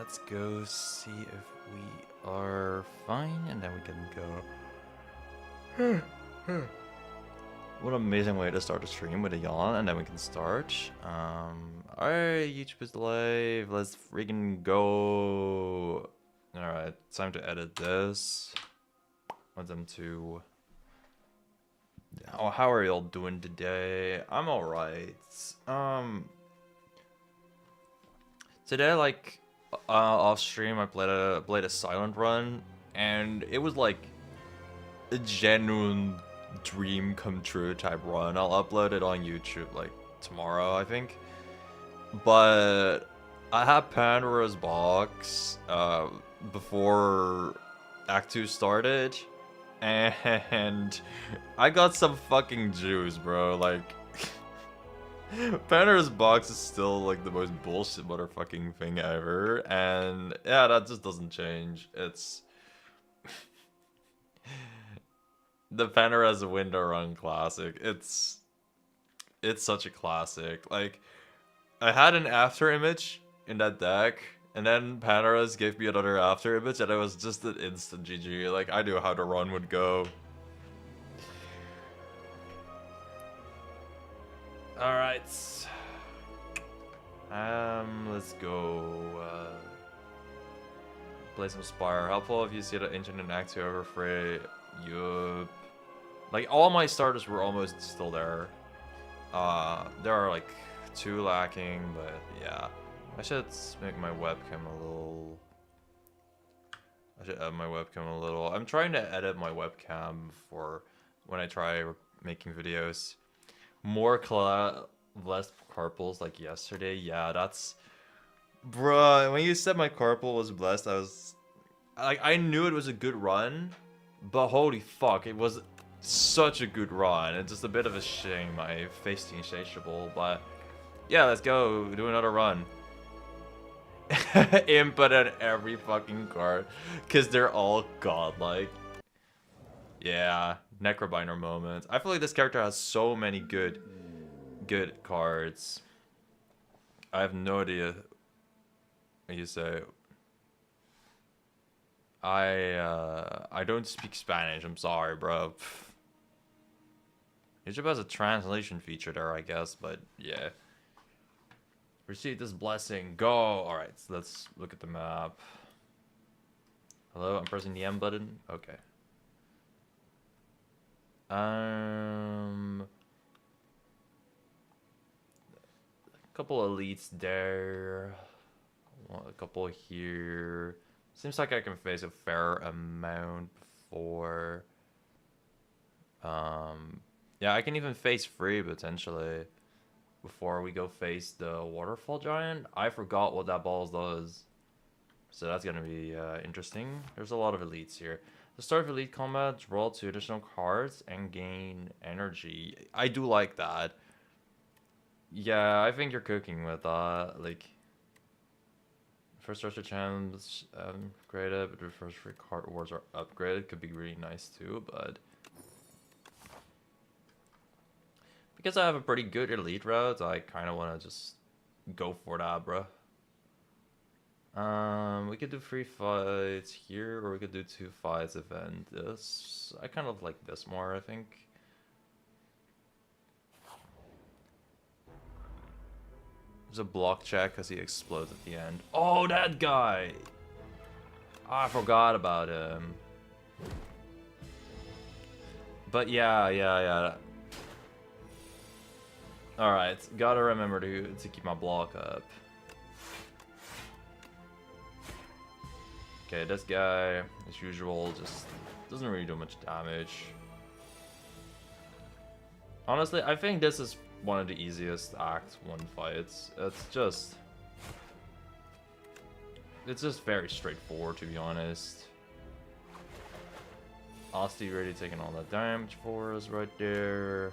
let's go see if we are fine, and then we can go. What an amazing way to start a stream with a yawn, and then we can start. Alright, YouTube is live. Let's freaking go. Alright, time to edit this. Want them to. Oh, how are y'all doing today? I'm alright. Today, like, off stream, I played a silent run, and it was like a genuine dream come true type run. I'll upload it on YouTube like tomorrow, I think. But I had Pandora's box before Act 2 started, and I got some fucking juice, bro. Like, Pandora's box is still like the most bullshit motherfucking thing ever, and yeah, that just doesn't change. It's the Pandora's window run classic. It's such a classic. Like, I had an after image in that deck, and then Pandora's gave me another after image, and it was just an instant GG. Like, I knew how the run would go. Alright. Let's go. Play some Spire. Helpful if you see the ancient and Act 2 overfray. Yup. Like, all my starters were almost still there. There are like 2 lacking, but yeah. I should make my webcam a little. I should add my webcam a little. I'm trying to edit my webcam for when I try making videos. Less carpals like yesterday. Yeah, that's. Bruh, when you said my carpal was blessed, I was. Like, I knew it was a good run, but holy fuck, it was such a good run. It's just a bit of a shame I faced the insatiable, but yeah, let's go do another run. Input on every fucking card, because they're all godlike. Yeah, Necrobinder moments. I feel like this character has so many good cards. I have no idea what you say. I don't speak Spanish, I'm sorry, bro. YouTube has a translation feature there, I guess, but yeah. Receive this blessing, go! Alright, so let's look at the map. Hello, I'm pressing the M button? Okay. A couple elites there. A couple here. Seems like I can face a fair amount before. Yeah, I can even face 3 potentially before we go face the waterfall giant. I forgot what that balls does, so that's gonna be interesting. There's a lot of elites here. The start of elite combat, draw 2 additional cards and gain energy. I do like that. Yeah, I think you're cooking with that. Like, first starter champs upgraded, but the first 3 card awards are upgraded. Could be really nice too, but because I have a pretty good elite route, I kind of want to just go for that, bro. We could do 3 fights here, or we could do 2 fights event this. I kind of like this more, I think. There's a block check because he explodes at the end. Oh, that guy! I forgot about him. But yeah. Alright, gotta remember to keep my block up. Okay, this guy, as usual, just doesn't really do much damage. Honestly, I think this is one of the easiest Act 1 fights. It's just very straightforward, to be honest. Asti really taking all that damage for us right there.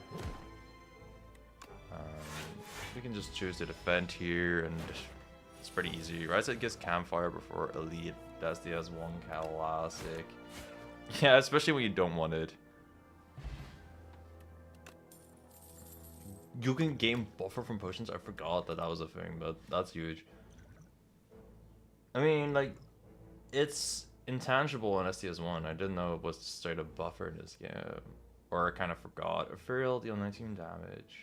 We can just choose to defend here, and it's pretty easy. Right side gets Campfire before Elite. That's the S1 classic. Yeah, especially when you don't want it. You can gain buffer from potions. I forgot that was a thing, but that's huge. I mean, like, it's intangible in STS1. I didn't know it was straight up buffer in this game. Or I kind of forgot. Ethereal deal 19 damage.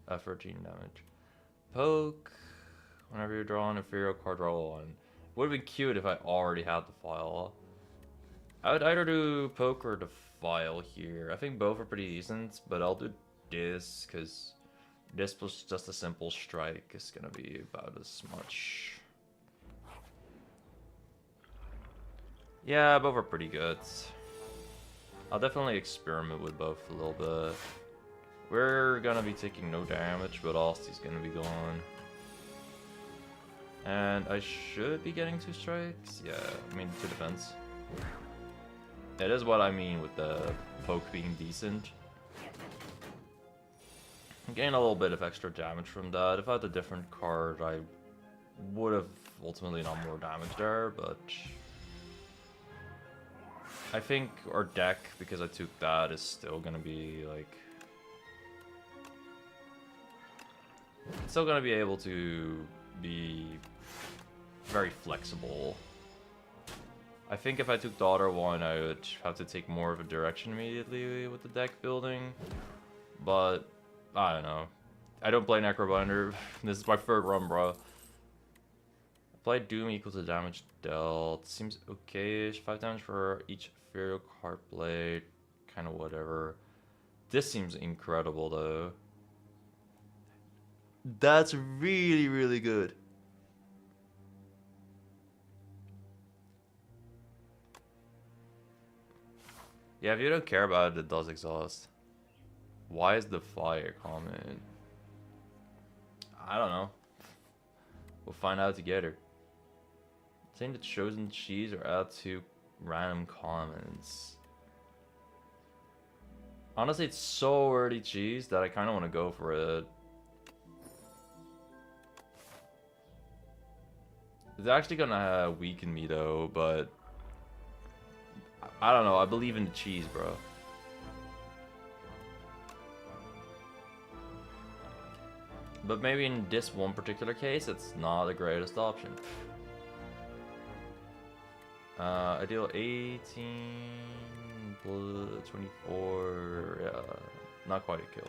13 damage. Poke. Whenever you draw an Ethereal card, roll one. Would have been cute if I already had the file. I would either do Poke or the file here. I think both are pretty decent, but I'll do this because this plus just a simple strike is gonna be about as much. Yeah, both are pretty good. I'll definitely experiment with both a little bit. We're gonna be taking no damage, but Austy's gonna be gone. And I should be getting 2 strikes? Yeah, I mean 2 defense. That is what I mean with the poke being decent. Gain a little bit of extra damage from that. If I had a different card, I would have ultimately done more damage there, but I think our deck, because I took that, is still gonna be like still gonna be able to be very flexible. I think if I took Daughter 1, I would have to take more of a direction immediately with the deck building, but I don't know. I don't play Necrobinder. This is my third run, bro. Apply Doom equals the damage dealt. Seems okay-ish. 5 damage for each Ethereal card played. Kind of whatever. This seems incredible, though. That's really, really good. Yeah, if you don't care about it, it does exhaust. Why is the fire common? I don't know. We'll find out together. Saying the chosen cheese or add 2 random commons. Honestly, it's so early cheese that I kind of want to go for it. It's actually gonna weaken me though, but I don't know. I believe in the cheese, bro. But maybe in this one particular case, it's not the greatest option. I deal 18, 24, yeah, not quite a kill.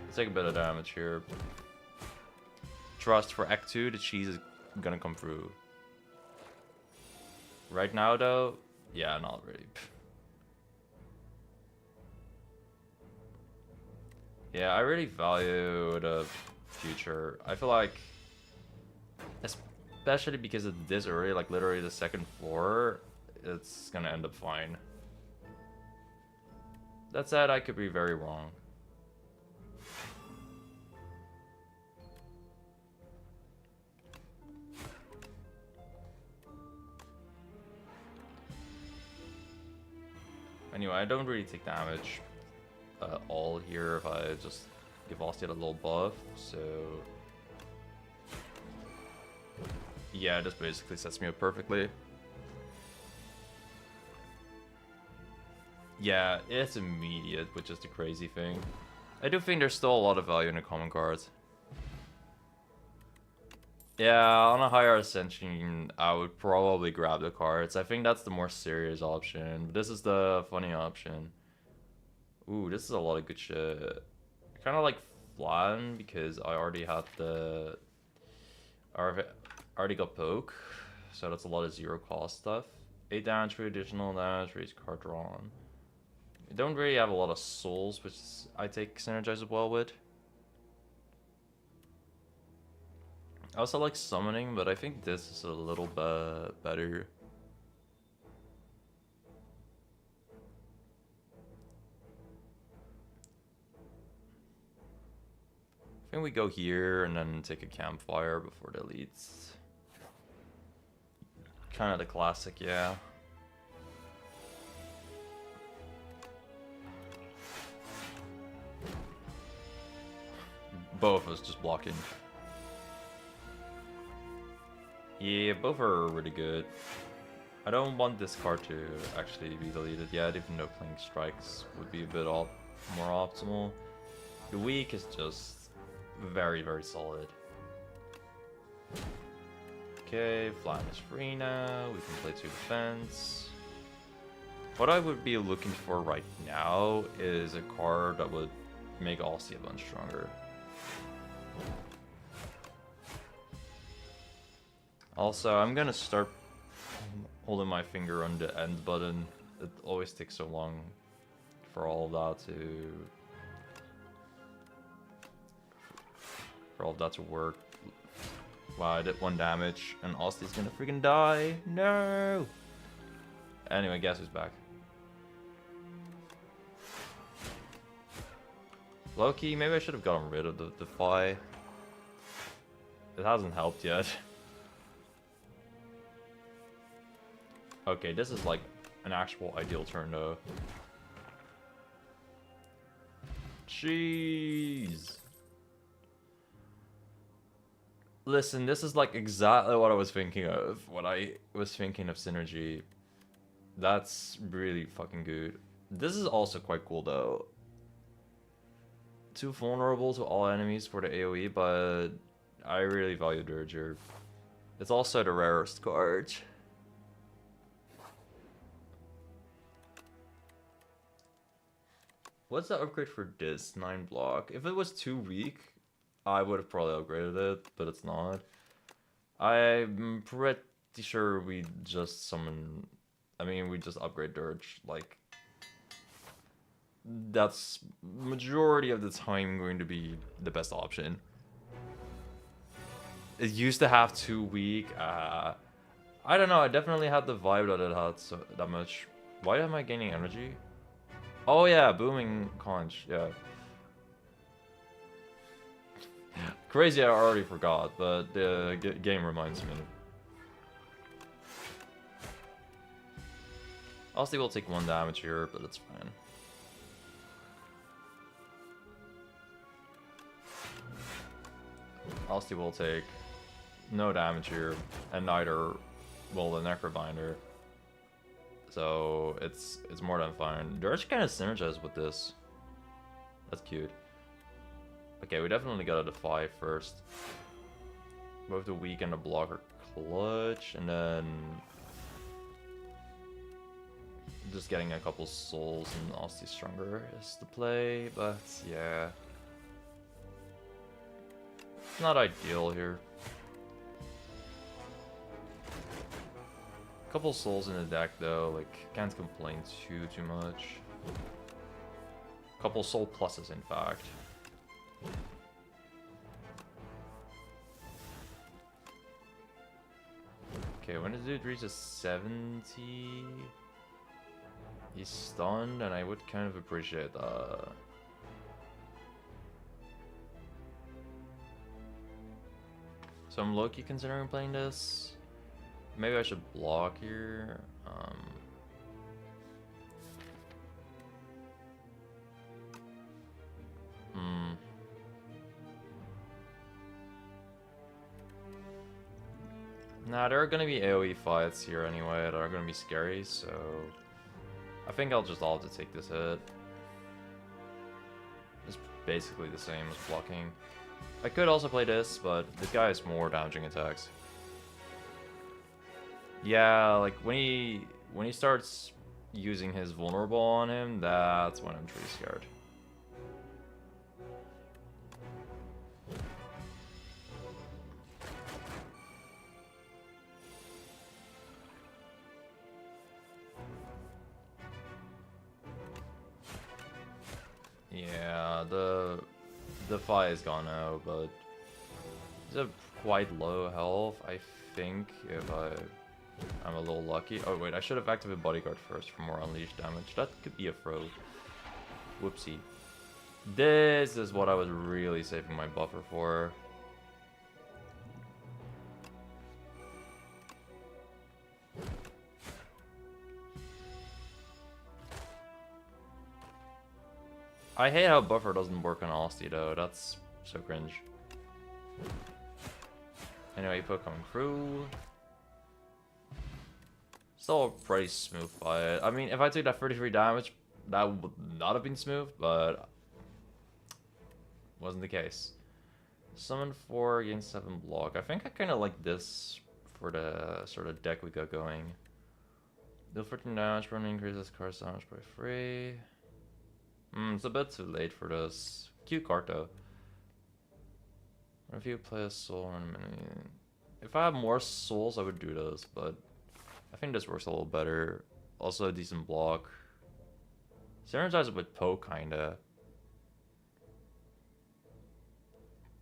Let's take a bit of damage here. Trust for Act 2, the cheese is gonna come through. Right now though, yeah, not really. Yeah, I really value the future. I feel like, especially because it's this early, like literally the second floor, it's gonna end up fine. That said, I could be very wrong. Anyway, I don't really take damage at all here if I just give Austin a little buff, so yeah, this basically sets me up perfectly. Yeah, it's immediate, which is the crazy thing. I do think there's still a lot of value in the common cards. Yeah, on a higher ascension, I would probably grab the cards. I think that's the more serious option. But this is the funny option. Ooh, this is a lot of good shit. Kind of like flatten because I already had the... I already got poke. So that's a lot of 0 cost stuff. 8 damage for additional damage for each card drawn. I don't really have a lot of souls, which I take synergize well with. I also like summoning, but I think this is a little bit better. I think we go here and then take a campfire before the elites. Kind of the classic, yeah. Both of us just blocking. Yeah, both are really good. I don't want this card to actually be deleted yet, even though playing strikes would be a bit more optimal. The weak is just very, very solid. Okay, flying is free now. We can play 2 defense. What I would be looking for right now is a card that would make Aussie a bunch stronger. Also, I'm gonna start holding my finger on the end button. It always takes so long for all of that to work. Wow, I did 1 damage, and Austie's gonna freaking die. No! Anyway, guess who's back? Low-key, maybe I should have gotten rid of the Defy. It hasn't helped yet. Okay, this is like an actual ideal turn though. Jeez. Listen, this is like exactly what I was thinking of when I was thinking of synergy. That's really fucking good. This is also quite cool though. Too vulnerable to all enemies for the AoE, but I really value Dirger. It's also the rarest card. What's the upgrade for this? 9 block. If it was too weak, I would have probably upgraded it, but it's not. I'm pretty sure we just summon... I mean, we just upgrade Dirge. Like, that's majority of the time going to be the best option. It used to have too weak. I don't know. I definitely had the vibe that it had that much. Why am I gaining energy? Oh yeah, booming conch, yeah. Crazy, I already forgot, but the game reminds me. Aussie will take 1 damage here, but it's fine. Austie will take no damage here, and neither will the Necrobinder. So it's more than fine. Dirge kind of synergizes with this. That's cute. Okay, we definitely gotta defy first. Both the weak and the block are clutch, and then just getting a couple souls and Aussie stronger is the play, but yeah. It's not ideal here. Couple souls in the deck though, like can't complain too much. Couple soul pluses in fact. Okay, when the dude reaches 70, he's stunned, and I would kind of appreciate that. So I'm low-key considering playing this. Maybe I should block here. Nah, there are gonna be AoE fights here anyway that are gonna be scary, so I think I'll just all have to take this hit. It's basically the same as blocking. I could also play this, but this guy has more damaging attacks. Yeah, like when he starts using his vulnerable on him, that's when I'm truly scared. Yeah, the fight is gone now, but it's a quite low health. I think if I'm a little lucky. Oh wait, I should have activated Bodyguard first for more unleashed damage. That could be a throw. Whoopsie. This is what I was really saving my buffer for. I hate how buffer doesn't work on Austie though. That's so cringe. Anyway, Poke coming through. Still a pretty smooth fight. I mean, if I took that 33 damage, that would not have been smooth, but wasn't the case. Summon 4 against 7 block. I think I kind of like this for the sort of deck we got going. Deal 14 damage, probably increases card damage by 3. It's a bit too late for this. Cute card though. What if you play a soul on a mini? If I have more souls, I would do this, but I think this works a little better. Also a decent block. Synergize it with poke, kinda.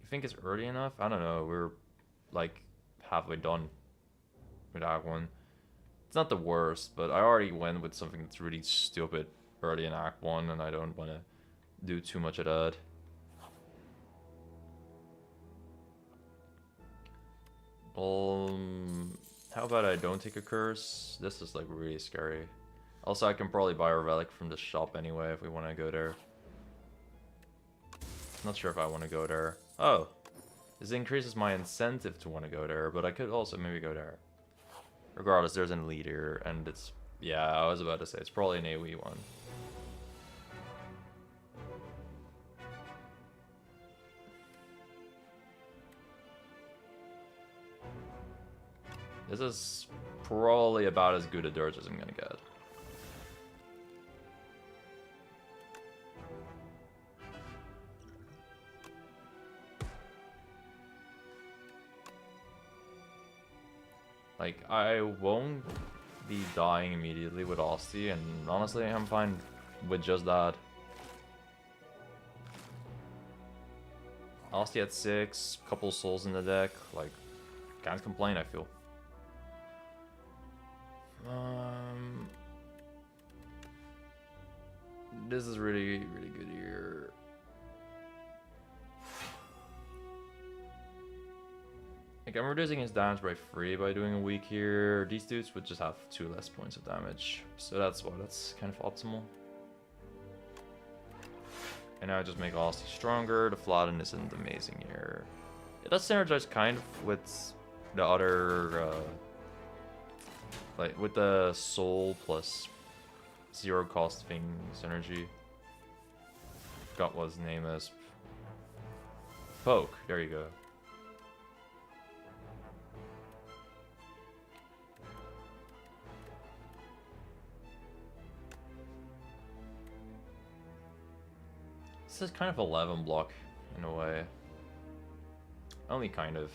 You think it's early enough? I don't know. We're like halfway done with Act 1. It's not the worst, but I already went with something that's really stupid early in Act 1, and I don't want to do too much of that. How about I don't take a curse? This is like really scary. Also, I can probably buy a relic from the shop anyway if we want to go there. Not sure if I want to go there. Oh, this increases my incentive to want to go there, but I could also maybe go there. Regardless, there's an elite here, and it's... Yeah, I was about to say, it's probably an AoE one. This is probably about as good a dirge as I'm gonna get. Like, I won't be dying immediately with Asti, and honestly, I'm fine with just that. Asti at 6, couple souls in the deck, like, can't complain, I feel. This is really, really good here. Like, I'm reducing his damage by 3 by doing a weak here. These dudes would just have 2 less points of damage. So that's why that's kind of optimal. And now I just make Asti stronger. The Flatten isn't amazing here. It does synergize kind of with the other... like, with the soul plus 0 cost thing synergy. Forgot what his name is. Poke, there you go. This is kind of 11 block in a way. Only kind of.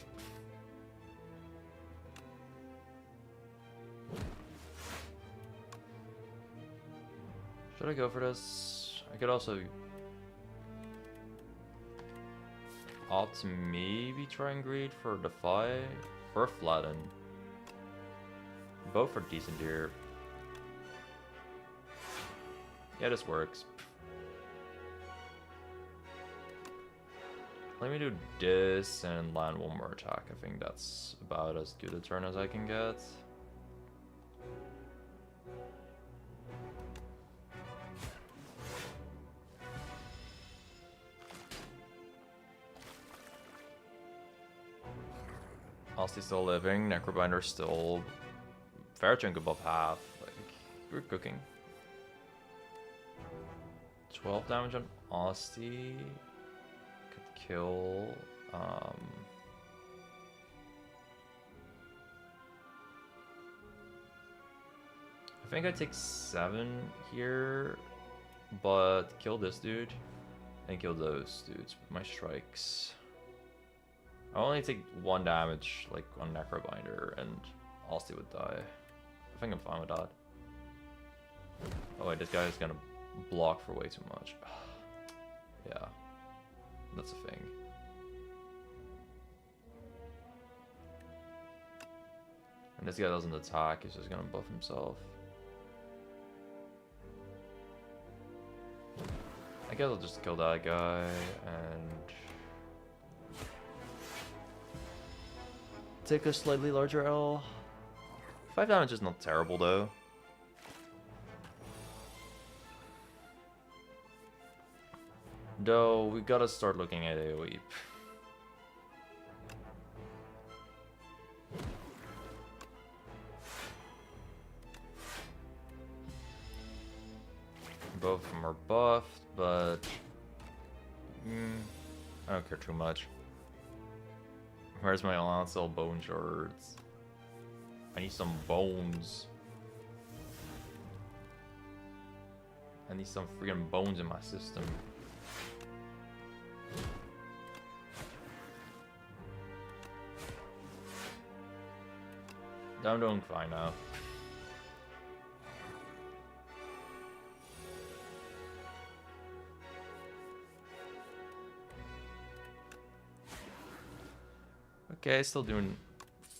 Should I go for this? I could also opt to maybe try and greed for Defy or Flatten. Both are decent here. Yeah, this works. Let me do this and land one more attack. I think that's about as good a turn as I can get. Asti's still living, Necrobinder still fair chunk above half. Like, we're cooking. 12 damage on Asti. Could kill. I think I take 7 here, but kill this dude and kill those dudes with my strikes. I only take 1 damage, like, on Necrobinder, and Asti would die. I think I'm fine with that. Oh wait, this guy is gonna block for way too much. Yeah, that's a thing. And this guy doesn't attack, he's just gonna buff himself. I guess I'll just kill that guy, and... take a slightly larger L. 5 damage is not terrible though. Though we gotta start looking at AoE. Both of them are buffed, but I don't care too much. Where's my Lancel Bone Shards? I need some bones. I need some freaking bones in my system. I'm doing fine now. Okay, still doing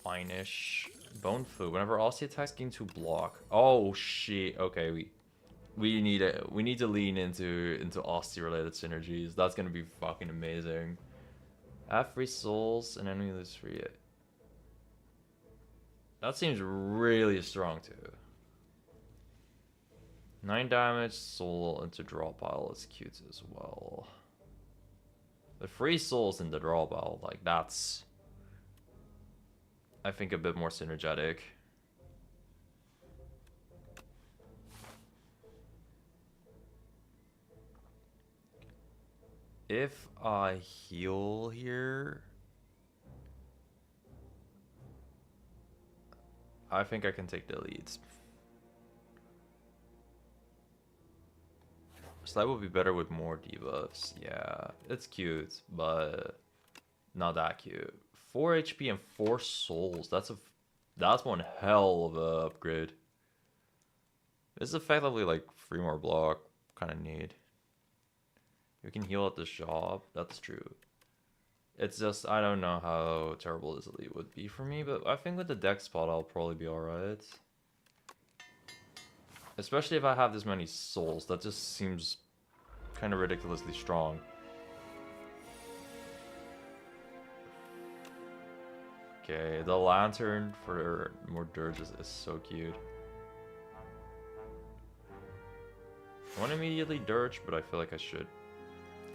fine-ish. Bone food. Whenever Aussie attacks, gain 2 block. Oh shit. Okay, we need to lean into Aussie related synergies. That's gonna be fucking amazing. Have 3 souls and enemy lose 3. That seems really strong too. 9 damage, soul into draw pile is cute as well. The 3 souls in the draw pile, like that's, I think, a bit more synergetic. If I heal here, I think I can take the leads. So that would be better with more debuffs. Yeah, it's cute, but not that cute. 4 HP and 4 souls. That's one hell of a upgrade. This is effectively like 3 more block. Kind of need. You can heal at the shop. That's true. It's just, I don't know how terrible this elite would be for me, but I think with the deck spot, I'll probably be alright. Especially if I have this many souls. That just seems kind of ridiculously strong. Okay, the lantern for more dirges is so cute. I want to immediately dirge, but I feel like I should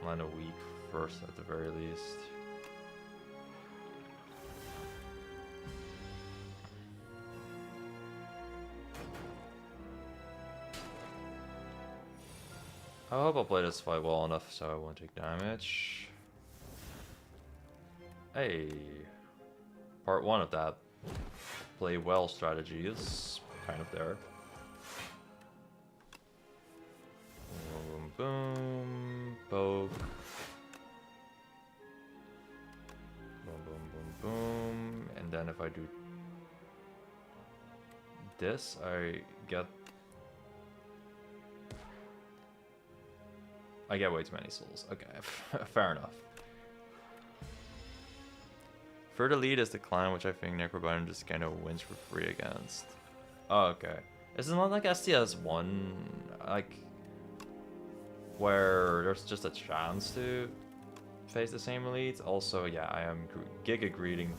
land a weak first at the very least. I hope I'll play this fight well enough so I won't take damage. Hey, part 1 of that play well strategy is kind of there. Boom, boom, poke. Boom, boom, boom, boom. And then if I do this, I get way too many souls. Okay, fair enough. Further lead is the clan, which I think Necrobinder just kind of wins for free against. Oh, okay. Is it not like STS1, like, where there's just a chance to face the same elites? Also, yeah, I am giga greeting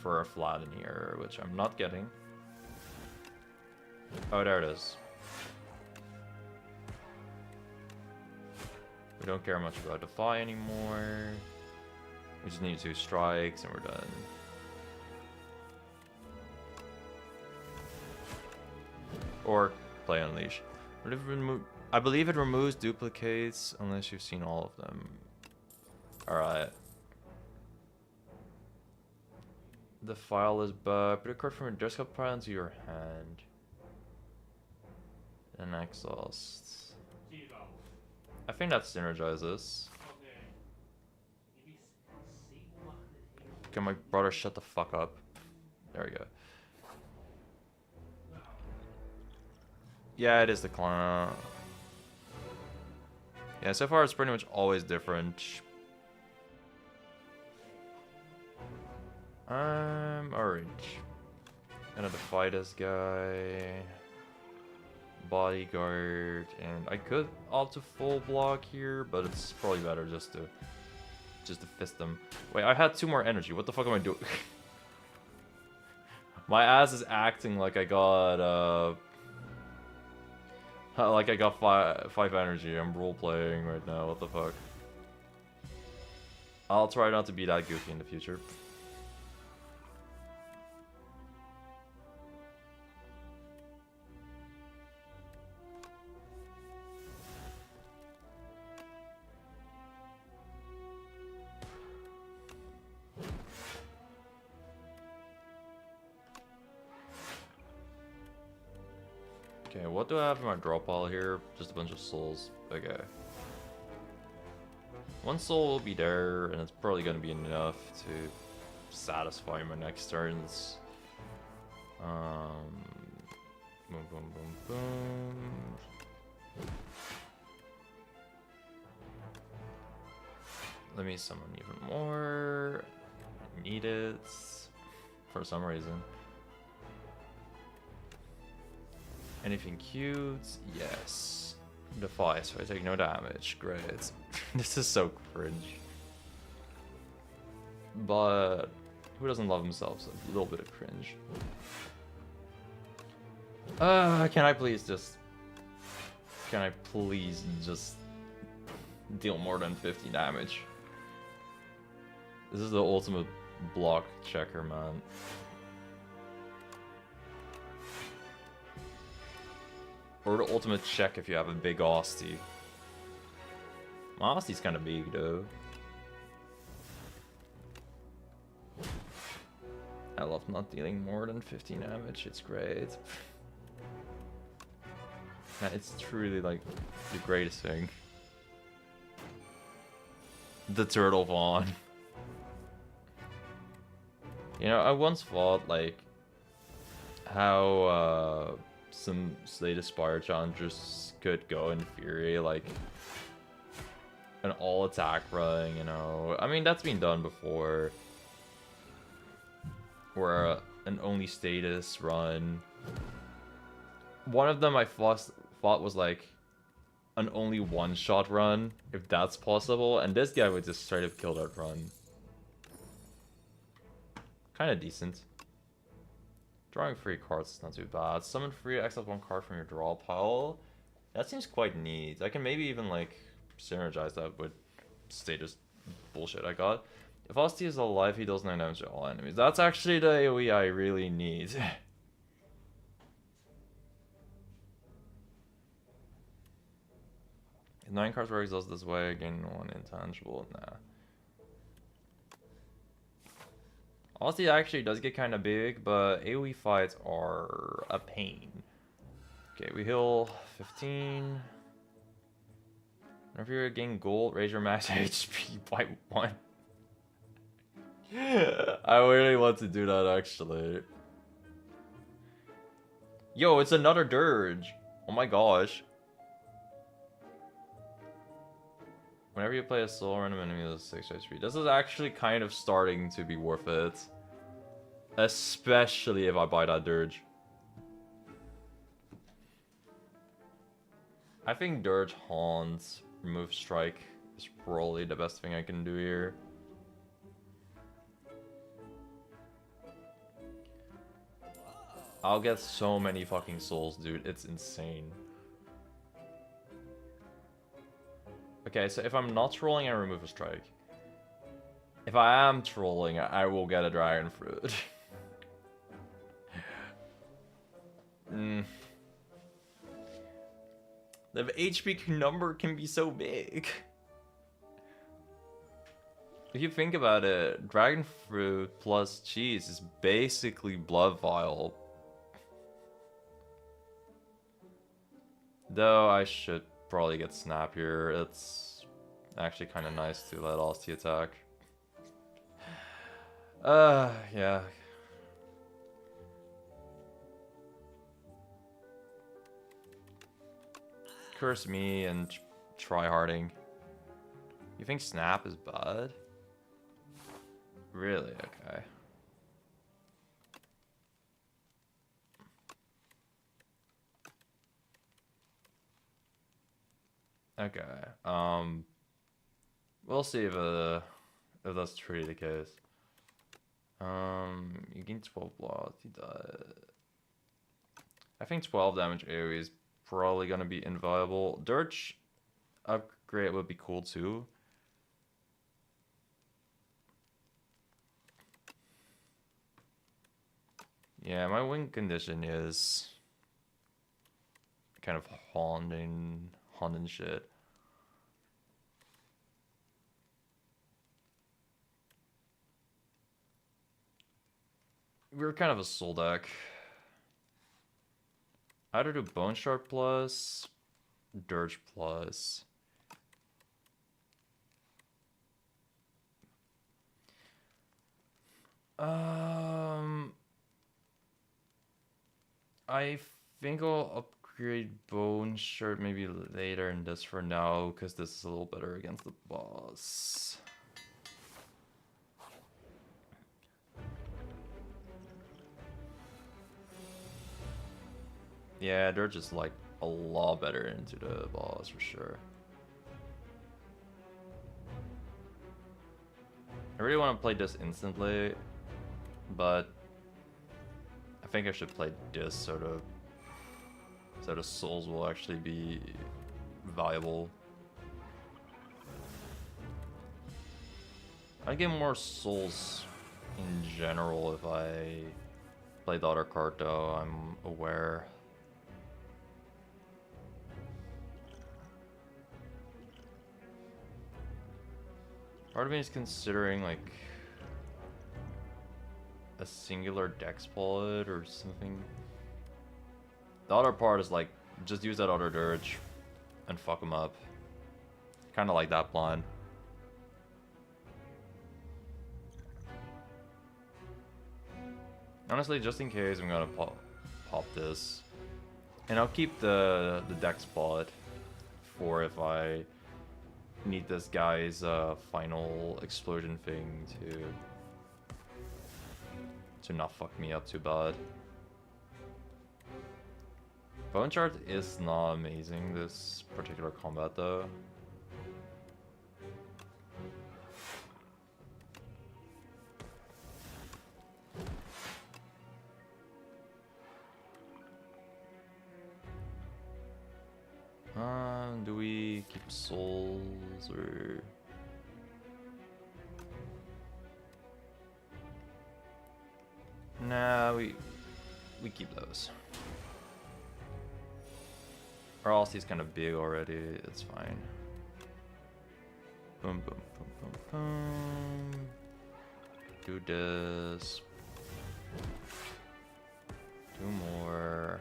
for a flat in here, which I'm not getting. Oh, there it is. We don't care much about Defy anymore. We just need 2 strikes and we're done. Or play Unleash. I believe it removes duplicates unless you've seen all of them. Alright. The file is bugged. Put a card from your desktop pile into your hand. And exhaust. I think that synergizes. Can my brother shut the fuck up? There we go. Yeah, it is the clan. Yeah, so far it's pretty much always different. Orange. Gonna defy this guy. Bodyguard, and I could opt to full block here, but it's probably better just to fist them. Wait, I had 2 more energy. What the fuck am I doing? My ass is acting like I got five energy. I'm role playing right now. What the fuck? I'll try not to be that goofy in the future. Okay, what do I have in my draw pile here? Just a bunch of souls. Okay. One soul will be there, and it's probably going to be enough to satisfy my next turns. Boom, boom, boom, boom. Let me summon even more. I need it for some reason. Anything cute? Yes. Defy, so I take no damage. Great. This is so cringe. But who doesn't love themselves a little bit of cringe? Can I please just deal more than 50 damage? This is the ultimate block checker, man. Or the ultimate check if you have a big Austie. My Austie's kind of big, though. I love not dealing more than 15 damage. It's great. It's truly, like, the greatest thing. The Turtle Fawn. You know, I once thought, like, how, some latest Spire challengers could go in theory, like, an all-attack run, you know. I mean, that's been done before. Where an only status run. One of them I thought was, like, an only one-shot run, if that's possible. And this guy would just straight up kill that run. Kind of decent. Drawing 3 cards is not too bad. Summon 3, exile 1 card from your draw pile. That seems quite neat. I can maybe even, like, synergize that with status bullshit I got. If Asti is alive, he does 9 damage to all enemies. That's actually the AoE I really need. 9 cards where exhaust this way, gain 1 intangible. Nah. Asti actually does get kind of big, but AoE fights are a pain. Okay, we heal 15. Whenever you gain gold, raise your max HP by 1. I really want to do that, actually. Yo, it's another dirge. Oh my gosh. Whenever you play a solo random enemy with 6 HP, this is actually kind of starting to be worth it. Especially if I buy that dirge. I think dirge, haunt, remove strike is probably the best thing I can do here. I'll get so many fucking souls, dude. It's insane. Okay, so if I'm not trolling, I remove a strike. If I am trolling, I will get a dragon fruit. The HP number can be so big. If you think about it, dragon fruit plus cheese is basically blood vial. Though I should probably get snappier. It's actually kind of nice to let Asti attack. Yeah. Curse me and try harding. You think snap is bad? Really? Okay. Okay. We'll see if that's truly the case. You gain 12 blood. He died. I think 12 damage AoE is probably gonna be inviolable. Dirge upgrade would be cool too. Yeah, my win condition is kind of haunting shit. We're kind of a soul deck. Either do Bone Shard plus, Dirge plus. I think I'll upgrade Bone Shard maybe later in this for now, because this is a little better against the boss. Yeah, they're just like a lot better into the boss for sure. I really want to play this instantly, but I think I should play this so the souls will actually be valuable. I get more souls in general if I play the other card though, I'm aware. Part of me is considering like a singular dex bullet or something. The other part is like just use that other dirge and fuck him up. Kind of like that plan. Honestly, just in case, I'm gonna pop this, and I'll keep the dex bullet for if I need this guy's final explosion thing to not fuck me up too bad. Bone Shard is not amazing this particular combat though. Do we keep souls or? Nah, we keep those. Our ulti's kind of big already. It's fine. Boom, boom, boom, boom, boom. Do this. Two more.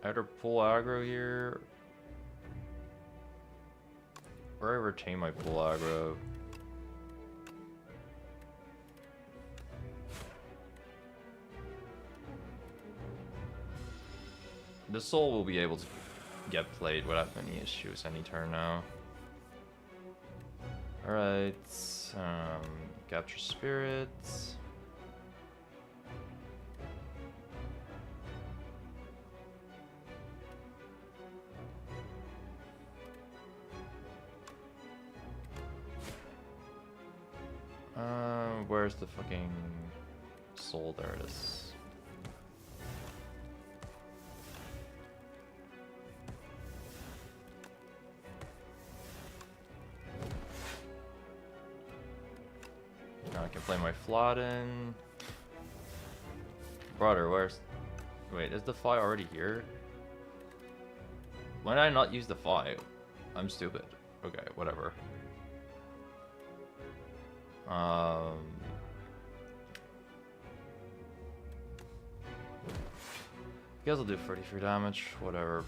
Either pull aggro here, or I retain my pull aggro. The soul will be able to get played without many issues any turn now. Alright, capture spirits. Where's the fucking soul? There it is. Now I can play my Flodden. Brother, where's... Wait, is the Fi already here? Why did I not use the Fi? I'm stupid. Okay, whatever. You guys will do 33 damage, whatever.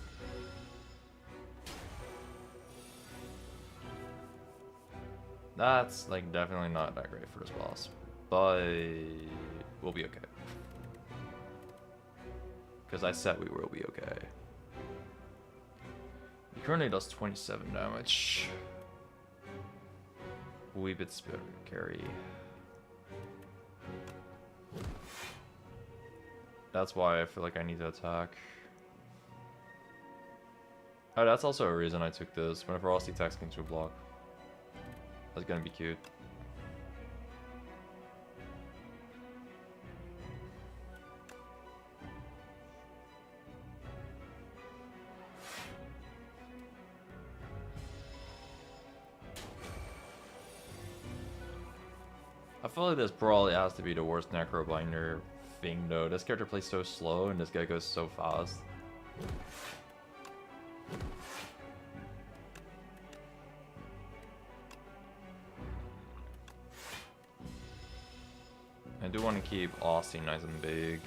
That's like definitely not that great for this boss, but we'll be okay. Because I said we will be okay. He currently does 27 damage. Wee bit spirit carry. That's why I feel like I need to attack. Oh, that's also a reason I took this. Whenever Frosty attacks into block. That's gonna be cute. I feel like this probably has to be the worst Necrobinder thing though. This character plays so slow and this guy goes so fast. do want to keep Austin nice and big.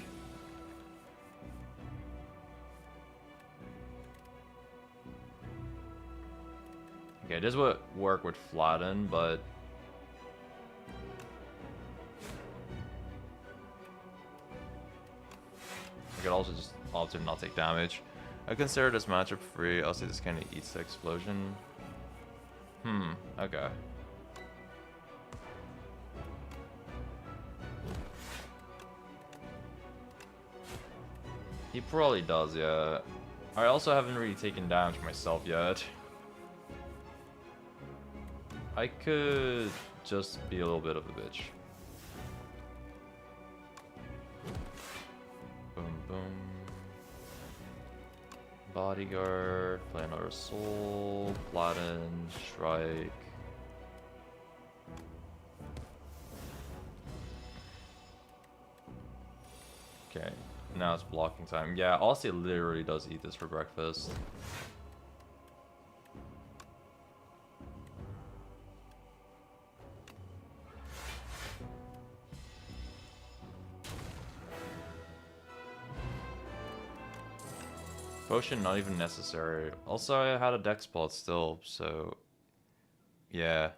Okay, this would work with Flatten, but I could also just opt to not take damage. I consider this matchup free. Also, this kind of eats the explosion. Okay. He probably does, yeah. I also haven't really taken damage myself yet. I could just be a little bit of a bitch. Boom, boom. Bodyguard, play another soul, Platin, strike. Okay, now it's blocking time. Yeah, Aussie literally does eat this for breakfast. Potion not even necessary. Also, I had a deck spot still, so yeah.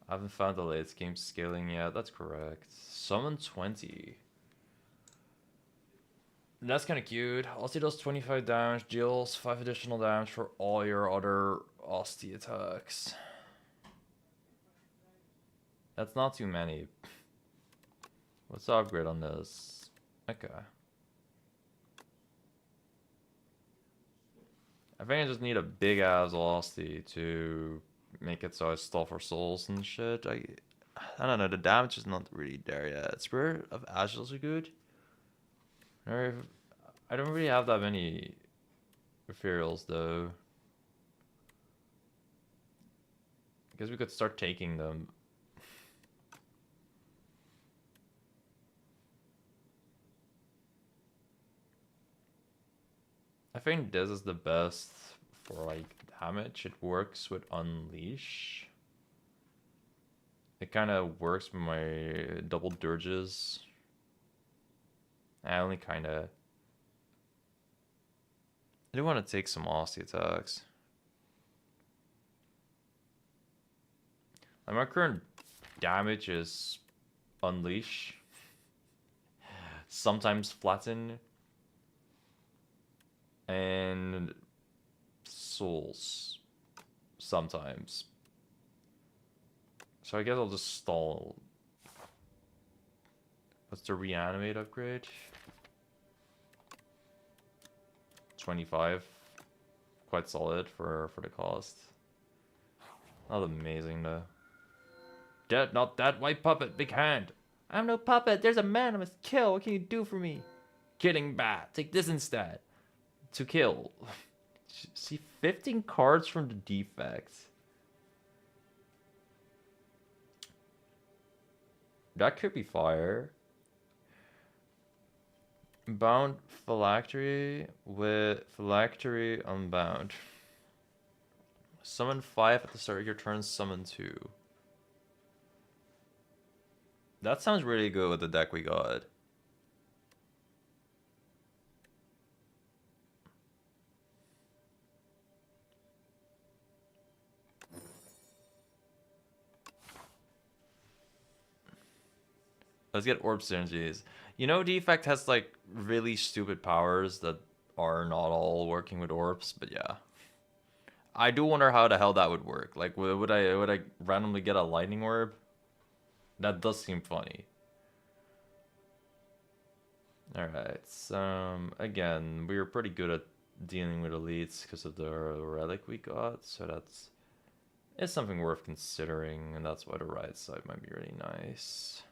I haven't found the late game scaling yet. That's correct. Summon 20. That's kind of cute. Aussie does 25 damage, deals 5 additional damage for all your other Austie attacks. That's not too many. What's the upgrade on this? Okay. I think I just need a big ass Austie to make it so I stall for souls and shit. I don't know, the damage is not really there yet. Spirit of Ash is also good. I don't really have that many ethereals though. I guess we could start taking them. I think this is the best for like damage. It works with Unleash. It kind of works with my double dirges. I only kind of... I do want to take some Aussie attacks. Like my current damage is Unleash. Sometimes Flatten. And souls sometimes. So I guess I'll just stall. What's the reanimate upgrade? 25. Quite solid for the cost. Not amazing though. Dead, not that white puppet, big hand. I'm no puppet, there's a man I must kill. What can you do for me? Kidding bad, take this instead. To kill. See, 15 cards from the defect. That could be fire. Bound Phylactery with Phylactery Unbound. Summon 5 at the start of your turn, summon 2. That sounds really good with the deck we got. Let's get Orb Synergies. You know, Defect has like really stupid powers that are not all working with orbs, but yeah. I do wonder how the hell that would work. Like, would I randomly get a lightning orb? That does seem funny. Alright, so again, we were pretty good at dealing with elites because of the relic we got, so it's something worth considering, and that's why the right side might be really nice.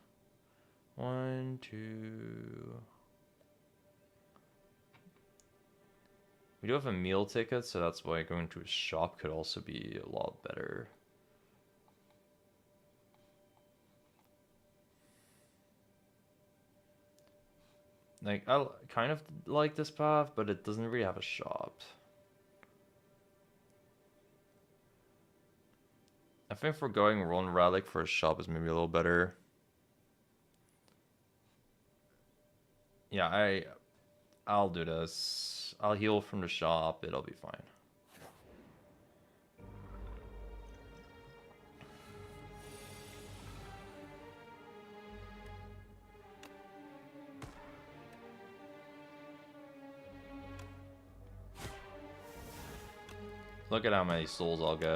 1, 2. We do have a meal ticket, so that's why going to a shop could also be a lot better. Like, I kind of like this path, but it doesn't really have a shop. I think for going one relic for a shop is maybe a little better. Yeah, I'll do this. I'll heal from the shop. It'll be fine. Look at how many souls I'll get.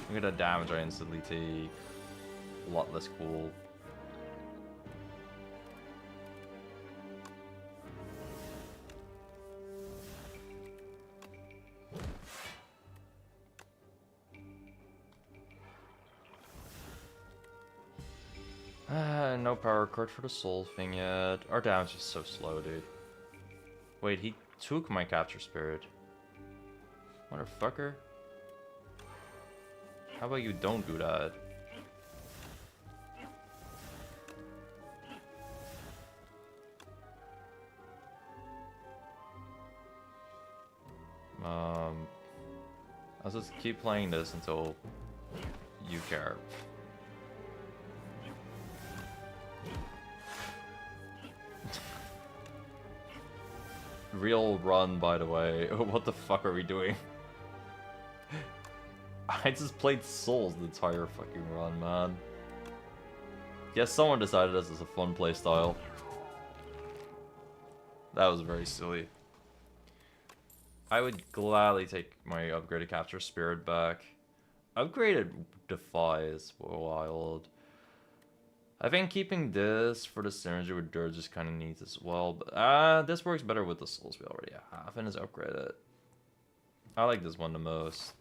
Look at the damage I instantly take. A lot less cool. No power card for the soul thing yet. Our damage is so slow, dude. Wait, he took my capture spirit. Motherfucker. How about you don't do that? I'll just keep playing this until you care. Real run, by the way. What the fuck are we doing? I just played Souls the entire fucking run, man. Yes, someone decided this is a fun playstyle. That was very silly. I would gladly take my upgraded capture spirit back. Upgraded Defy is wild. I think keeping this for the synergy with Dirt just kind of needs as well. But this works better with the souls we already have and is upgraded. I like this one the most.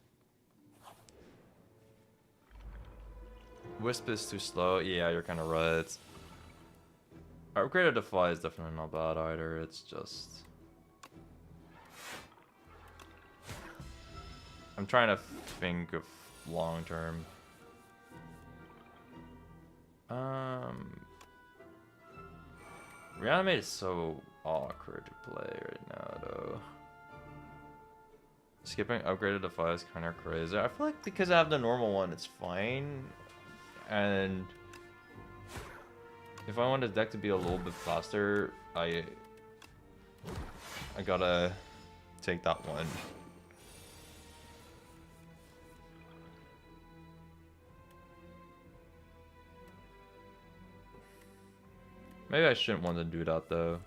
Wisp is too slow. Yeah, you're kind of right. Upgraded Defy is definitely not bad either. It's just... I'm trying to think of long term. Reanimate is so awkward to play right now, though. Skipping upgraded Defy is kind of crazy. I feel like because I have the normal one, it's fine. And if I want the deck to be a little bit faster, I gotta take that one. Maybe I shouldn't want to do that though.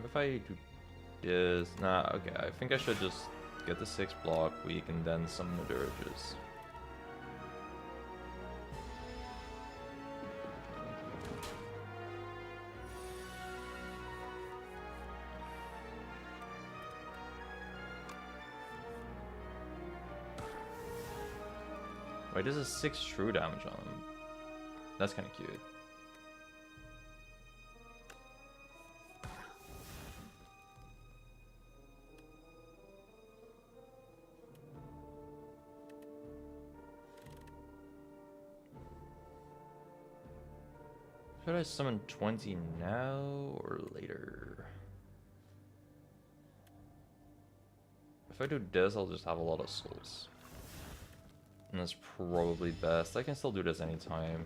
If I do this, nah, okay. I think I should just get the 6 block weak and then summon the dirges. Wait, this is 6 true damage on him. That's kind of cute. Should I summon 20 now or later? If I do this, I'll just have a lot of souls. And that's probably best. I can still do this anytime.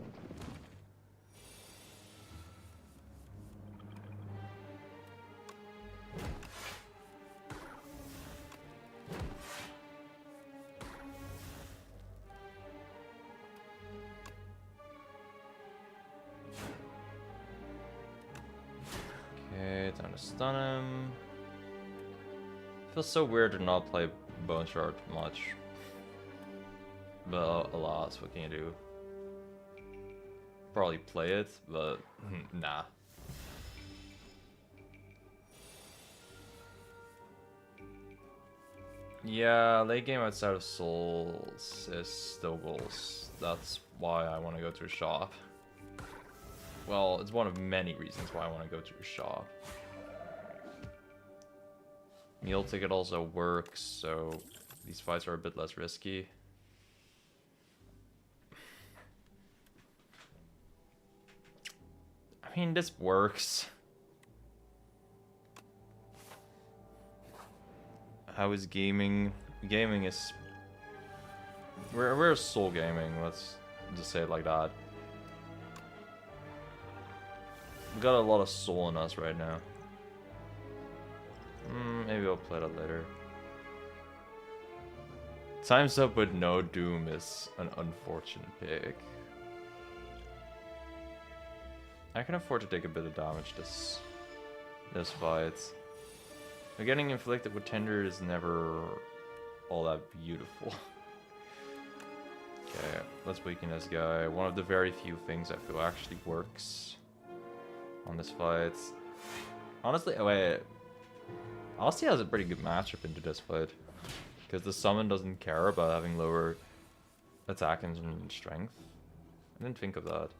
Okay, time to stun him. Feels so weird to not play Bone Shard much. But alas, what can you do? Probably play it, but nah. Yeah, late game outside of Souls is still goals. That's why I want to go to a shop. Well, it's one of many reasons why I want to go to a shop. Meal ticket also works, so these fights are a bit less risky. I mean, this works. How is gaming? Gaming is... We're soul gaming, let's just say it like that. We got a lot of soul in us right now. Maybe I'll play that later. Time's Up with no Doom is an unfortunate pick. I can afford to take a bit of damage this fight. But getting inflicted with Tender is never all that beautiful. Okay, let's weaken this guy. One of the very few things I feel actually works on this fight. Honestly, wait. Aussie has a pretty good matchup into this fight. Because the summon doesn't care about having lower attack and strength. I didn't think of that.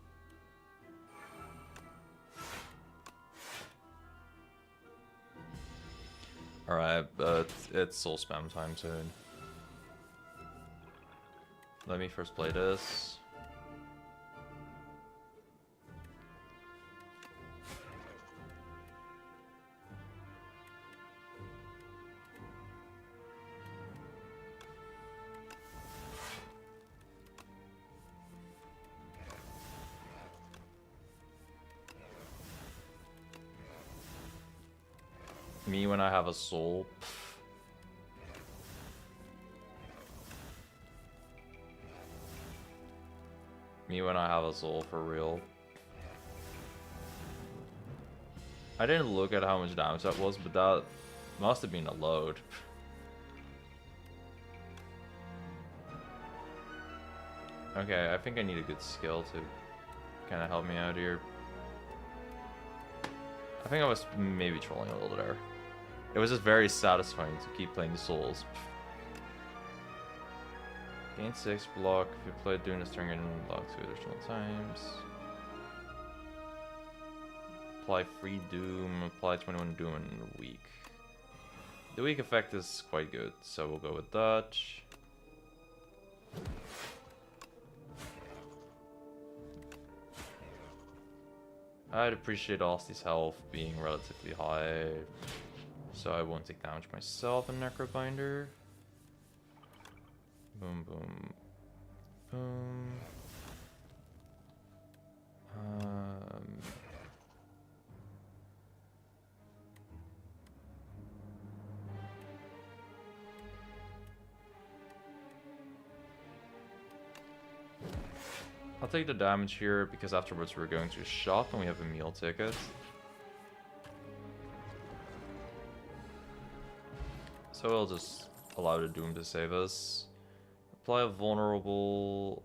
Alright, but it's soul spam time soon. Let me first play this. Me when I have a soul. Me when I have a soul, for real. I didn't look at how much damage that was, but that must have been a load. Okay, I think I need a good skill to kind of help me out here. I think I was maybe trolling a little there. It was just very satisfying to keep playing the souls. Gain 6 block if you play during this turn and block 2 additional times. Apply free doom, apply 21 doom in a week. The weak effect is quite good, so we'll go with that. I'd appreciate Aussie's health being relatively high, so I won't take damage myself in Necrobinder. Boom, boom, boom. I'll take the damage here because afterwards we're going to a shop and we have a meal ticket. So we'll just allow the Doom to save us. Apply a vulnerable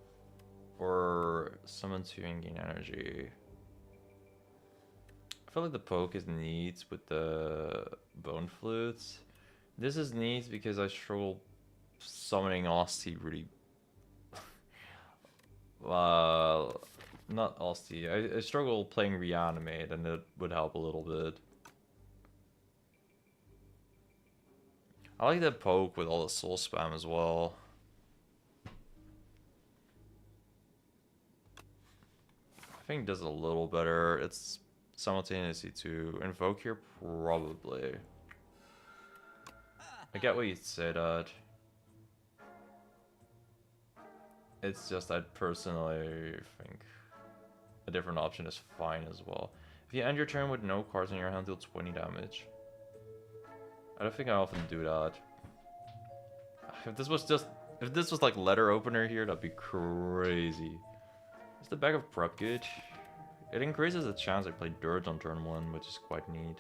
or summon 2 and gain energy. I feel like the poke is neat with the bone flutes. This is neat because I struggle summoning Aussie really. Not Aussie. I struggle playing Reanimate, and it would help a little bit. I like that poke with all the soul spam as well. I think it does a little better. It's simultaneously to invoke here, probably. I get what you say, that. It's just I personally think a different option is fine as well. If you end your turn with no cards in your hand, deal 20 damage. I don't think I often do that. If this was like letter opener here, that'd be crazy. Is the bag of prep good? It increases the chance I play Dirge on turn 1, which is quite neat.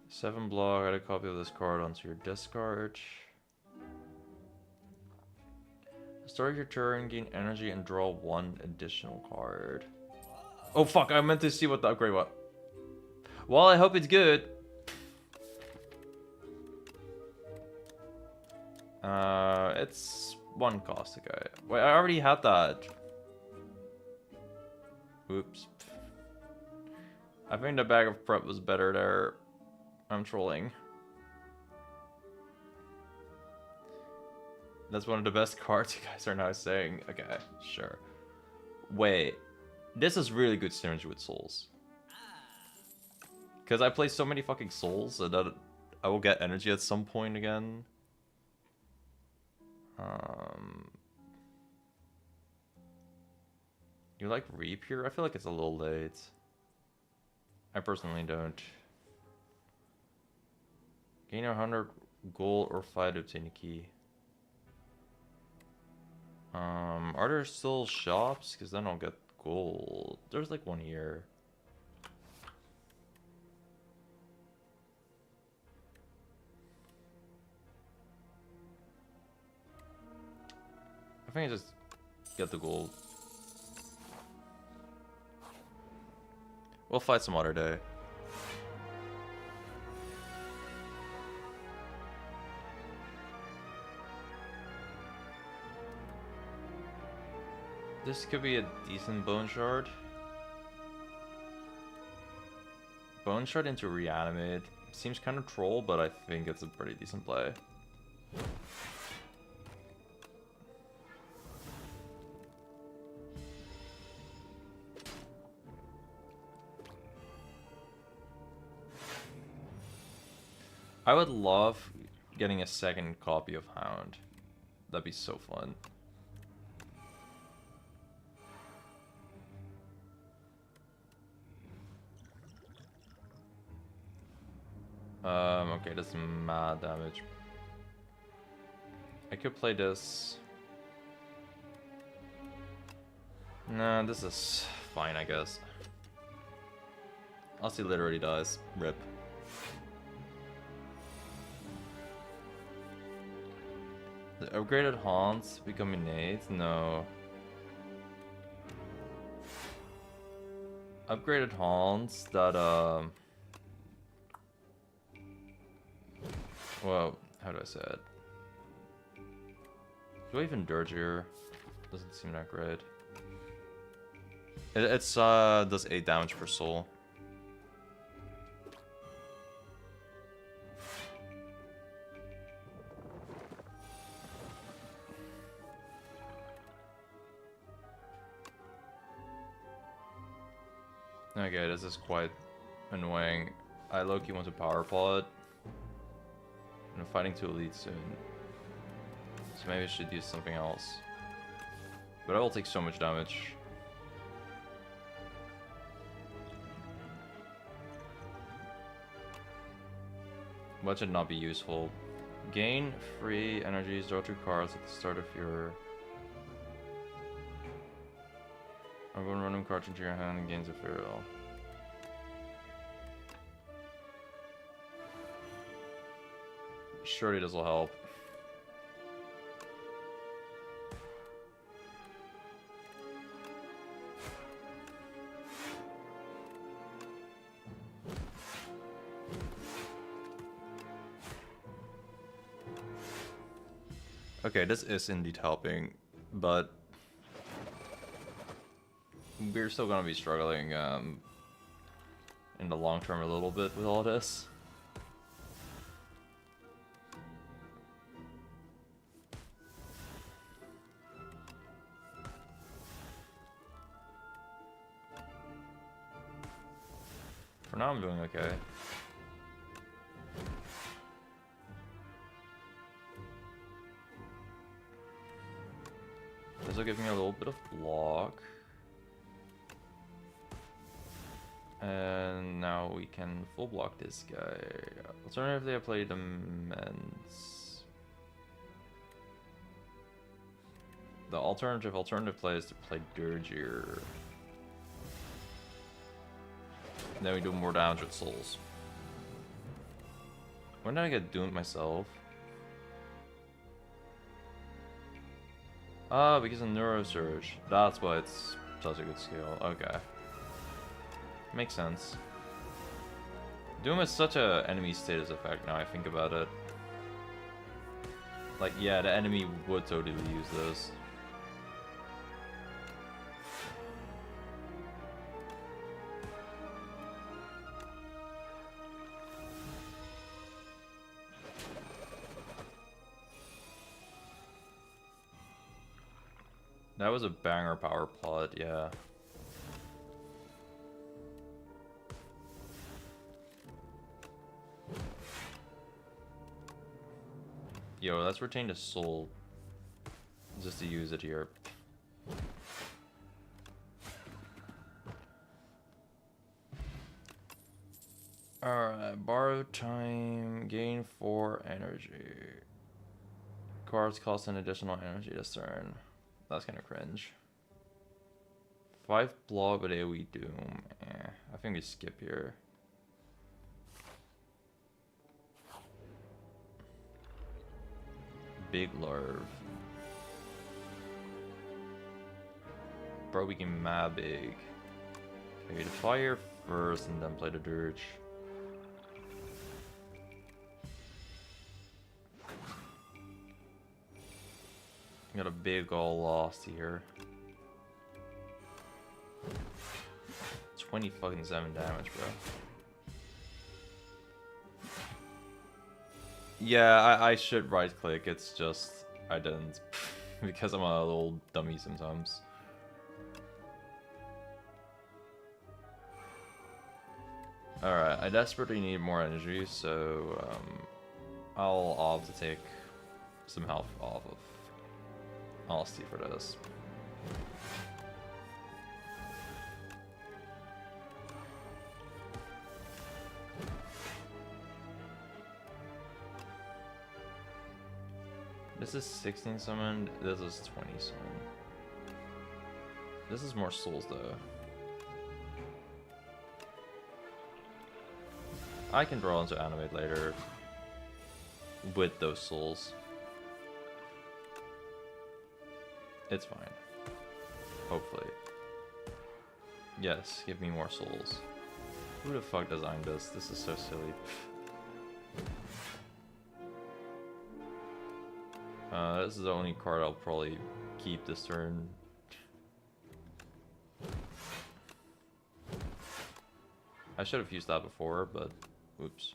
Seven block, add a copy of this card onto your discard. Start your turn, gain energy, and draw 1 additional card. Oh fuck, I meant to see what the upgrade was. Well, I hope it's good. It's 1 cost, okay. Wait, I already had that. Oops. I think the bag of prep was better there. I'm trolling. That's one of the best cards you guys are now saying. Okay, sure. Wait. This is really good synergy with souls. Because I play so many fucking souls and that I will get energy at some point again. You like Reap here? I feel like it's a little late. I personally don't. Gain 100 gold or fight to obtain a key. Are there still shops? Because then I'll get gold. There's like one here. I think I just get the gold. We'll fight some other day. This could be a decent bone shard. Bone shard into reanimate. Seems kind of troll, but I think it's a pretty decent play. I would love getting a second copy of Hound. That'd be so fun. Okay, that's mad damage. I could play this. Nah, this is fine, I guess. Aussie literally dies. Rip. The upgraded haunts become innate? No. Upgraded haunts that, well, how do I say it? Do I even dirge here? Doesn't seem that great. It's does 8 damage per soul. Okay, this is quite annoying. I low-key want to power pod. And I'm fighting to elite soon. So maybe I should do something else. But I will take so much damage. What should not be useful? Gain free energies, draw 2 cards at the start of your... I'm going to random cards into your hand and gains ethereal. Surely this will help. Okay, this is indeed helping, but we're still gonna be struggling in the long term a little bit with all this. For now, I'm doing okay. This will give me a little bit of block. And now we can full block this guy. Alternatively, I play the Mens. The alternative play is to play Dirgier. Then we do more damage with souls. When did I get doomed myself? Ah, because of Neurosurge. That's why it's such a good skill. Okay. Makes sense. Doom is such a enemy status effect now I think about it. Like, yeah, the enemy would totally use this. That was a banger power plot, yeah. Yo, let's retain the soul just to use it here. Alright, borrow time, gain 4 energy. Cards cost an additional energy this turn. That's kind of cringe. 5 block with AoE Doom. I think we skip here. Big larve. Bro, we can mad big. Okay, the fire first and then play the dirge. Got a big all lost here. 27 damage, bro. Yeah, I should right click, it's just I didn't because I'm a little dummy sometimes. Alright, I desperately need more energy, so I'll opt to take some health off of honesty for this. This is 16 summoned, this is 20 summoned. This is more souls though. I can draw into animate later with those souls. It's fine. Hopefully. Yes, give me more souls. Who the fuck designed this? This is so silly. This is the only card I'll probably keep this turn. I should have used that before, but oops.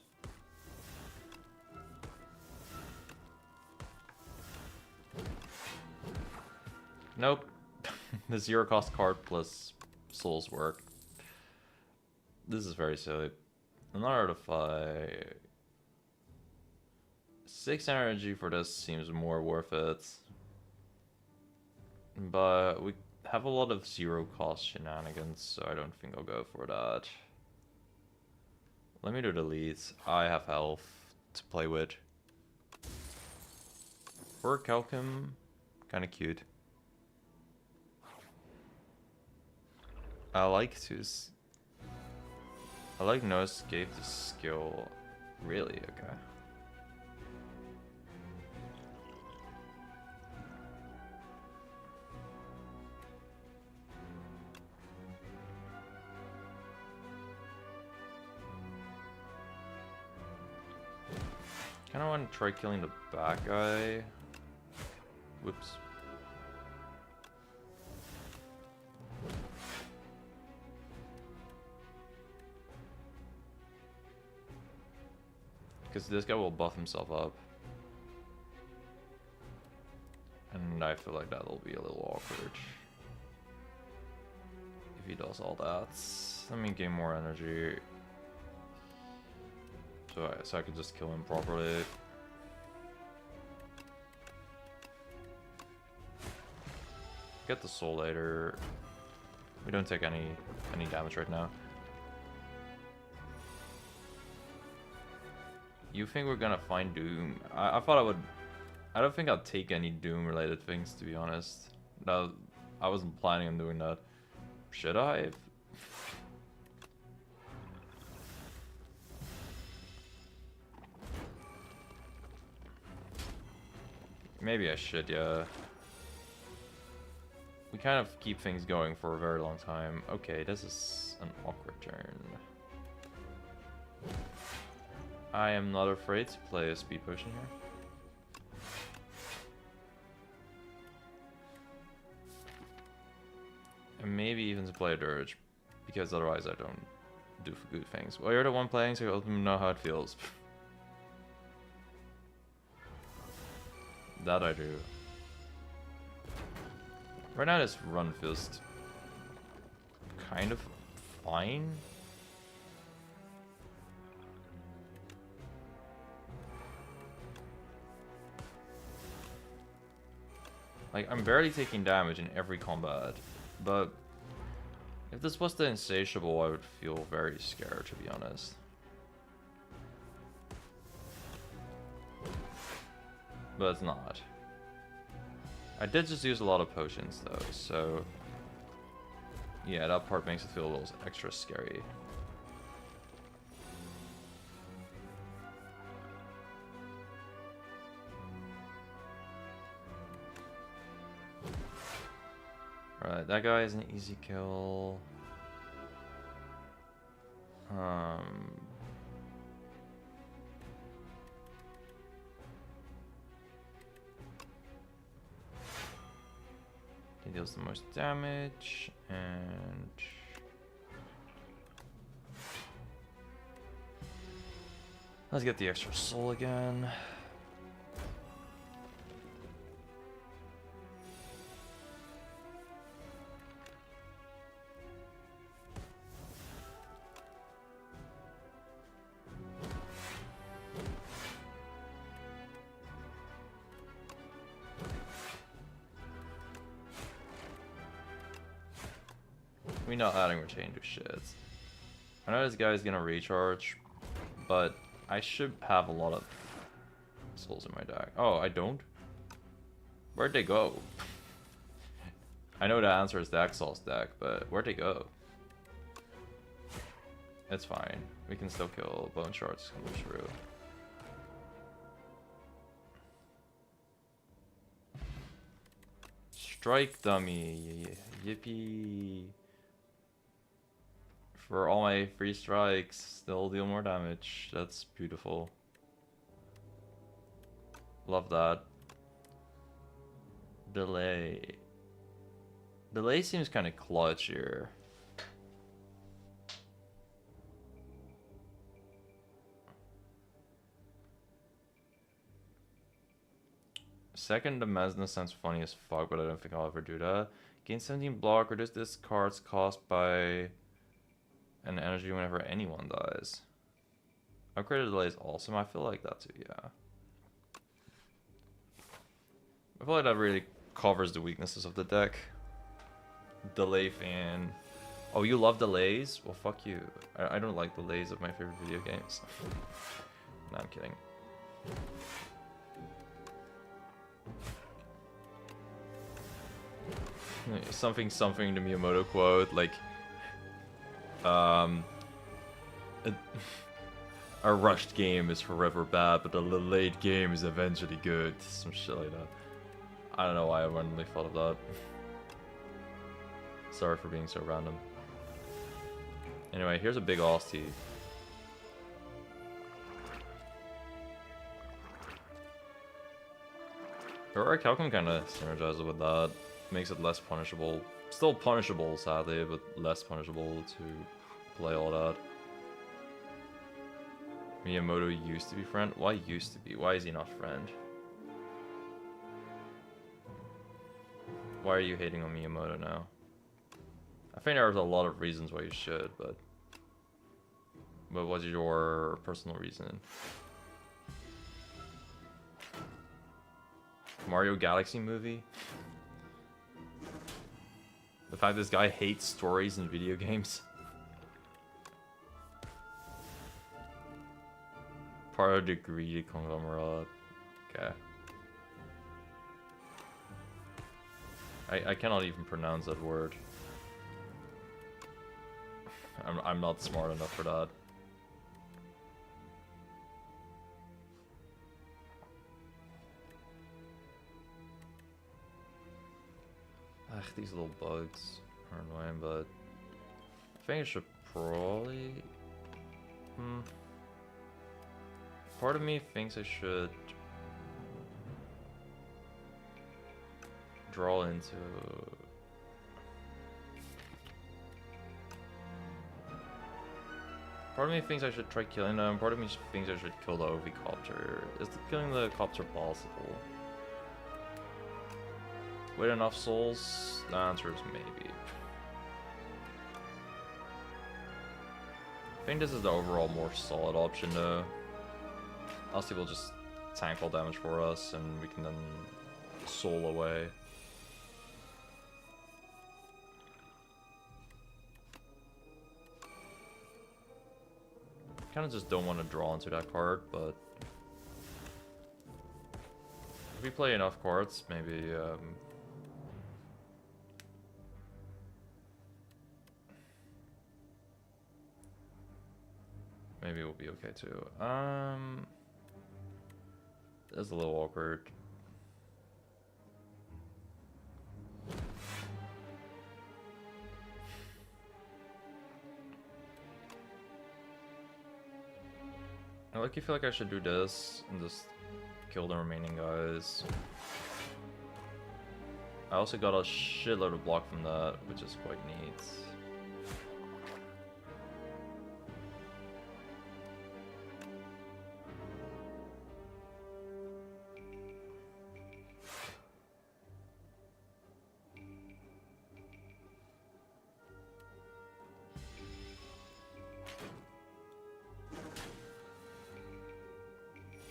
Nope. The 0 cost card plus souls work. This is very silly. Another artifact. 6 energy for this seems more worth it. But we have a lot of 0 cost shenanigans, so I don't think I'll go for that. Let me do the leads. I have health to play with. For Calcum, kinda cute. I like no escape the skill. Really? Okay. Kinda want to try killing the bad guy. Whoops. Because this guy will buff himself up. And I feel like that'll be a little awkward. If he does all that. Let me gain more energy. So I can just kill him properly. Get the soul later. We don't take any damage right now. You think we're gonna find Doom? I thought I would. I don't think I'd take any Doom related things, to be honest. No, I wasn't planning on doing that. Should I? Maybe I should, yeah. We kind of keep things going for a very long time. Okay, this is an awkward turn. I am not afraid to play a speed potion here. And maybe even to play a dirge, because otherwise I don't do good things. Well, you're the one playing, so you ultimately know how it feels. That I do. Right now this run feels kind of fine. Like, I'm barely taking damage in every combat, but if this was the Insatiable, I would feel very scared, to be honest. But it's not. I did just use a lot of potions, though, so yeah, that part makes it feel a little extra scary. Right, that guy is an easy kill. He deals the most damage, and let's get the extra soul again. We're not adding retain to shit. I know this guy's gonna recharge, but I should have a lot of souls in my deck. Oh, I don't? Where'd they go? I know the answer is the Exhaust deck, but where'd they go? It's fine. We can still kill Bone Shards coming through. Strike dummy. Yippee. For all my free strikes, still deal more damage. That's beautiful. Love that. Delay. Delay seems kind of clutch here. Second, the Mesna sounds funny as fuck, but I don't think I'll ever do that. Gain 17 block, reduce this card's cost by an energy whenever anyone dies. Upgraded delay is awesome. I feel like that too, yeah. I feel like that really covers the weaknesses of the deck. Delay fan. Oh, you love delays? Well, fuck you. I don't like delays of my favorite video games. No, I'm kidding. Something the Miyamoto quote, like a rushed game is forever bad, but a delayed game is eventually good. Some shit like that. I don't know why I randomly thought of that. Sorry for being so random. Anyway, here's a big Austie. Heroic Calcum kind of synergizes with that. Makes it less punishable. Still punishable, sadly, but less punishable to play all that. Miyamoto used to be friend? Why used to be? Why is he not friend? Why are you hating on Miyamoto now? I think there's a lot of reasons why you should, but what's your personal reason? Mario Galaxy movie? The fact this guy hates stories in video games? Part of the greedy conglomerate. Okay. I cannot even pronounce that word. I'm not smart enough for that. Ugh, these little bugs are annoying, but I think I should probably... Part of me thinks I should draw into... Part of me thinks I should try killing them, part of me thinks I should kill the OV Copter. Is killing the Copter possible? With enough souls? The answer is maybe. I think this is the overall more solid option though. Else will just tank all damage for us and we can then soul away. kind of just don't want to draw into that card, but if we play enough cards, maybe maybe we'll be okay too. That's a little awkward. I like. You feel like I should do this and just kill the remaining guys. I also got a shitload of block from that, which is quite neat.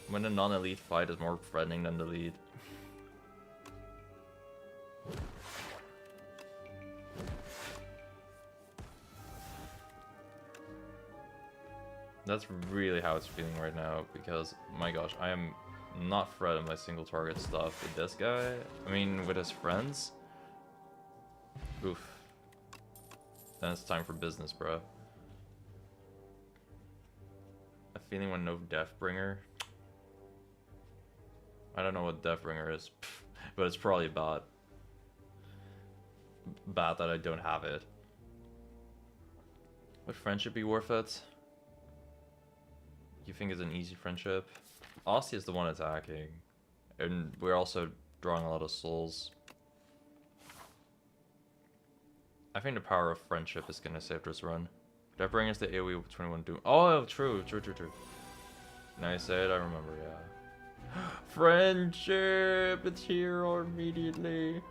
When a non-elite fight is more threatening than the lead. That's really how it's feeling right now, because, my gosh, I am not threatened by single target stuff with this guy. I mean, with his friends. Oof. Then it's time for business, bro. A feeling when no Deathbringer. I don't know what Deathbringer is, but it's probably bad. Bad that I don't have it. Would friendship be worth it? You think it's an easy friendship? Aussie is the one attacking. And we're also drawing a lot of souls. I think the power of friendship is gonna save this run. Deathbringer is the AoE with 21 Doom. Oh, true. Now you say it, I remember, yeah. Friendship! It's here immediately.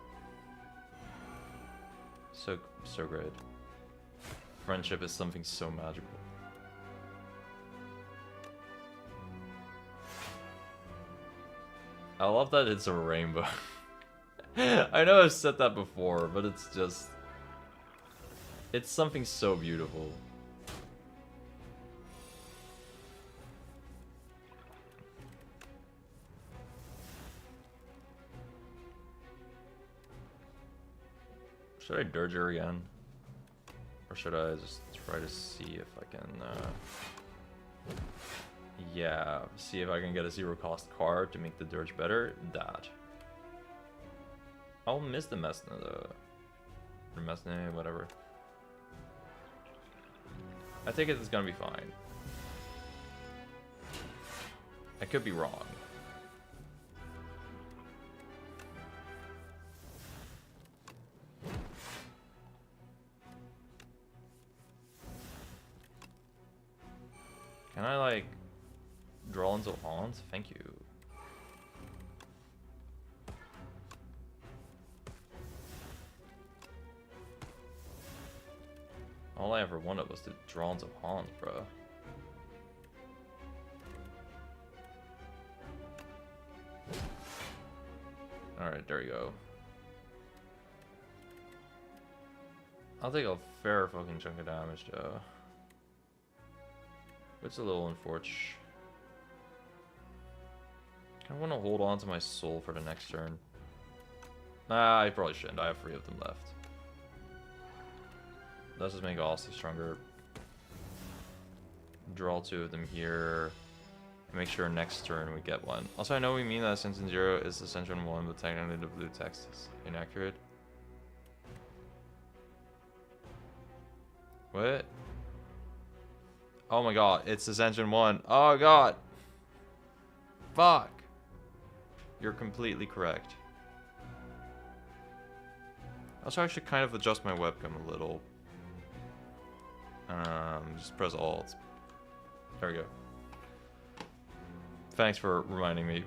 So great. Friendship is something so magical. I love that it's a rainbow. I know I've said that before, but it's just... it's something so beautiful. Should I dirge her again? Or should I just try to see if I can, yeah, see if I can get a zero cost card to make the dirge better? That. I'll miss the Messna though. Or Messna, whatever. I think it's gonna be fine. I could be wrong. Can I, like, draw into Haunt? Thank you. All I ever wanted was to draw into Haunt, bro. Alright, there you go. I'll take a fair fucking chunk of damage, though. It's a little unfortunate. I want to hold on to my soul for the next turn. Nah, I probably shouldn't. I have 3 of them left. Let's just make Aussie stronger. Draw 2 of them here. Make sure next turn we get one. Also, I know we mean that Ascension 0 is Ascension 1, but technically the blue text is inaccurate. What? Oh my god, it's Ascension 1. Oh god. Fuck. You're completely correct. Also, I should kind of adjust my webcam a little. Just press Alt. There we go. Thanks for reminding me.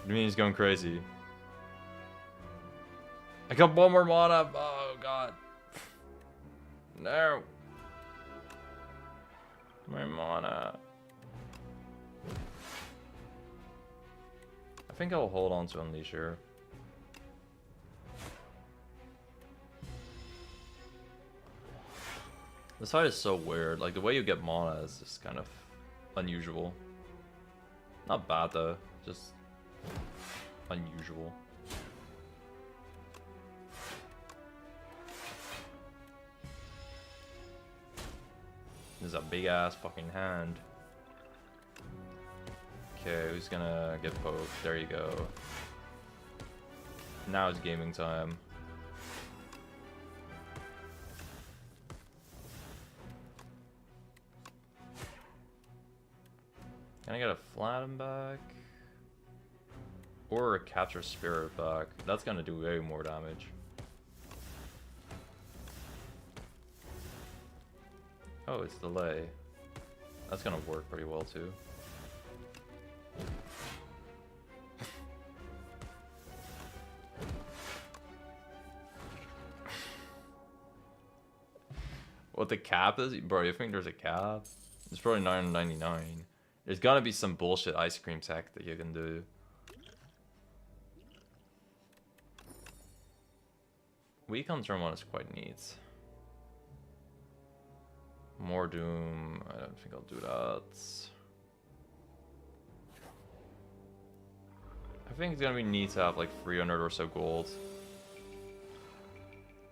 The meme's going crazy. I got 1 more mana. Oh god. No. My mana. I think I'll hold on to Unleash here. This side is so weird. Like, the way you get mana is just kind of unusual. Not bad, though. Just unusual. This is a big-ass fucking hand. Okay, who's gonna get poked? There you go. Now it's gaming time. Can I get a flatten back? Or a capture spirit back? That's gonna do way more damage. Oh, it's delay. That's gonna work pretty well too. What the cap is? Bro, you think there's a cap? It's probably $9.99. There's gotta be some bullshit ice cream tech that you can do. Weak on turn 1 is quite neat. More Doom. I don't think I'll do that. I think it's gonna be neat to have like 300 or so gold.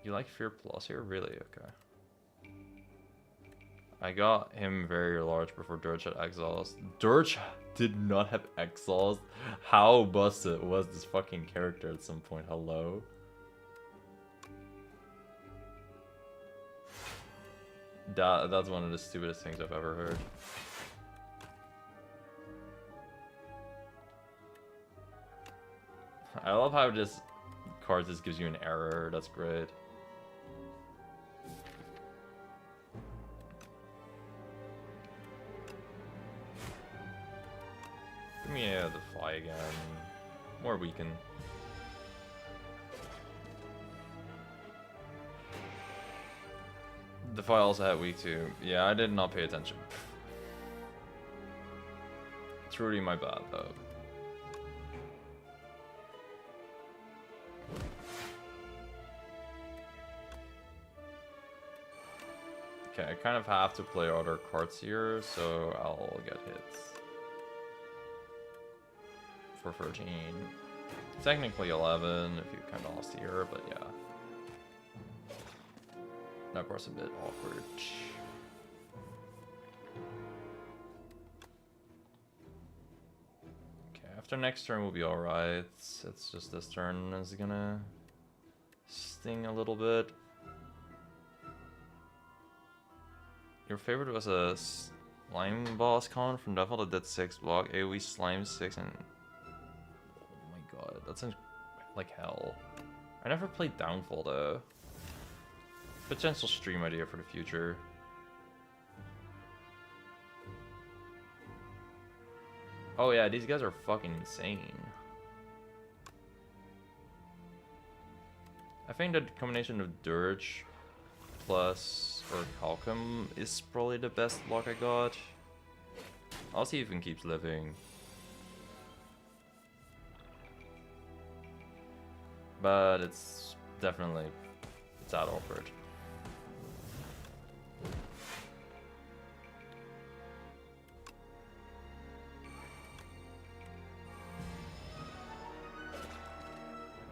You like Fear Plus here? Really? Okay. I got him very large before Dirge had exhaust. Dirge did not have exhaust. How busted was this fucking character at some point? Hello? That's one of the stupidest things I've ever heard. I love how this card just gives you an error. That's great. Give me the fly again. More weaken. The fly also had weak too. Yeah, I did not pay attention. It's really my bad though. Okay, I kind of have to play other cards here, so I'll get hits. For 13. Technically 11 if you kind of lost here, but yeah. That part's a bit awkward. Okay, after next turn we'll be alright. It's just this turn is gonna sting a little bit. Your favorite was a slime boss con from Devil that did 6 block, AoE slime 6 and... Oh my god, that sounds like hell. I never played Downfall though. Potential stream idea for the future. Oh yeah, these guys are fucking insane. I think the combination of Dirge plus or Calcum is probably the best block I got. I'll see if it keeps living. But it's definitely that awkward.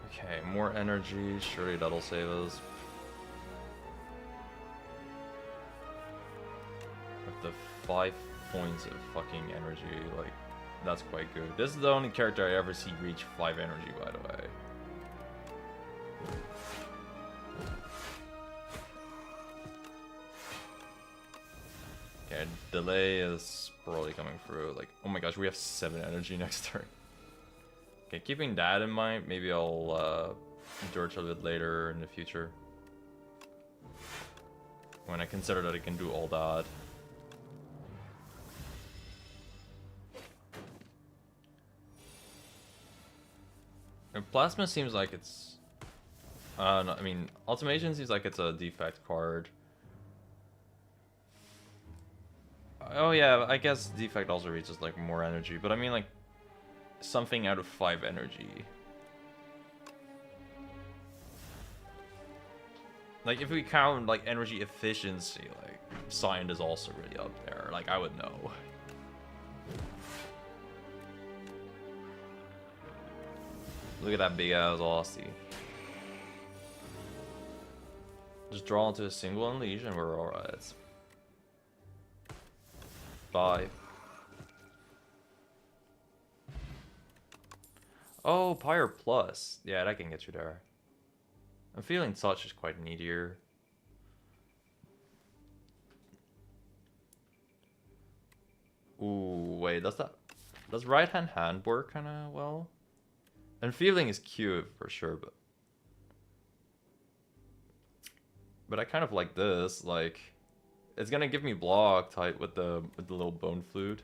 Okay, more energy. Surely that'll save us. With the 5 points of fucking energy, like, that's quite good. This is the only character I ever see reach 5 energy, by the way. Okay, delay is probably coming through. Like, oh my gosh, we have 7 energy next turn. Okay, keeping that in mind, maybe I'll Dirge a bit later in the future. When I consider that I can do all that. And Plasma seems like it's... no, I mean, Ultimation seems like it's a defect card. Oh yeah, I guess defect also reaches like more energy, but I mean like something out of 5 energy. Like, if we count, like, energy efficiency, like, Scion is also really up there. Like, I would know. Look at that big-ass Aussie. Just draw into a single unleash and we're alright. 5. Oh, Pyre Plus. Yeah, that can get you there. I'm feeling Touch is quite needier. Ooh, wait, does right-hand hand work kinda well? And feeling is cute for sure, but I kind of like this, like it's gonna give me block type with the little bone flute.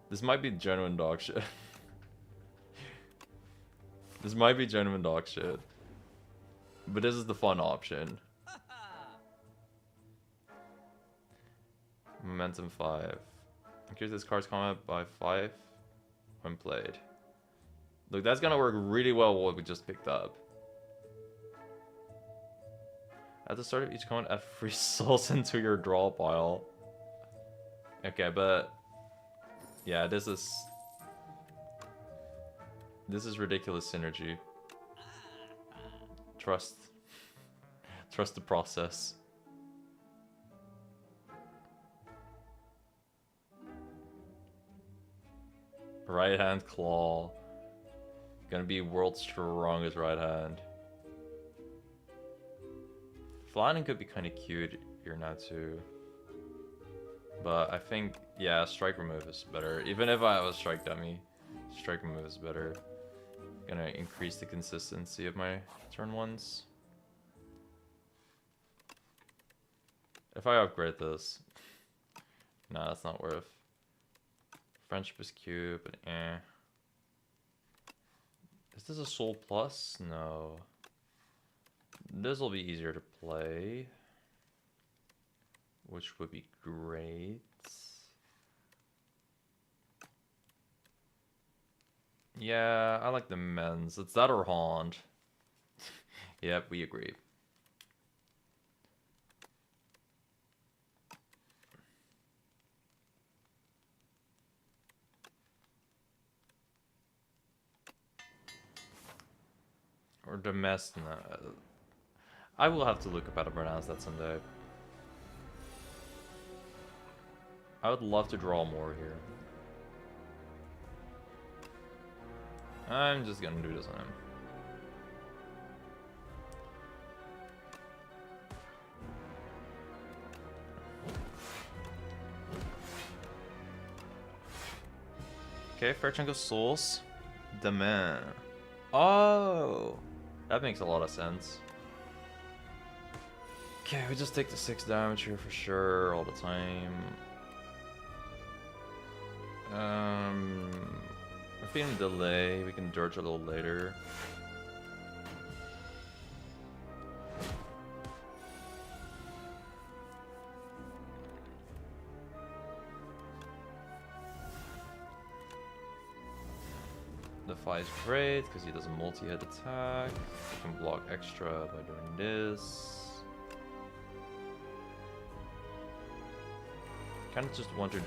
This might be genuine dog shit. This might be genuine dog shit. But this is the fun option. Momentum 5. Increase this card's combat by 5 when played. Look, that's gonna work really well with what we just picked up. At the start of each combat, add 3 souls into your draw pile. Okay, but yeah, this is ridiculous synergy. Trust the process. Right hand claw. Gonna be world's strongest right hand. Flying could be kind of cute here now too. But I think, yeah, strike remove is better. Even if I have a strike dummy, strike remove is better. Gonna increase the consistency of my turn ones. If I upgrade this, nah, that's not worth. Friendship is cute, but eh. Is this a soul plus? No. This will be easier to play, which would be great. Yeah, I like the men's. It's that or Haunt. Yep, we agree. Or domestic. I will have to look up how to pronounce that someday. I would love to draw more here. I'm just gonna do this on him. Okay, fair chunk of souls. The man. Oh, that makes a lot of sense. Okay, we just take the 6 damage here for sure all the time. If we can delay, we can dirge a little later. The 5 is great because he does a multi-hit attack. We can block extra by doing this. Kind of just want to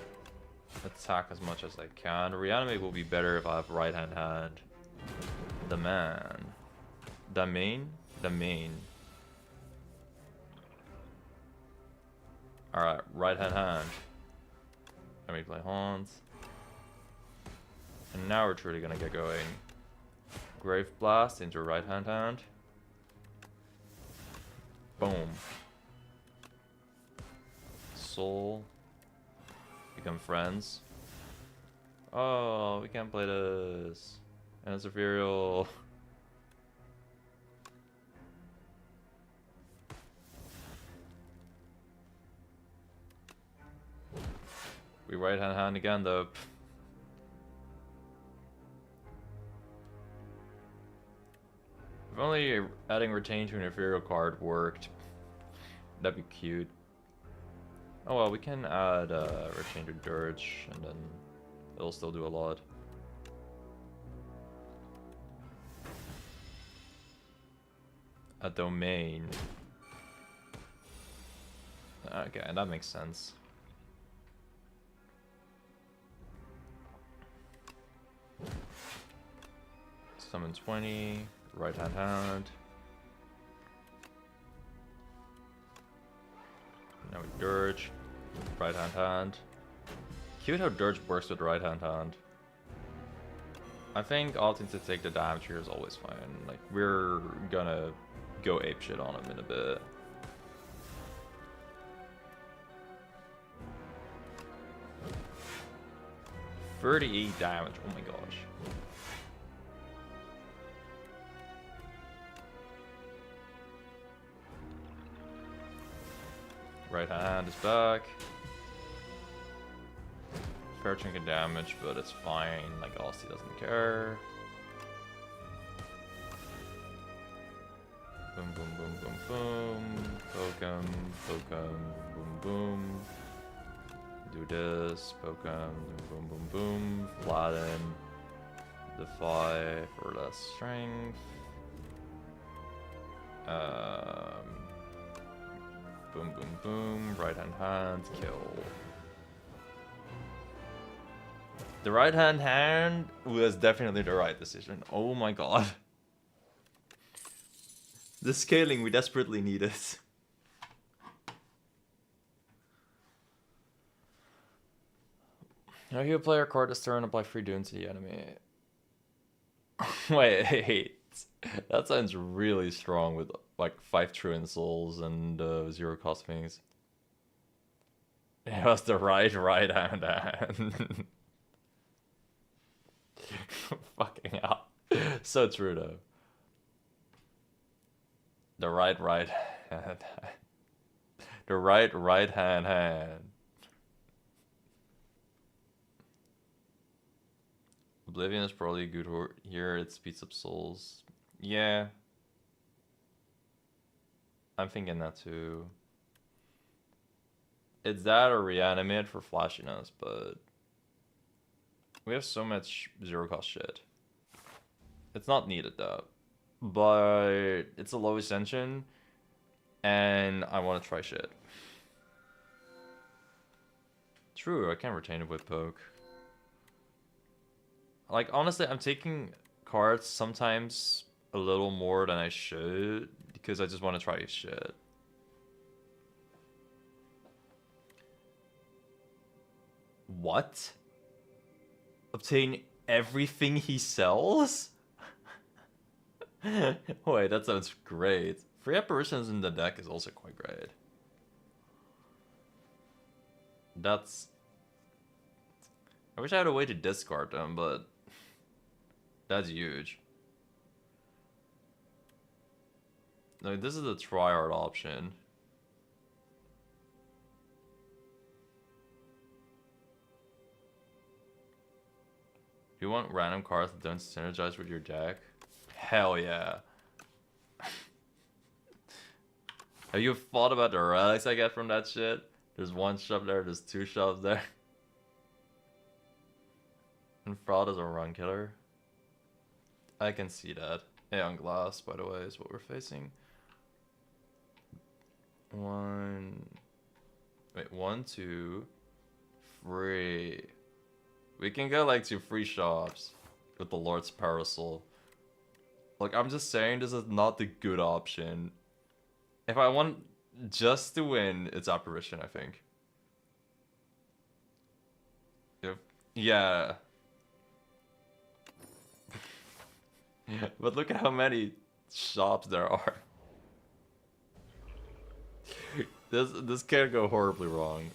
attack as much as I can. Reanimate will be better if I have right hand. The man. The main? The main. Alright, right hand. Let me play Haunt. And now we're truly gonna get going. Grave Blast into right hand. Boom. Soul. Become friends. Oh, we can't play this. And it's ethereal. We right hand again though. If only adding retain to an ethereal card worked. That'd be cute. Oh well, we can add retain to dirge and then it'll still do a lot. a domain. Okay, that makes sense. Summon 20, right hand. Now we dirge, right hand. Cute how dirge works with right hand. I think opting to take the damage here is always fine. Like, we're gonna go apeshit on him in a bit. $38 damage, oh my gosh. Right hand is back. Fair chunk of damage, but it's fine. Like, Aussie doesn't care. Boom, boom, boom, boom, boom. Poke him, boom, boom. Do this, poke him, boom, boom, boom. Flatten. Defy for less strength. Boom, boom, boom. Right hand, kill. The right hand was definitely the right decision. Oh my god. The scaling we desperately needed. Now you play your card this turn, apply free doom to the enemy. Wait, that sounds really strong with like 5 Truant Souls and 0 cost things. It was the right hand. Fucking hell. So true though. The right hand. The right hand. Oblivion is probably a good here. It speeds up souls. Yeah. I'm thinking that too. It's that or reanimate for flashiness, but we have so much 0 cost shit. It's not needed though. But it's a low ascension and I want to try shit. True, I can't retain it with poke. Like, honestly, I'm taking cards sometimes a little more than I should because I just want to try shit. What? Obtain everything he sells? Wait, that sounds great. Free apparitions in the deck is also quite great. That's... I wish I had a way to discard them, but... That's huge. No, this is the tryhard option. Do you want random cards that don't synergize with your deck? Hell yeah. Have you thought about the relics I get from that shit? There's 1 shop there, there's 2 shops there. And Fraud is a run killer. I can see that. Aeon Glass, by the way, is what we're facing. 1... Wait, 1, 2... 3... We can go like to 3 shops with the Lord's Parasol. Like, I'm just saying this is not the good option. If I want just to win, it's Apparition, I think. Yeah. But look at how many shops there are. This can't go horribly wrong.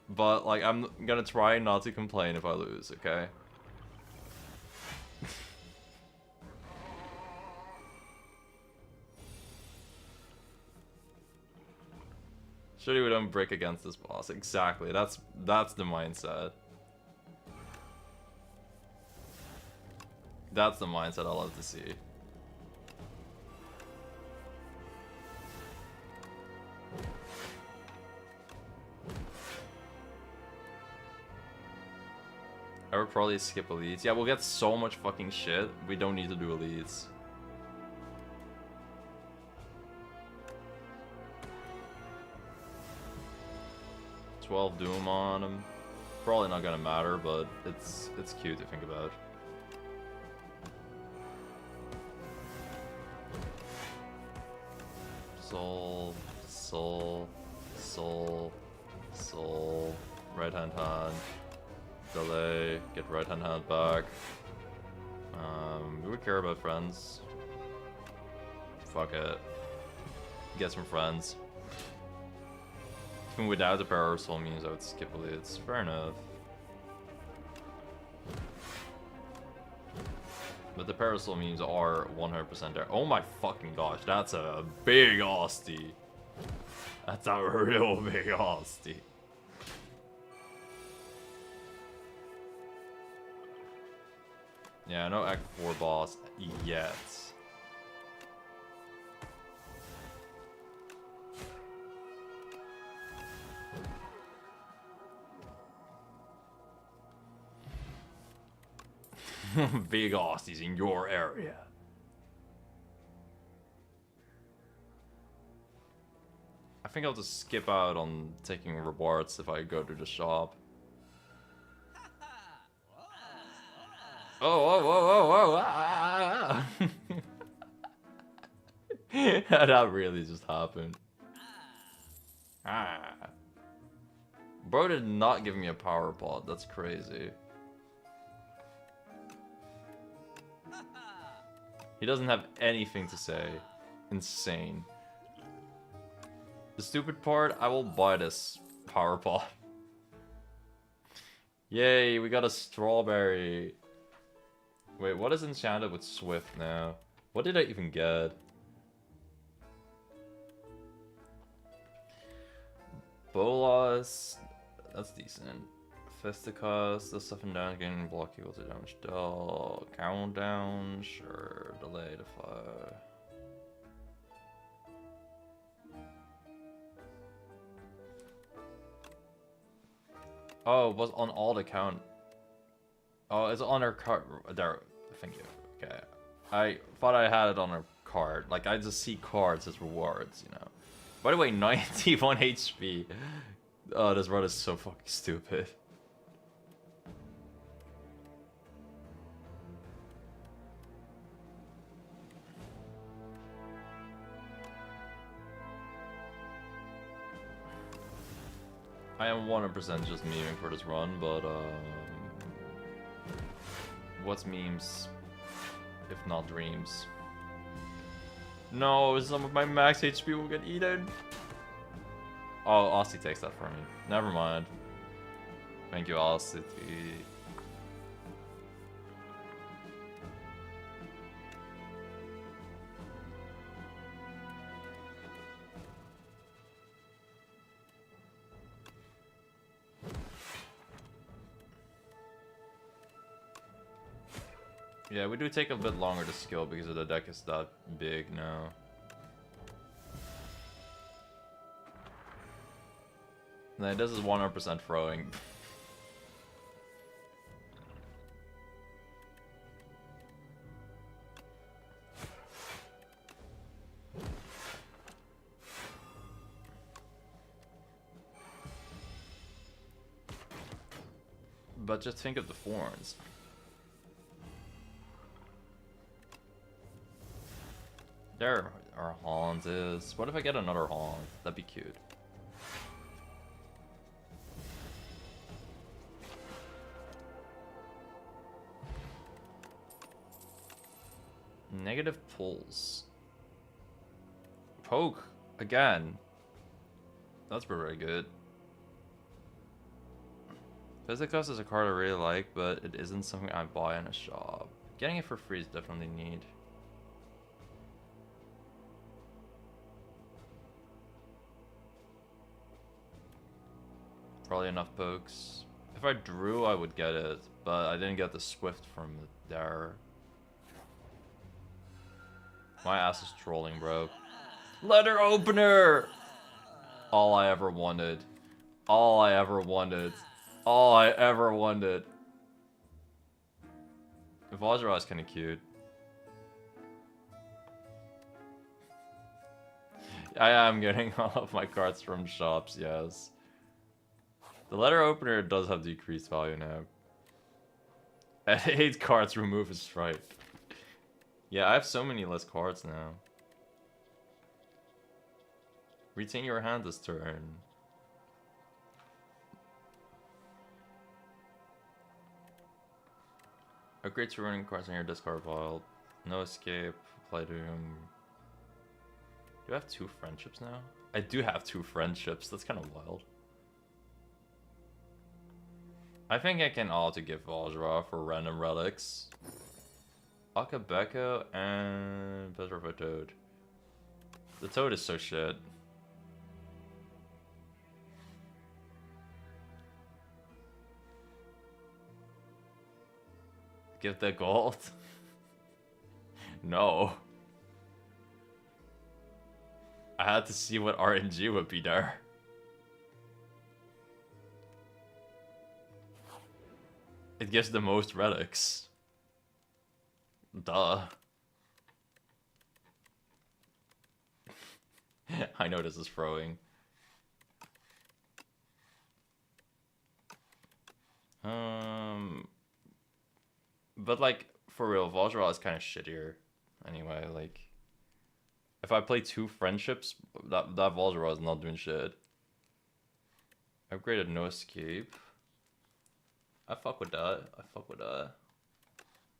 But, like, I'm gonna try not to complain if I lose, okay? Surely we don't break against this boss. Exactly, that's the mindset. That's the mindset I love to see. I would probably skip elites. Yeah, we'll get so much fucking shit. We don't need to do elites. 12 Doom on him. Probably not gonna matter, but it's cute to think about. Soul, soul, soul, soul. Right hand. Delay. Get right hand back. Do we care about friends? Fuck it. Get some friends. Even without the parasol means I would skip elites. Fair enough. But the parasol memes are 100% there. Oh my fucking gosh, that's a big hostie. That's a real big hostie. Yeah, no Act 4 boss yet. Big hosties in your area. I think I'll just skip out on taking rewards if I go to the shop. Oh, whoa, whoa, whoa, whoa, ah. That really just happened. Ah. Bro did not give me a power pod, that's crazy. He doesn't have anything to say. Insane. The stupid part, I will buy this power pod. Yay, we got a strawberry. Wait, what is enchanted with Swift now? What did I even get? Bolas, that's decent. Festicus, the stuff and down getting block equal to damage dealt. Countdown, sure. Delay to fire. Oh, it was on all the count. Oh, it's on her card. There, thank you. Okay. I thought I had it on her card. Like, I just see cards as rewards, you know. By the way, 91 HP. Oh, this run is so fucking stupid. I am 100% just memeing for this run, but what's memes if not dreams? No, some of my max HP will get eaten. Oh, Aussie takes that for me. Never mind. Thank you, Aussie. Yeah, we do take a bit longer to skill because the deck is that big now. Nah, this is 100% throwing. But just think of the thorns. There our Hans is. What if I get another Hans? That'd be cute. Negative pulls. Poke again. That's very good. Physicus is a card I really like, but it isn't something I buy in a shop. Getting it for free is definitely neat. Probably enough pokes. If I drew, I would get it, but I didn't get the Swift from there. My ass is trolling, bro. Letter opener! All I ever wanted. All I ever wanted. All I ever wanted. Vajra is kind of cute. I am getting all of my cards from shops, yes. The letter opener does have decreased value now. At 8 cards, remove a stripe. Yeah, I have so many less cards now. Retain your hand this turn. Upgrade to running cards in your discard pile. No escape. Apply doom. Do I have 2 friendships now? I do have 2 friendships. That's kind of wild. I think I can auto give Vajra for random relics. Akabeko and Petrified Toad. The Toad is so shit. Give the gold? No. I had to see what RNG would be there. It gives the most relics. Duh. I know this is throwing. But like, for real, Vajra is kind of shittier. Anyway, like, if I play 2 friendships, that Vajra is not doing shit. Upgraded no escape. I fuck with that. I fuck with that.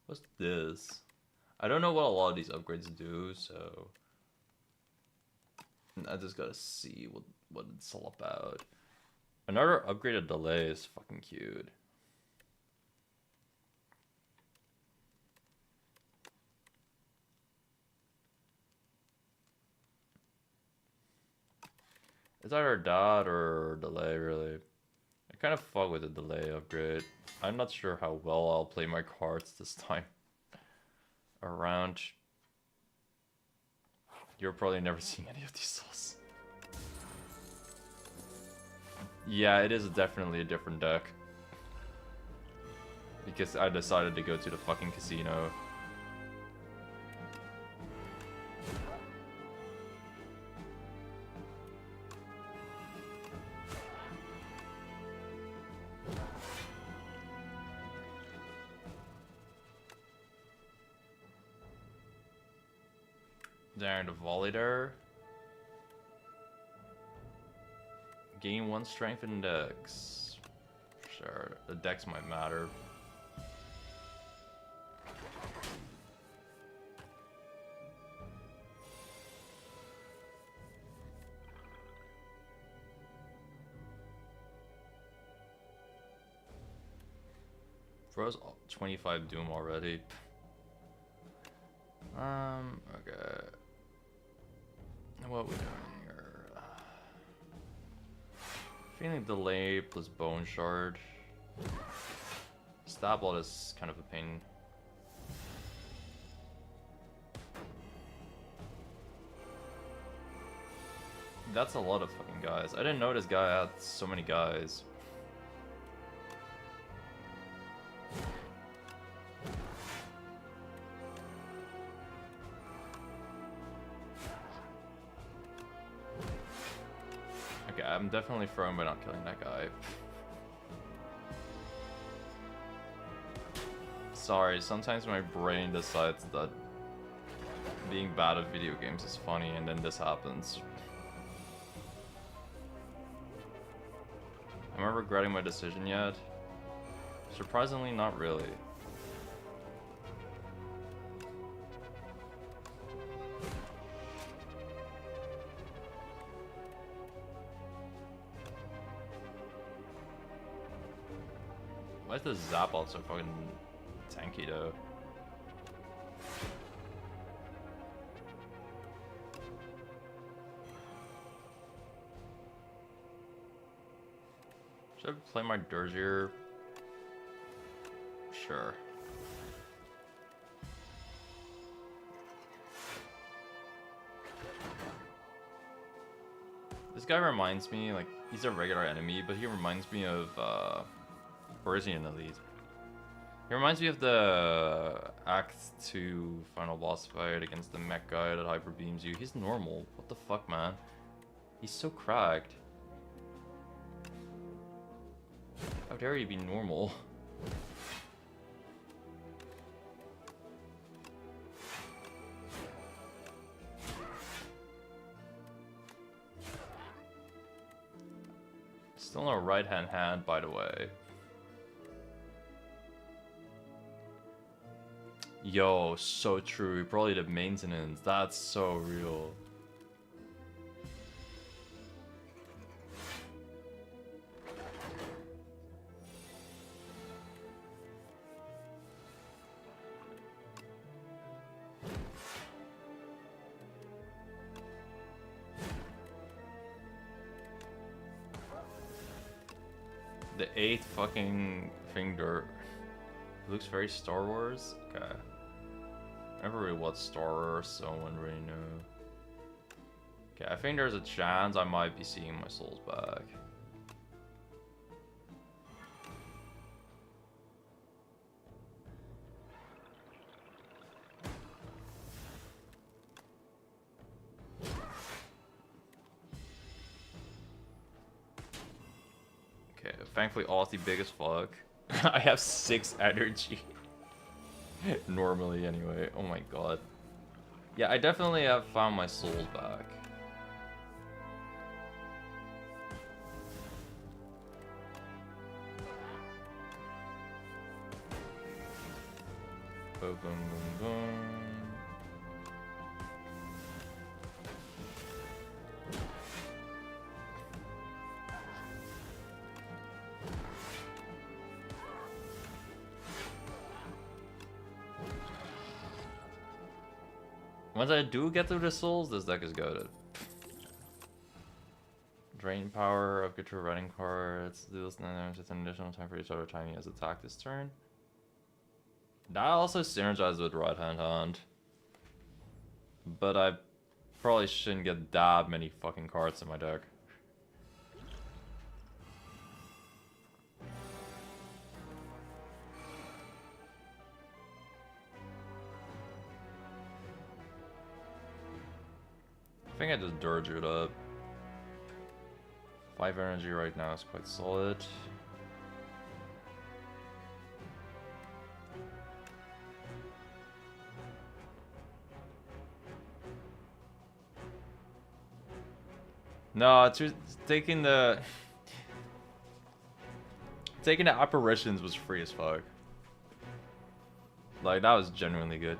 What's this? I don't know what a lot of these upgrades do, so I just gotta see what it's all about. Another upgraded delay is fucking cute. It's either that or delay, really. I kind of fuck with the delay upgrade. I'm not sure how well I'll play my cards this time around. You're probably never seeing any of these souls. Yeah, it is definitely a different deck. Because I decided to go to the fucking casino. There, the volley there. Gain 1 strength in dex. Sure, the dex might matter. Throws 25 doom already. Okay. What are we doing here? Feeling delay plus bone shard. Stab blood is kind of a pain. That's a lot of fucking guys. I didn't know this guy had so many guys. I'm definitely throwing by not killing that guy. Sorry, sometimes my brain decides that being bad at video games is funny and then this happens. Am I regretting my decision yet? Surprisingly, not really. Why is the Zapbot so fucking tanky though? Should I play my Dirgier? Sure. This guy reminds me, like, he's a regular enemy, but he reminds me of, or is he an elite? He reminds me of the Act 2 final boss fight against the mech guy that hyper beams you. He's normal. What the fuck, man? He's so cracked. How dare you be normal? Still no right-hand hand, by the way. Yo, so true. Probably the maintenance. That's so real. The 8th fucking finger. It looks very Star Wars. Okay. I never really watched Star Wars, so I wouldn't really know. Okay, I think there's a chance I might be seeing my souls back. Okay, thankfully Aussie big as fuck. I have 6 energy. Normally, anyway. Oh my god. Yeah, I definitely have found my souls back. Boom, boom, boom, boom. Once I do get to the souls, this deck is goated. Drain power, upgrade to running cards, deals damage with an additional time for each other time he has attacked this turn. That also synergizes with right hand. But I probably shouldn't get that many fucking cards in my deck. I think I just dirge it up. 5 energy right now is quite solid. No, taking the apparitions was free as fuck. Like, that was genuinely good.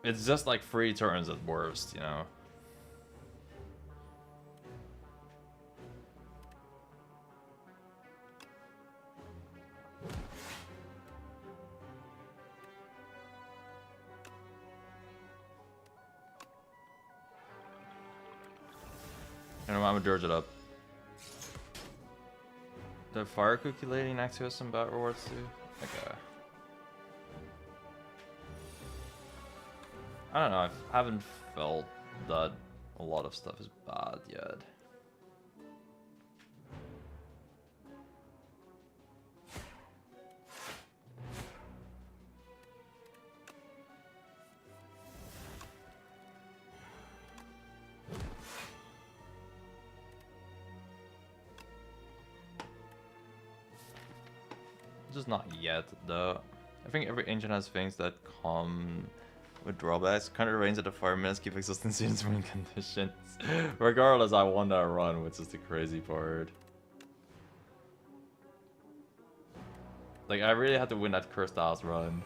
It's just like 3 turns at worst, you know? And I'm gonna dirge it up. The fire cookie lady next to us some bat rewards too? Okay. I don't know, I haven't felt that a lot of stuff is bad yet. Just not yet, though. I think every engine has things that come with drawbacks. Kind of range at the 5 minutes, keep existing students win conditions. Regardless, I won that run, which is the crazy part. Like, I really had to win that Cursed House run.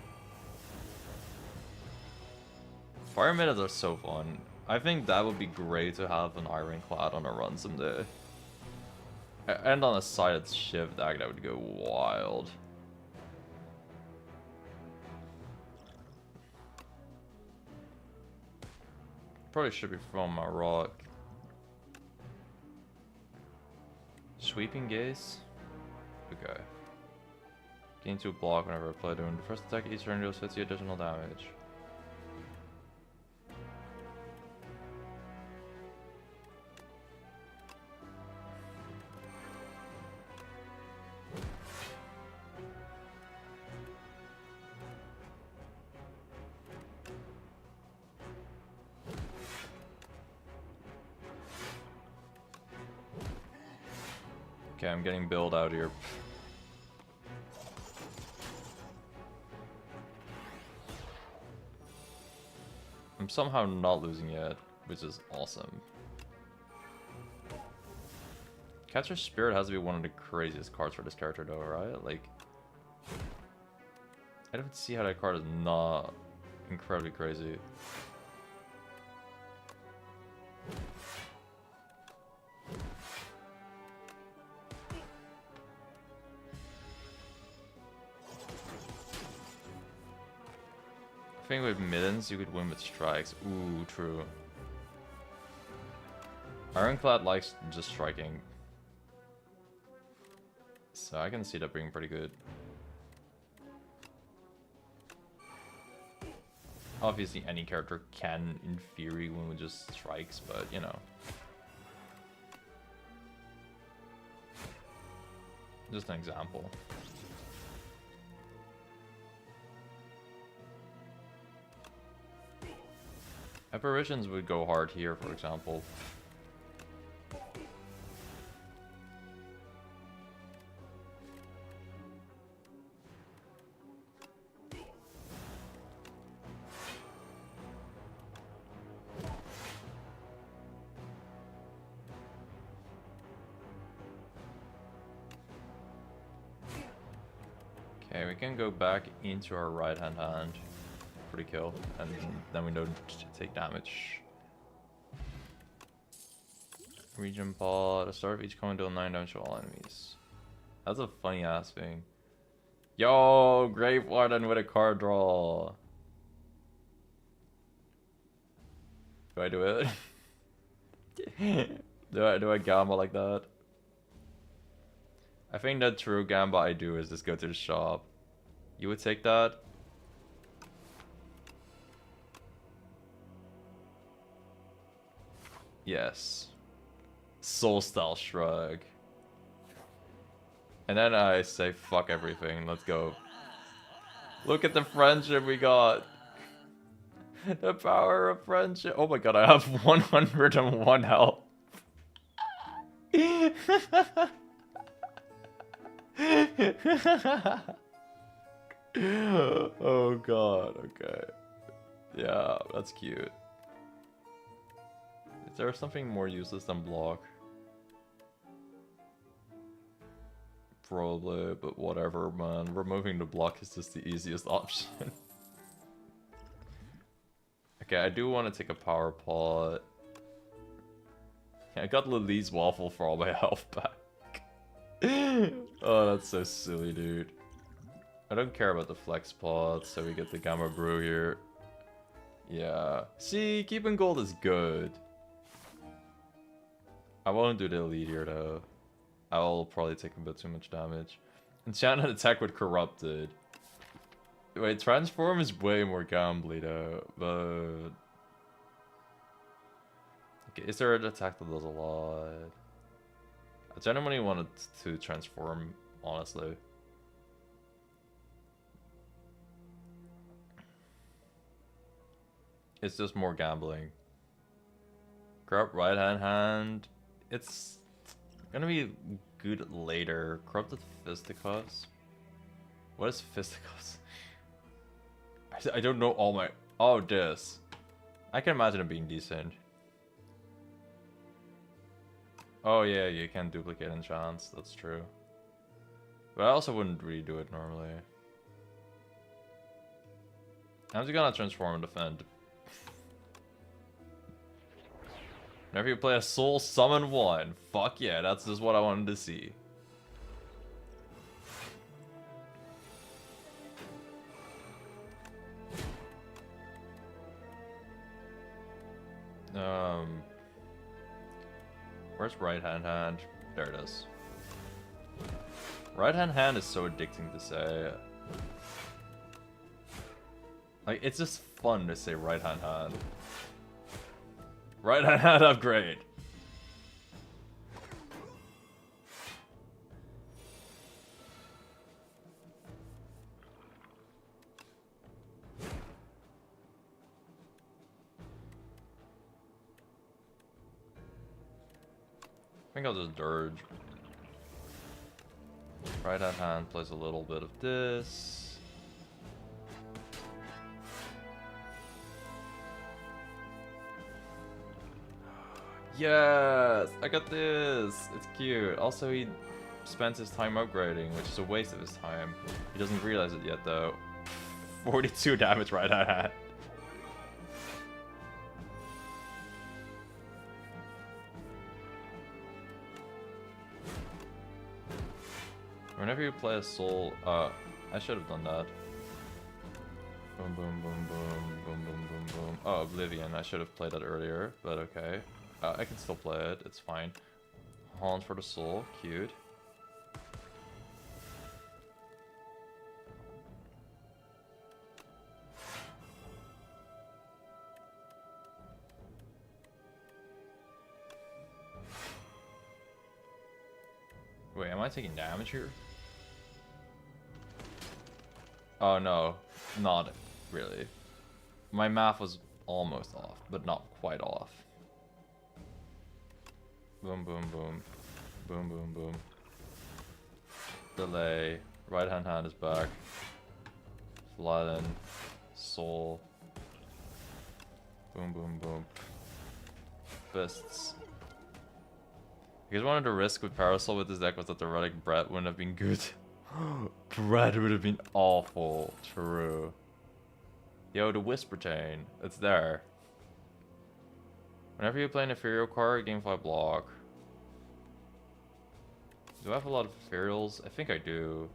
Fire minutes are so fun. I think that would be great to have an Ironclad on a run someday. And on a sided shift deck, that would go wild. Probably should be from my rock. Sweeping Gaze? Okay. Gain 2 block whenever applied during the first attack each turn deals 50 additional damage. Okay, I'm getting build out here. I'm somehow not losing yet, which is awesome. Catcher Spirit has to be one of the craziest cards for this character though, right? Like, I don't see how that card is not incredibly crazy. I think with middens you could win with strikes. Ooh, true. Ironclad likes just striking. So I can see that being pretty good. Obviously any character can, in theory, win with just strikes, but you know. Just an example. Apparitions would go hard here, for example. Okay, we can go back into our right-hand hand. Pretty kill, and then we don't take damage. Region Paw, at the start of each combat, deal 9 damage to all enemies. That's a funny ass thing. Yo, Grave Warden with a card draw. Do I do it? do I gamble like that? I think the true gamble I do is just go to the shop. You would take that? Yes. Soul Style Shrug. And then I say fuck everything, let's go. Look at the friendship we got. The power of friendship. Oh my god, I have 101 health. Oh god, okay. Yeah, that's cute. Is there something more useless than block? Probably, but whatever, man. Removing the block is just the easiest option. Okay, I do want to take a power pot. I got Lily's waffle for all my health back. Oh, that's so silly, dude. I don't care about the flex pot, so we get the Gamma Brew here. Yeah. See, keeping gold is good. I won't do the elite here though. I'll probably take a bit too much damage. Enchanted attack with corrupted. Wait, transform is way more gambly though, but okay, is there an attack that does a lot? I genuinely wanted to transform, honestly. It's just more gambling. Corrupt right hand. It's gonna be good later. Corrupted Fisticuffs. What is Fisticuffs? I don't know all my... Oh, this. I can imagine it being decent. Oh yeah, you can duplicate enchants. That's true. But I also wouldn't really do it normally. I'm just gonna transform and defend. Whenever you play a soul summon one. Fuck yeah, that's just what I wanted to see. Where's right hand? There it is. Right hand is so addicting to say. Like, it's just fun to say right hand. Right hand upgrade. I think I'll just dirge. Right hand plays a little bit of this. Yes, I got this. It's cute. Also, he spends his time upgrading, which is a waste of his time. He doesn't realize it yet, though. 42 damage right hand. Whenever you play a soul, I should have done that. Boom, boom, boom, boom, boom, boom, boom, boom. Oh, Oblivion. I should have played that earlier, but okay. I can still play it. It's fine. Haunt for the soul. Cute. Wait, am I taking damage here? Oh no, not really. My math was almost off, but not quite off. Boom, boom, boom. Boom, boom, boom. Delay. Right hand is back. Flatten. Soul. Boom, boom, boom. Fists. I guess wanted to risk with Parasol with this deck was that the Relic Bread wouldn't have been good. Bread would have been awful. True. Yo, the Whisper Chain. It's there. Whenever you play an Ethereal card, game 5 block. Do I have a lot of Ethereals? I think I do.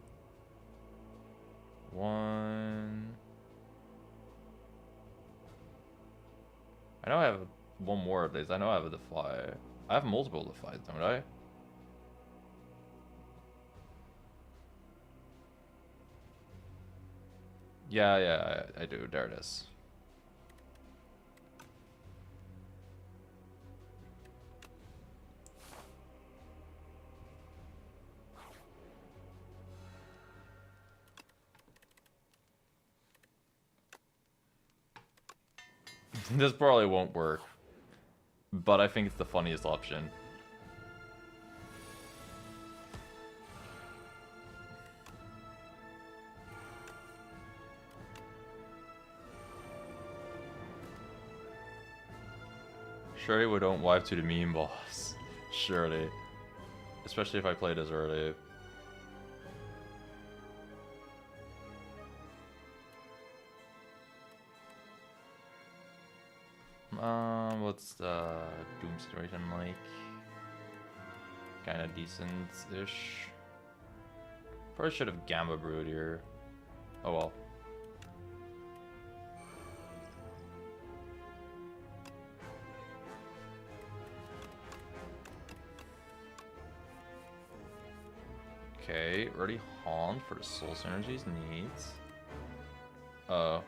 One. I know I have one more of these. I know I have a Defy. I have multiple Defies, don't I? Yeah, I do. There it is. This probably won't work, but I think it's the funniest option. Surely we don't wipe to the meme boss. Surely. Especially if I play this early. What's the Doom situation like? Kinda decent-ish. Probably should have Gamba Brood here. Oh well. Okay, already Haunt for the Soul Synergies needs. Oh.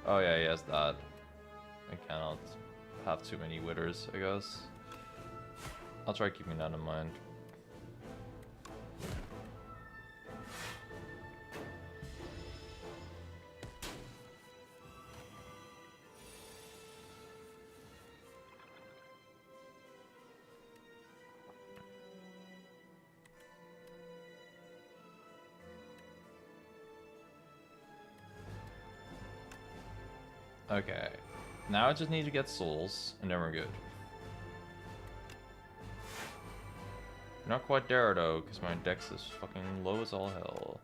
Oh yeah, he has that. I cannot have too many Withers, I guess. I'll try keeping that in mind. Okay. Now I just need to get souls, and then we're good. Not quite there though, because my dex is fucking low as all hell.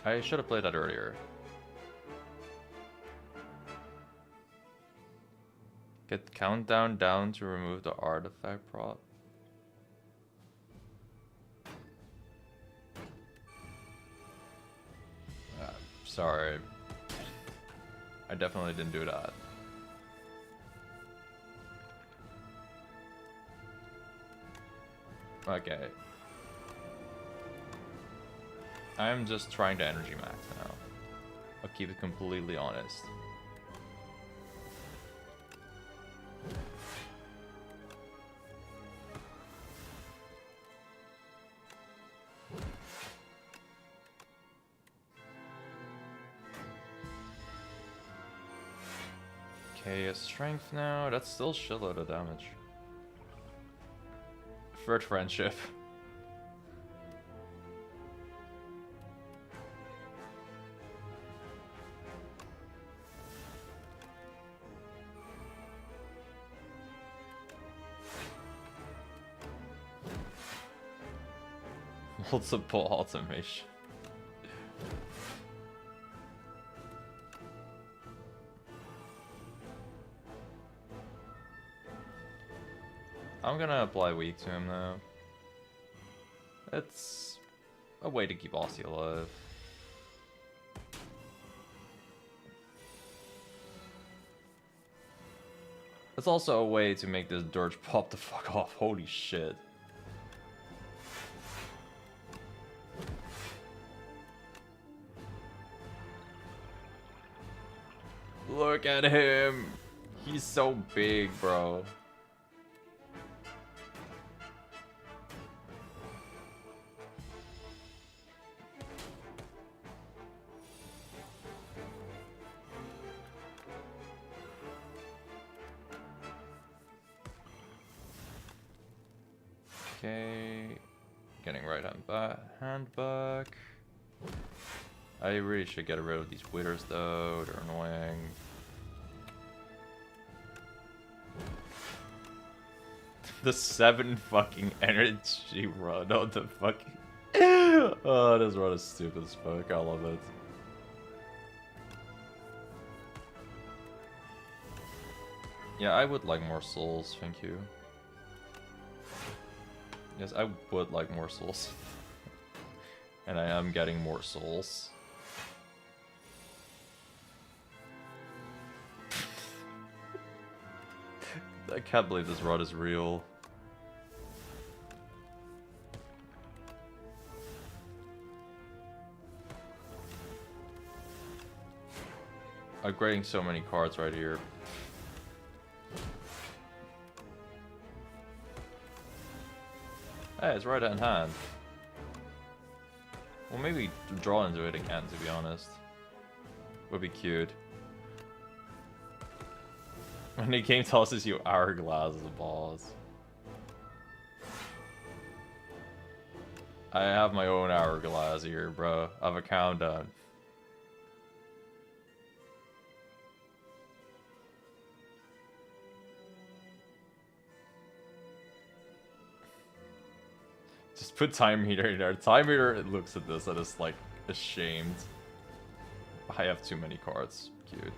I should have played that earlier. Get countdown down to remove the artifact prop. Sorry. I definitely didn't do that. Okay. I'm just trying to energy max now. I'll keep it completely honest. Okay, a strength now. That's still shitload of damage. Third friendship. Multiple automation. I'm gonna apply weak to him though. It's a way to keep Aussie alive. It's also a way to make this Dirge pop the fuck off. Holy shit. Look at him. He's so big, bro. Okay, getting right hand back. I really should get rid of these withers though, they're annoying. The 7 fucking energy run on the fucking... Oh, this run is stupid as fuck, I love it. Yeah, I would like more souls, thank you. Yes, I would like more souls. And I am getting more souls. I can't believe this rod is real. Upgrading so many cards right here. Hey, it's right at hand. Well, maybe draw into it again, to be honest. Would be cute. When the game tosses you Hourglass as a boss. I have my own Hourglass here, bro. I have a countdown. Just put Time Meter in there. Time Meter looks at this and is like ashamed. I have too many cards. Cute.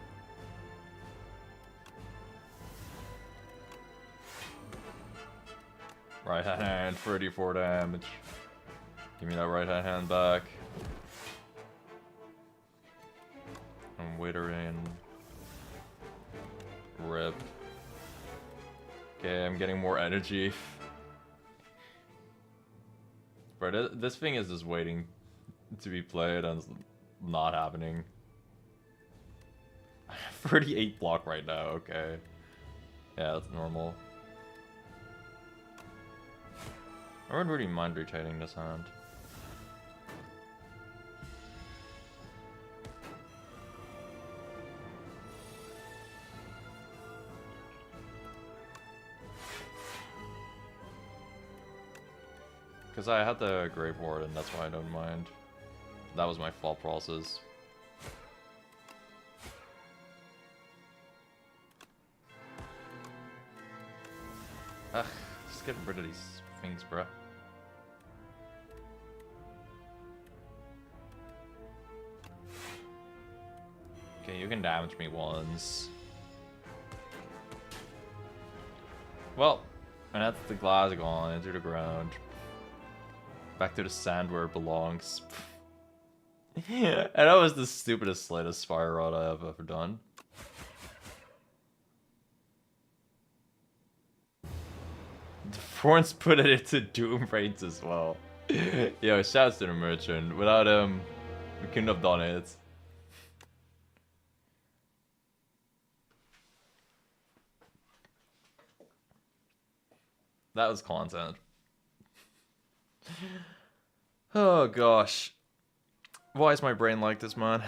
Right hand, 34 damage. Give me that right hand back. I'm withering. Rip. Okay, I'm getting more energy. But this thing is just waiting to be played and it's not happening. 38 block right now, okay. Yeah, that's normal. I wouldn't really mind retaining this hand. Because I had the Grave Ward and that's why I don't mind. That was my thought process. Ugh, just get rid of these things, bruh. Okay, you can damage me once. Well, and that's the glass gone into the ground. Back to the sand where it belongs. And that was the stupidest slate of Spire rod I have ever done. The Thorns put it into Doom Raids as well. Yo, shouts to the merchant. Without him, we couldn't have done it. That was content. Oh gosh. Why is my brain like this, man?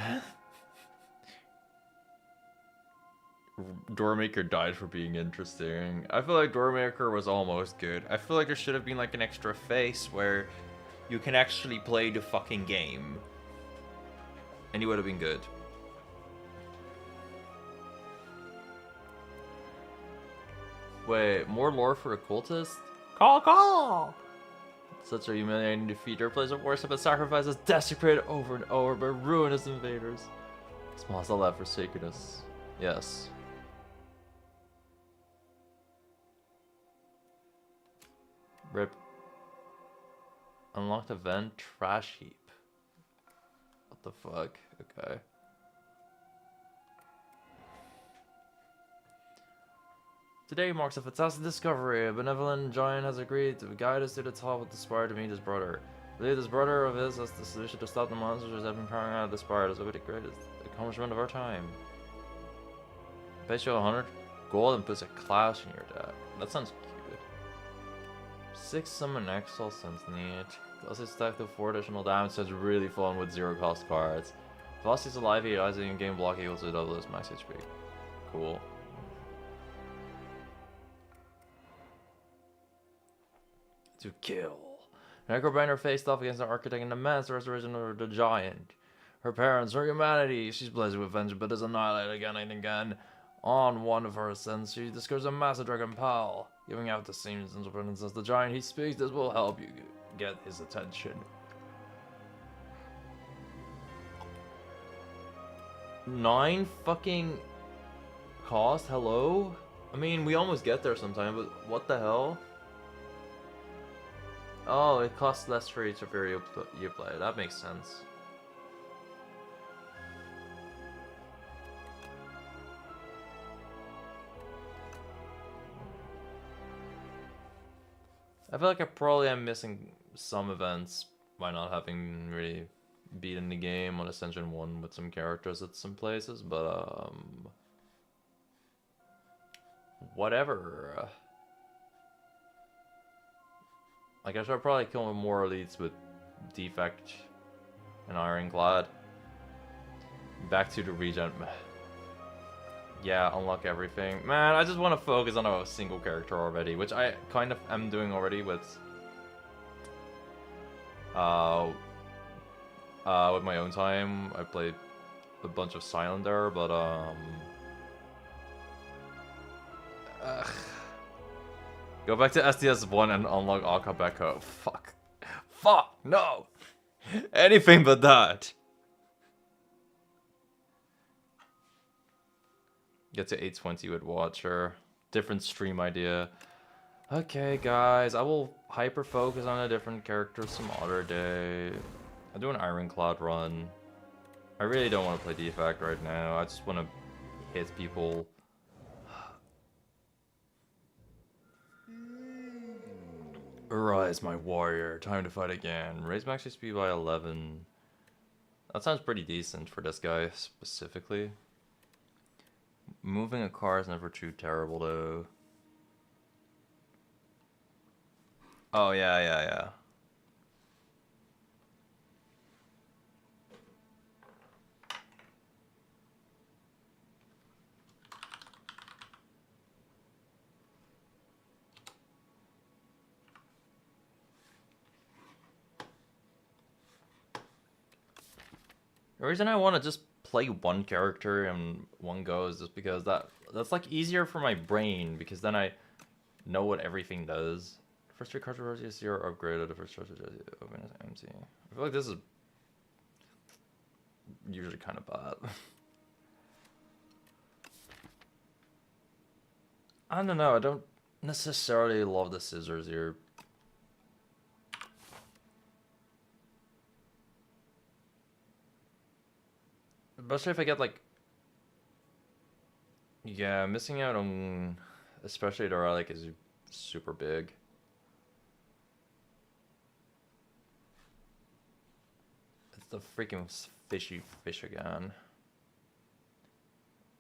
Doormaker died for being interesting. I feel like Doormaker was almost good. I feel like there should have been like an extra face where you can actually play the fucking game. And he would have been good. Wait, more lore for a cultist? Call, call! Such a humiliating defeat. Their place of worship and sacrifice is desecrated over and over by ruinous invaders. Small cell left for sacredness. Yes. Rip. Unlocked event trash heap. What the fuck? Okay. Today marks a fantastic discovery. A benevolent giant has agreed to guide us to the top of the Spire to meet his brother. I believe this brother of his has the solution to stop the monsters that have been powering out of the Spire. This will be the greatest accomplishment of our time. Pays you 100 gold and puts a clash in your deck. That sounds cute. 6 summon Exile sounds neat. Plus it's stacked with 4 additional damage, so it's really fun with 0 cost cards. Velocity's alive, he dies in game block equals to double his max HP. Cool. To kill. Necrobinder faced off against the Architect in the Man's restoration of the Giant. Her parents, her humanity, she's blessed with vengeance but is annihilated again and again. On one of her ascents, she discovers a massive dragon pal, giving out the same sense of presence as the Giant he speaks. This will help you get his attention. 9 fucking cost? Hello? I mean, we almost get there sometime, but what the hell? Oh, it costs less for each of you play. That makes sense. I feel like I probably am missing some events by not having really beaten the game on Ascension 1 with some characters at some places, but whatever. Like, I should probably kill more elites with Defect and Ironclad. Back to the regen. Yeah, unlock everything. Man, I just want to focus on a single character already, which I kind of am doing already with my own time. I played a bunch of Cylinder, but go back to SDS1 and unlock Akabeko. Fuck. Fuck, no! Anything but that. Get to 820 with Watcher. Different stream idea. Okay, guys, I will hyper focus on a different character some other day. I'll do an Ironclad run. I really don't want to play Defect right now. I just want to hit people. Arise, my warrior. Time to fight again. Raise max HP by 11. That sounds pretty decent for this guy specifically. Moving a car is never too terrible, though. Oh, yeah. The reason I want to just play one character in one go is just because that's like easier for my brain, because then I know what everything does. First 3 cards are upgraded. The first cards are open as empty. I feel like this is usually kind of bad. I don't know. I don't necessarily love the scissors here. Especially if I get like, yeah, missing out on, especially the relic is super big. It's the freaking fishy fish again.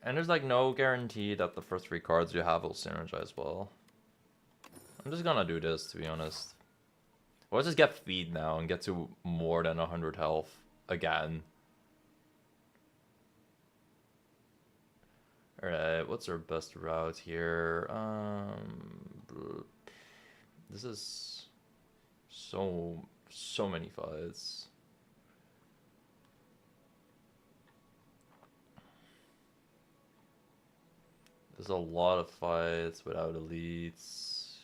And there's like no guarantee that the first 3 cards you have will synergize well. I'm just gonna do this, to be honest. Let's just get feed now and get to more than 100 health again. Alright, what's our best route here? This is so many fights. There's a lot of fights without elites.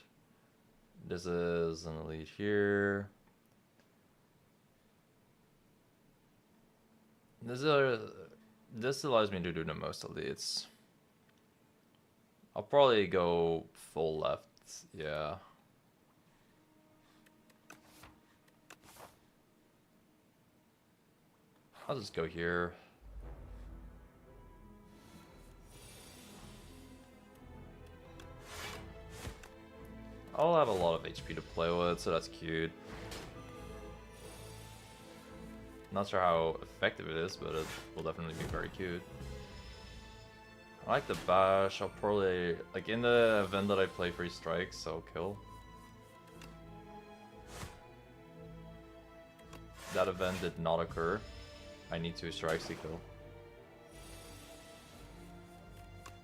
This is an elite here. This allows me to do the most elites. I'll probably go full left, yeah. I'll just go here. I'll have a lot of HP to play with, so that's cute. Not sure how effective it is, but it will definitely be very cute. I like the bash. I'll probably, like in the event that I play 3 strikes, I'll kill. That event did not occur. I need 2 strikes to kill.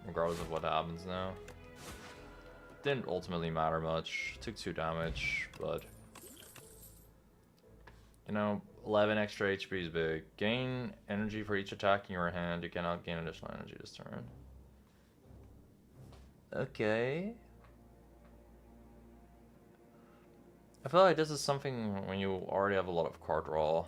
Regardless of what happens now. Didn't ultimately matter much. Took 2 damage, but... You know, 11 extra HP is big. Gain energy for each attack in your hand. You cannot gain additional energy this turn. Okay. I feel like this is something when you already have a lot of card draw.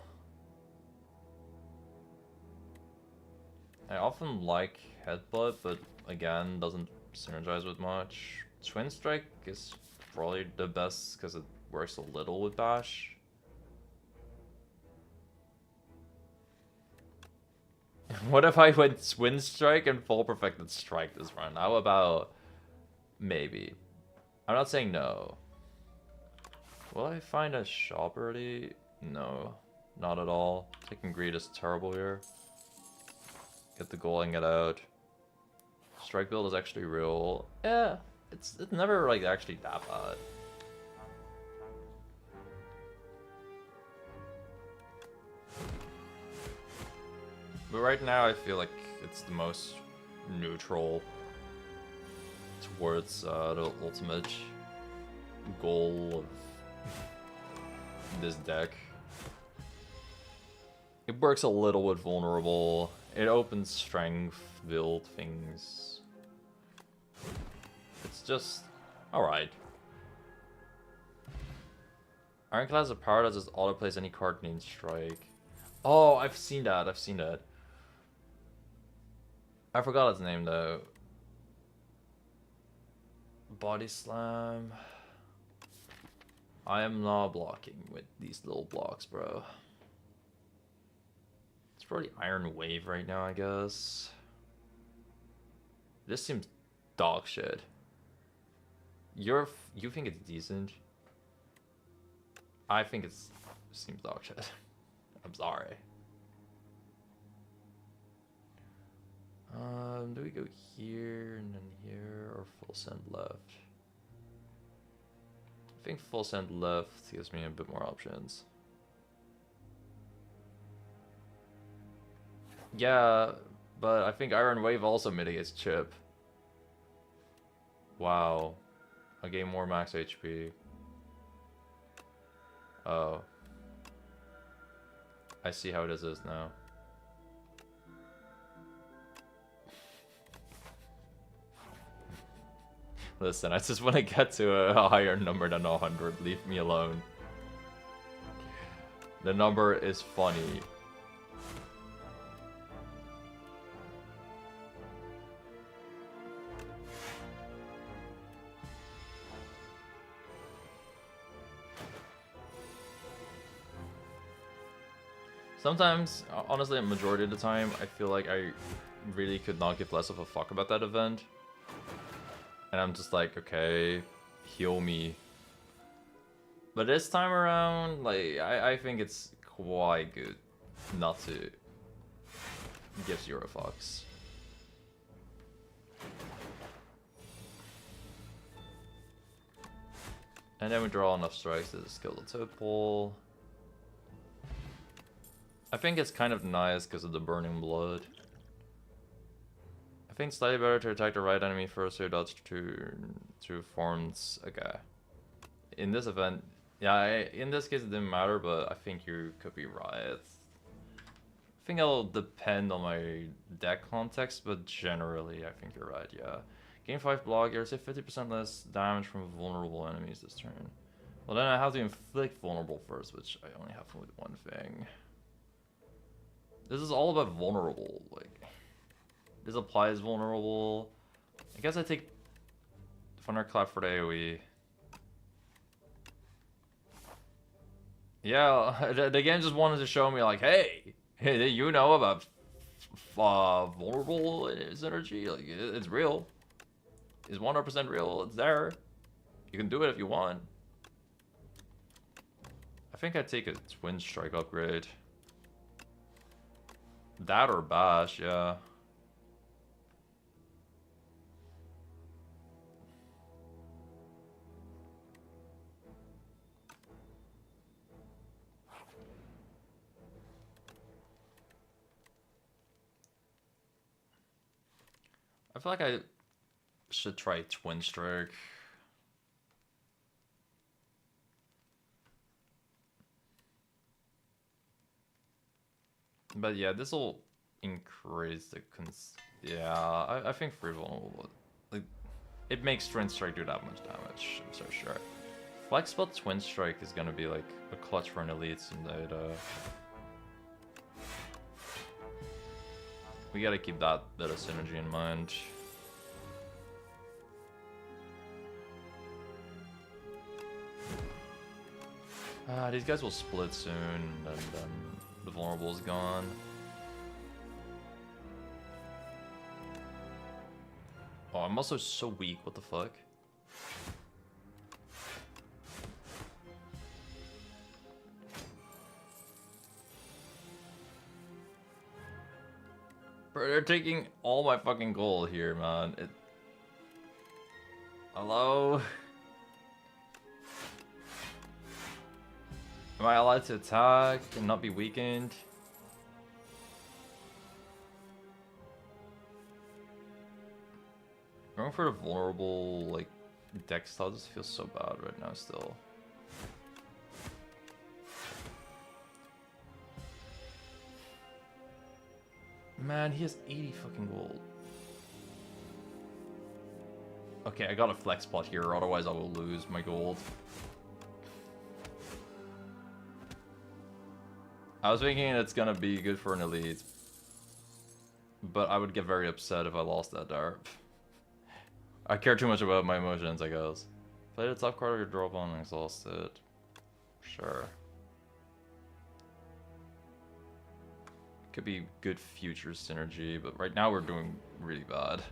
I often like Headbutt, but again, doesn't synergize with much. Twin Strike is probably the best because it works a little with Bash. What if I went Twin Strike and Full Perfected Strike this run? How about maybe? I'm not saying no. Will I find a shop early? No, not at all. Taking greed is terrible here. Get the goal and get out. Strike build is actually real. Yeah, it's never like actually that bad. But right now I feel like it's the most neutral towards the ultimate goal of this deck. It works a little bit vulnerable. It opens strength, build things. It's just alright. Ironclad has a power that just auto-plays any card named Strike. Oh, I've seen that, I've seen that. I forgot its name though. Body Slam. I am not blocking with these little blocks, bro. It's probably Iron Wave right now, I guess. This seems dog shit. You think it's decent? I think it seems dog shit. I'm sorry. Do we go here and then here or full send left? I think full send left gives me a bit more options. Yeah, but I think Iron Wave also mitigates chip. Wow. I gain more max HP. Oh. I see how this is now. Listen, I just want to get to a higher number than 100. Leave me alone. The number is funny. Sometimes, honestly, a majority of the time, I feel like I really could not give less of a fuck about that event. And I'm just like, okay, heal me. But this time around, like, I think it's quite good not to give 0 fucks. And then we draw enough strikes to skill the toad pole. I think it's kind of nice because of the burning blood. I think slightly better to attack the right enemy first so that's two forms. Okay. In this event, yeah, in this case it didn't matter, but I think you could be right. I think it'll depend on my deck context, but generally I think you're right, yeah. Gain 5 block, you're 50% less damage from vulnerable enemies this turn. Well then I have to inflict vulnerable first, which I only have with one thing. This is all about vulnerable, like... This applies vulnerable. I guess I take Thunderclap for the AoE. Yeah, the game just wanted to show me like, hey, you know about vulnerable synergy? Like, it's real. It's 100% real. It's there. You can do it if you want. I think I'd take a Twin Strike upgrade. That or Bash, yeah. I feel like I should try Twin Strike. But yeah, this will increase the yeah, I think free vulnerable, like, it makes Twin Strike do that much damage, I'm so sure. Flexbot Twin Strike is gonna be like a clutch for an elite indeed. We gotta keep that bit of synergy in mind. These guys will split soon, and then the vulnerable is gone. Oh, I'm also so weak, what the fuck? Bro, they're taking all my fucking gold here, man. Hello? Am I allowed to attack and not be weakened? Going for the vulnerable, like, deck style just feels so bad right now still. Man, he has 80 fucking gold. Okay, I got a flex spot here, otherwise I will lose my gold. I was thinking it's gonna be good for an elite, but I would get very upset if I lost that dart. I care too much about my emotions, I guess. Play the top card of your drop on and exhaust it. Sure. Could be good future synergy, but right now we're doing really bad.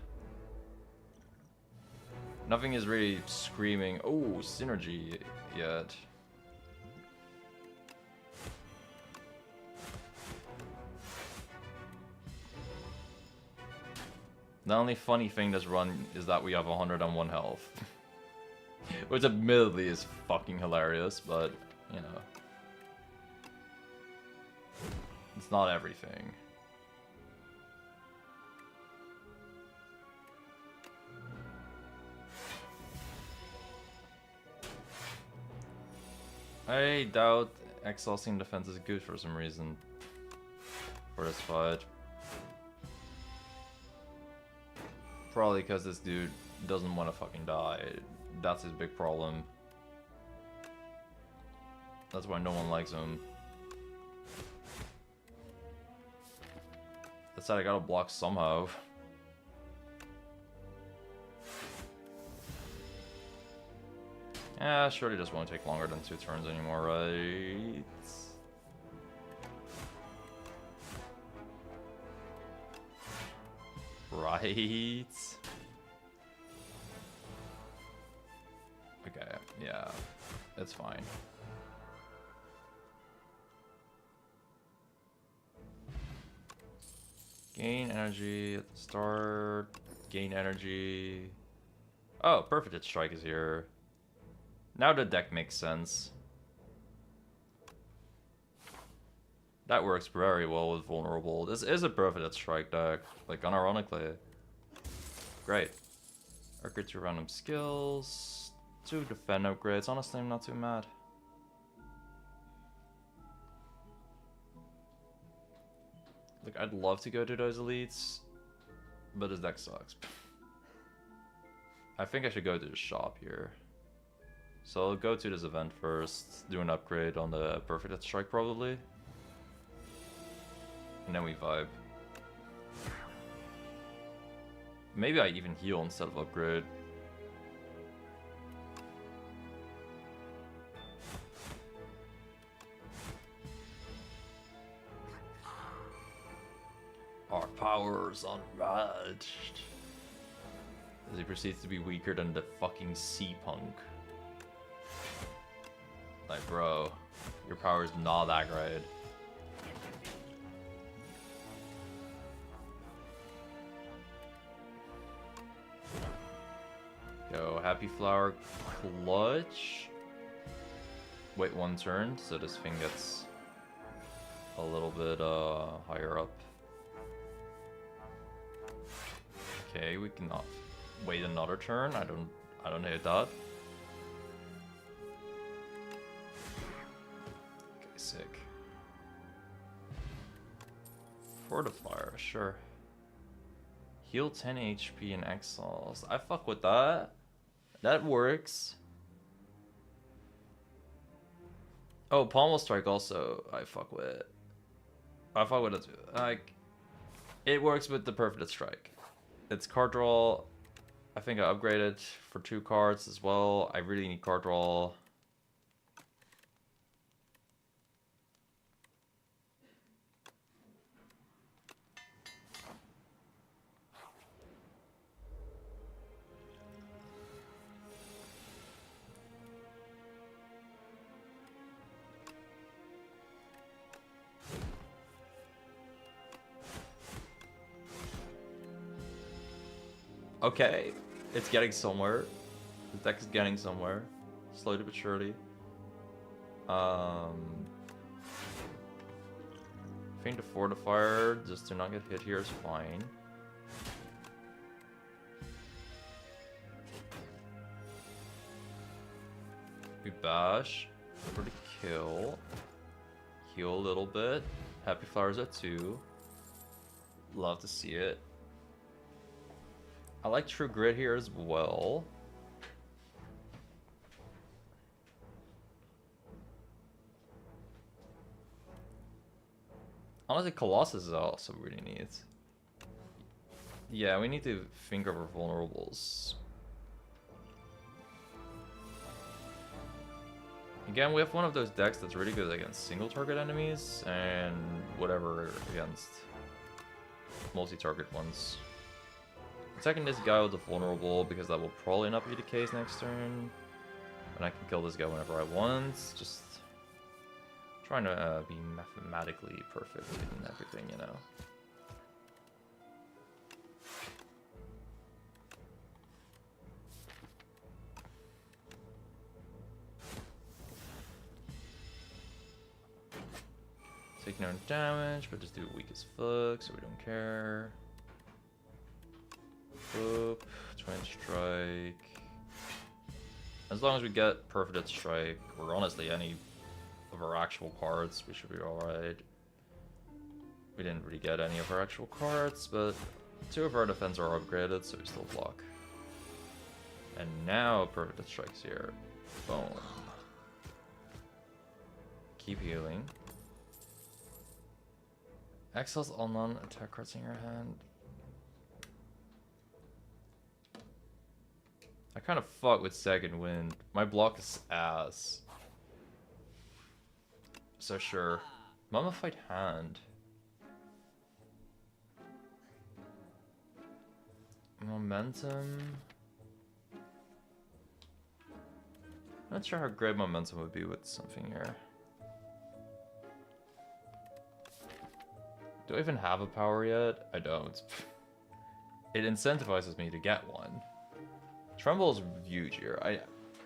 Nothing is really screaming, oh, synergy yet. The only funny thing this run is that we have 101 health. Which admittedly is fucking hilarious, but, you know. It's not everything. I doubt exhausting defense is good for some reason. For this fight. Probably because this dude doesn't want to fucking die. That's his big problem. That's why no one likes him. That said, I gotta block somehow. Yeah, surely this won't take longer than 2 turns anymore, right? Right? Okay, yeah, it's fine. Gain energy at the start. Gain energy. Oh, Perfect Strike is here. Now the deck makes sense. That works very well with Vulnerable. This is a Perfect Strike deck, like unironically. Great. Upgrade 2 random skills. 2 defend upgrades. Honestly, I'm not too mad. Like, I'd love to go to those elites, but this deck sucks. I think I should go to the shop here. So I'll go to this event first, do an upgrade on the Perfect Strike probably. And then we vibe. Maybe I even heal instead of upgrade. Our powers unmatched. As he proceeds to be weaker than the fucking sea punk. Like, bro, your power is not that great. Go, Happy Flower, clutch. Wait 1 turn, so this thing gets a little bit higher up. Okay, we cannot wait another turn. I don't hate that. Okay, sick. Fortifier, sure. Heal 10 HP in exiles. I fuck with that. That works. Oh, Pommel Strike also I fuck with. I fuck with it too. Like, it works with the Perfect Strike. It's card draw. I think I upgraded for 2 cards as well. I really need card draw. Okay, it's getting somewhere. The deck is getting somewhere, slowly but surely. I think the Fortifier, just to not get hit here, is fine. We bash for the kill. Heal a little bit. Happy Flowers at 2. Love to see it. I like True Grit here as well. Honestly, Colossus is also really neat. Yeah, we need to think of our vulnerables. Again, we have one of those decks that's really good against single target enemies and whatever against multi-target ones. Attacking this guy with the vulnerable because that will probably not be the case next turn. And I can kill this guy whenever I want. Just trying to be mathematically perfect in everything, you know. Take no damage, but just do weak as fuck, so we don't care. Boop, Twin Strike. As long as we get Perfect Strike, or honestly any of our actual cards, we should be alright. We didn't really get any of our actual cards, but 2 of our defense are upgraded, so we still block. And now Perfect Strike's here. Boom. Keep healing. Exiles all non-attack cards in your hand. I kind of fuck with Second Wind. My block is ass. So sure. Mummified Hand. Momentum. Not sure how great momentum would be with something here. Do I even have a power yet? I don't. It incentivizes me to get one. Tremble is huge here.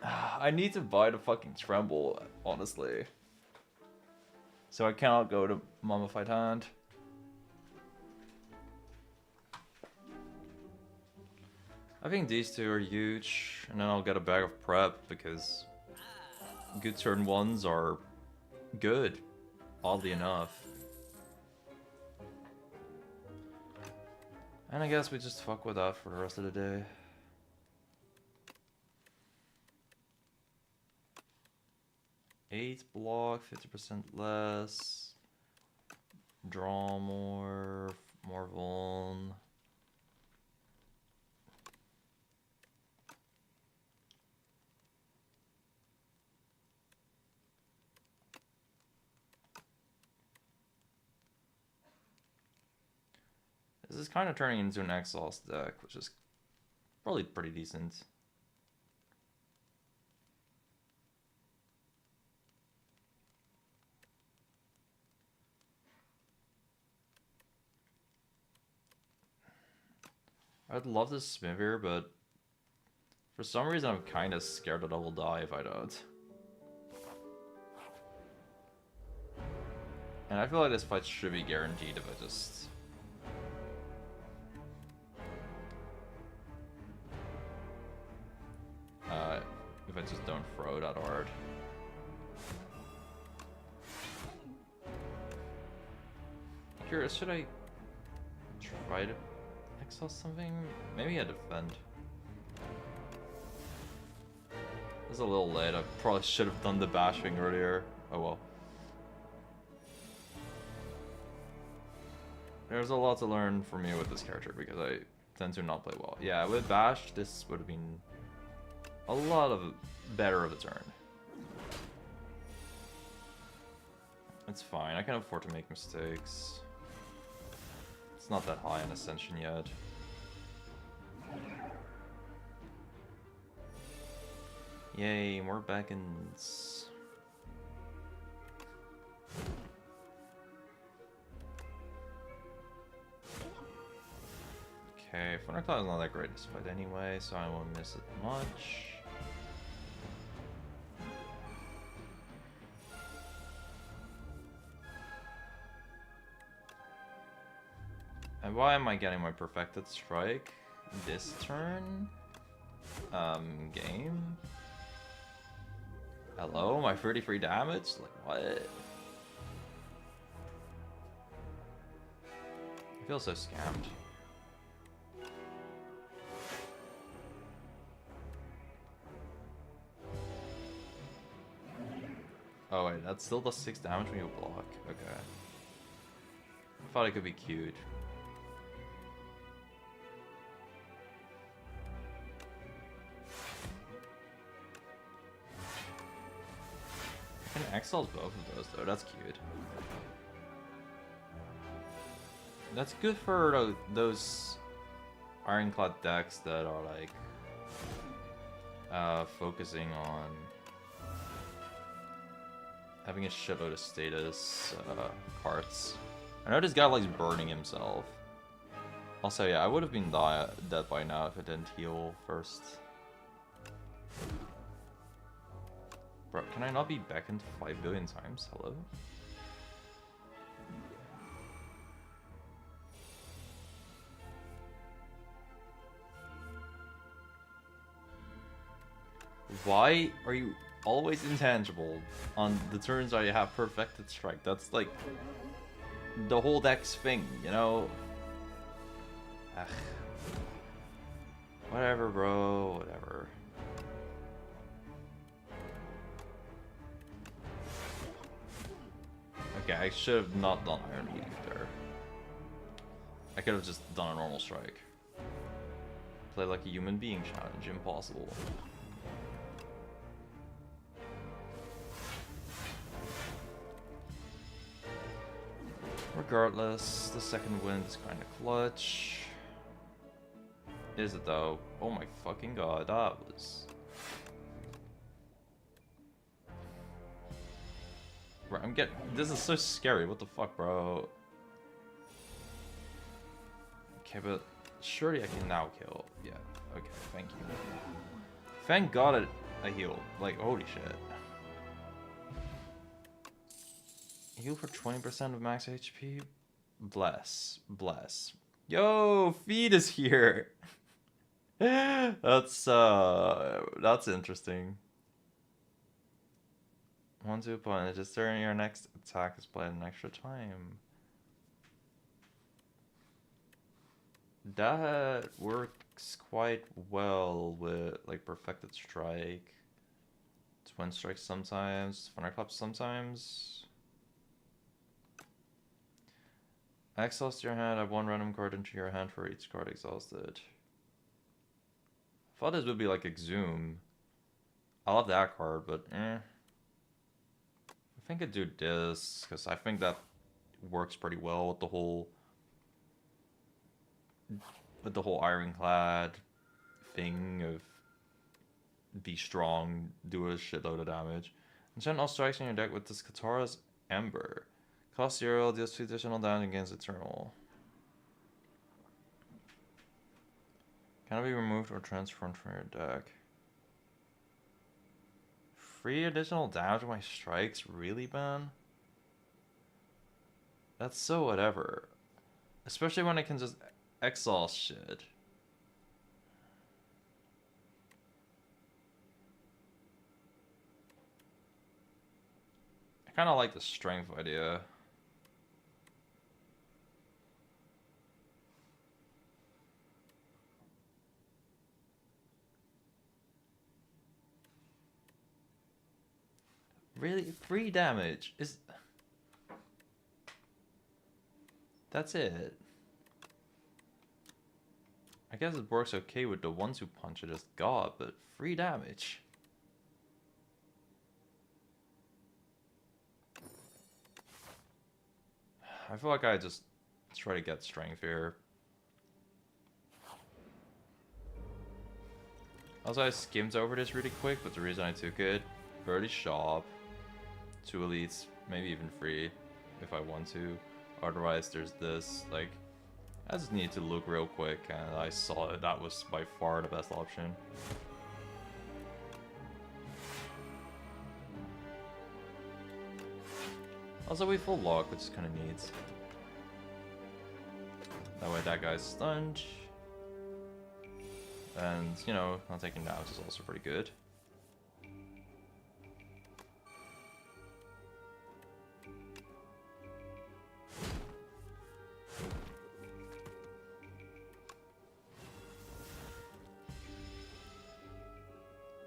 I need to buy the fucking Tremble, honestly. So I cannot go to Mummified Hand. I think these two are huge, and then I'll get a bag of prep, because good turn ones are good, oddly enough. And I guess we just fuck with that for the rest of the day. Eight block, 50% less. Draw more vuln. This is kind of turning into an exhaust deck, which is probably pretty decent. I'd love to smith here, but for some reason I'm kind of scared that I will die if I don't. And I feel like this fight should be guaranteed if I just... if I just don't throw that hard. Curious, should I try to exhaust something? Maybe I defend. It's a little late. I probably should have done the bashing earlier. Oh well. There's a lot to learn for me with this character because I tend to not play well. Yeah, with bash, this would have been a lot of better of a turn. It's fine. I can afford to make mistakes. It's not that high in Ascension yet. Yay, more beckons. Okay, Thundercloud is not that great this fight anyway, so I won't miss it much. And why am I getting my perfected strike this turn? Game? Hello, my 33 damage? Like, what? I feel so scammed. Oh wait, that still does 6 damage when you block. Okay. I thought it could be cute. I can exile both of those though, that's cute. That's good for those ironclad decks that are like focusing on having a shitload of status cards. I know this guy likes burning himself. Also, yeah, I would have been dead by now if I didn't heal first. Bro, can I not be beckoned 5 billion times? Hello? Why are you always intangible on the turns I have perfected strike? That's like the whole deck's thing, you know? Ugh. Whatever, bro, whatever. Okay, I should have not done Iron Meteor there. I could have just done a normal strike. Play like a human being challenge, impossible. Regardless, the second wind is kind of clutch. Is it though? Oh my fucking god, that was... Bro, I'm getting... This is so scary, what the fuck, bro? Okay, but surely I can now kill. Yeah, okay, thank you. Thank god I healed. Like, holy shit. Heal for 20% of max HP? Bless. Bless. Yo, Feed is here! That's interesting. 1-2 point. Just during your next attack is played an extra time. That works quite well with like Perfected Strike, Twin Strike sometimes, Thunderclap sometimes. Exhaust your hand, add one random card into your hand for each card exhausted. I thought this would be like Exhume. I love that card, but I think I'd do this, because I think that works pretty well with the whole Ironclad thing of be strong, do a shitload of damage. Enchant all strikes in your deck with this Katara's Ember. Cost 0, deals 2 additional damage against Eternal. Cannot be removed or transformed from your deck. 3 additional damage with my strikes? Really, man? That's so whatever. Especially when I can just exhaust shit. I kind of like the strength idea. Really? 3 damage? That's it. I guess it works okay with the 1-2 punch I just got, but 3 damage. I feel like I just try to get strength here. Also, I skimmed over this really quick, but the reason I took it, early shop, 2 elites, maybe even 3 if I want to. Otherwise, there's this, like, I just need to look real quick, and I saw it. That was by far the best option. Also, we full lock, which is kind of neat. That way that guy's stunned. And, you know, not taking damage is also pretty good.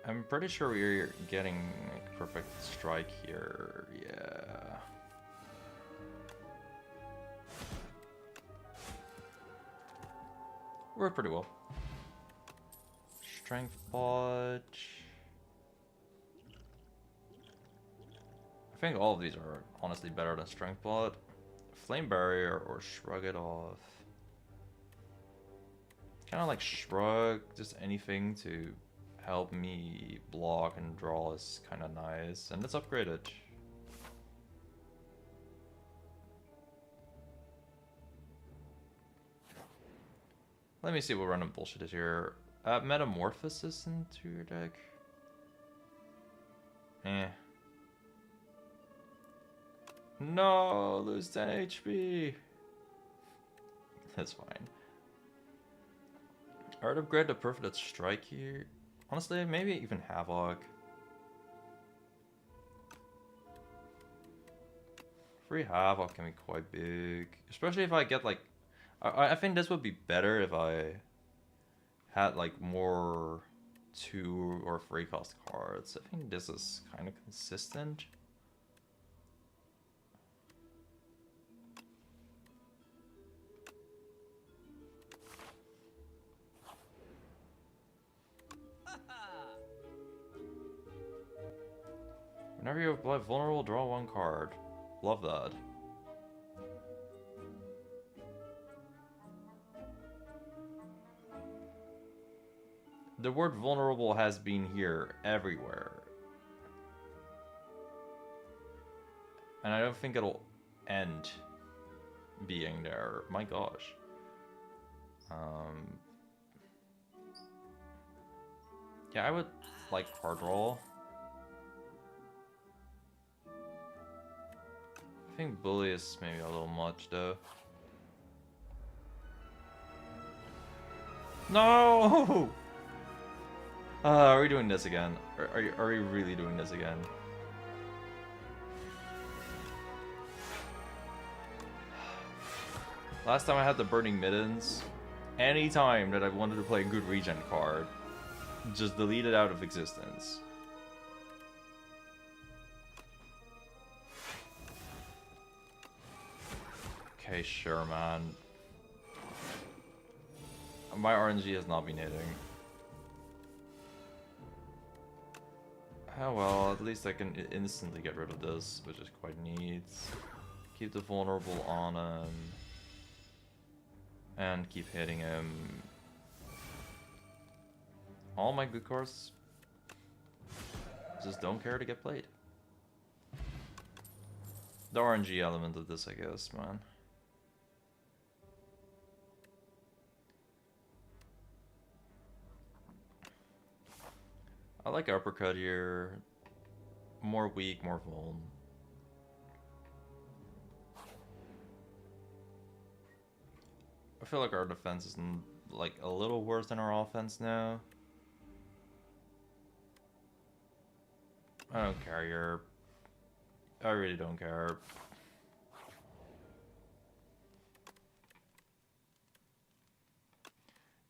I'm pretty sure we're getting like, perfect strike here. Yeah. Worked pretty well. Strength bot. I think all of these are honestly better than strength bot. Flame barrier or shrug it off. Kind of like shrug, just anything to help me block and draw is kind of nice, and let's upgrade it. Let me see what random bullshit is here. Metamorphosis into your deck. No, lose 10 HP. That's fine. Art upgrade to perfect strike here. Honestly, maybe even Havoc. Free Havoc can be quite big. Especially if I get like... I think this would be better if I had like more 2 or 3 cost cards. I think this is kind of consistent. Whenever you apply vulnerable, draw 1 card. Love that. The word vulnerable has been here everywhere. And I don't think it'll end being there. My gosh. Yeah, I would like card roll. I think bully is maybe a little much though. No! Are we doing this again? Are we really doing this again? Last time I had the Burning Middens, any time that I wanted to play a good regen card, just delete it out of existence. Okay, sure, man. My RNG has not been hitting. Oh well, at least I can instantly get rid of this, which is quite neat. Keep the vulnerable on him. And keep hitting him. All my good cards just don't care to get played. The RNG element of this, I guess, man. I like uppercut here. More weak, more vuln. I feel like our defense is like a little worse than our offense now. I don't care here. I really don't care.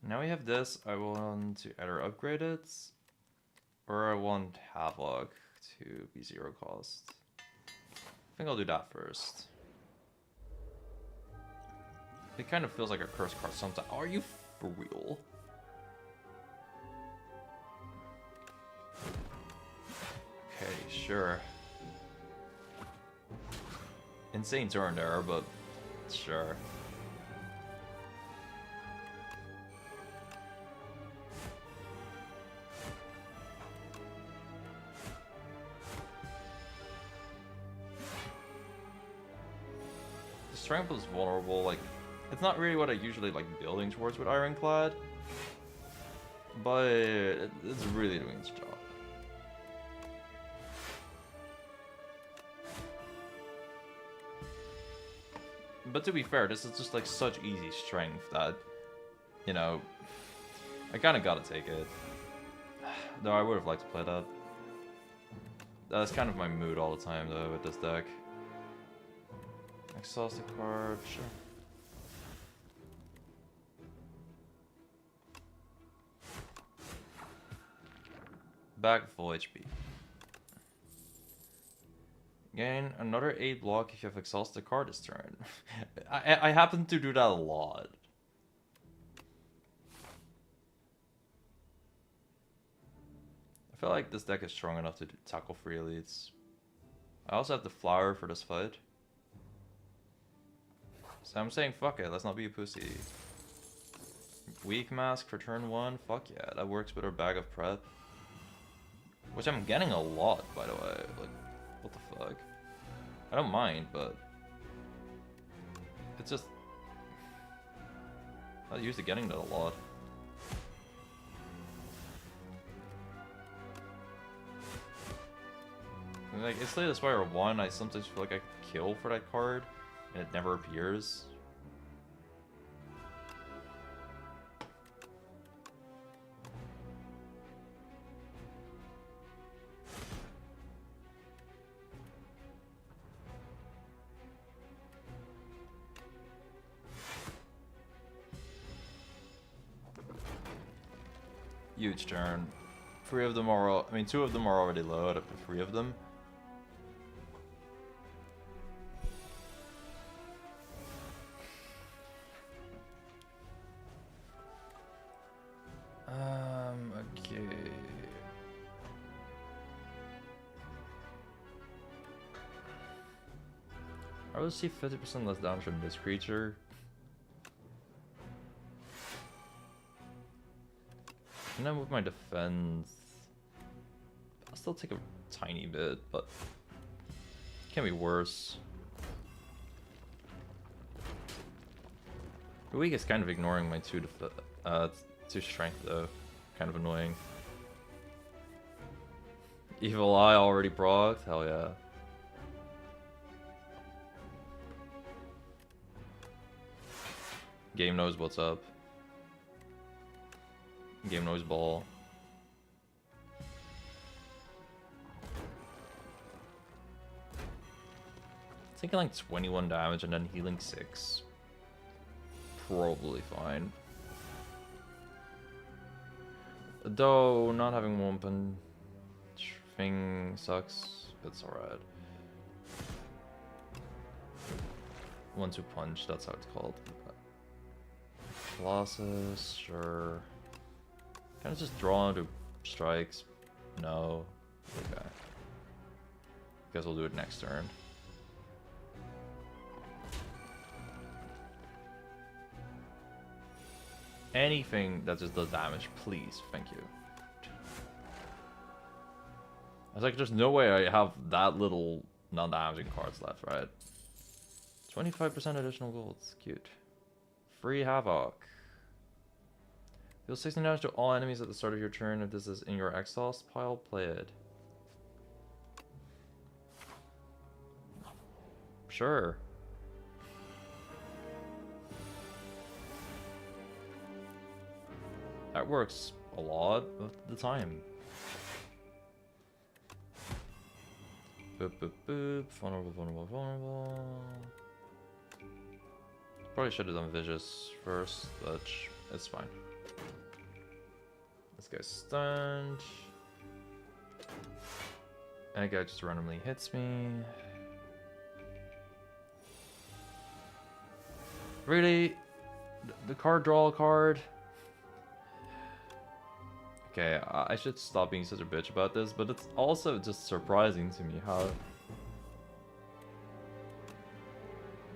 Now we have this. I want to either upgrade it, or I want Havoc to be 0 cost. I think I'll do that first. It kind of feels like a curse card sometimes. Are you for real? Okay, sure. Insane turn there, but sure. The strength is vulnerable, like, it's not really what I usually like building towards with Ironclad, but it's really doing its job. But to be fair, this is just like such easy strength that, you know, I kind of gotta take it. Though I would have liked to play that. That's kind of my mood all the time though with this deck. Exhausted card, sure. Back full HP. Gain another 8 block if you have exhausted card this turn. I happen to do that a lot. I feel like this deck is strong enough to tackle 3 elites. I also have the flower for this fight. So I'm saying fuck it, let's not be a pussy. Weak mask for turn 1, fuck yeah, that works with our bag of prep. Which I'm getting a lot, by the way. Like, what the fuck? I don't mind, but it's just not used to getting that a lot. And like, it's like the Spire 1, I sometimes feel like I could kill for that card, and it never appears. Huge turn. 3 of them are, I mean, 2 of them are already low out of the 3 of them. Okay. I would see 50% less damage from this creature. And then with my defense, I'll still take a tiny bit, but it can be worse. The weak is kind of ignoring my 2 strength though, kind of annoying. Evil Eye already procced? Hell yeah. Game knows what's up. Game knows ball. Taking like 21 damage and then healing 6. Probably fine. Though not having one punch thing sucks. It's alright. 1-2 punch, that's how it's called. Colossus, sure. Can I just draw into strikes? No. Okay. Guess we'll do it next turn. Anything that just does damage, please. Thank you. I was like, there's no way I have that little non-damaging cards left, right? 25% additional gold. It's cute. Free Havoc. Deal 16 damage to all enemies at the start of your turn. If this is in your exhaust pile, play it. Sure. That works a lot of the time. Boop, boop, boop. Vulnerable, vulnerable, vulnerable. Probably should have done Vicious first, but it's fine. This guy's stunned. That guy just randomly hits me. Really? The card draw a card? Okay, I should stop being such a bitch about this, but it's also just surprising to me how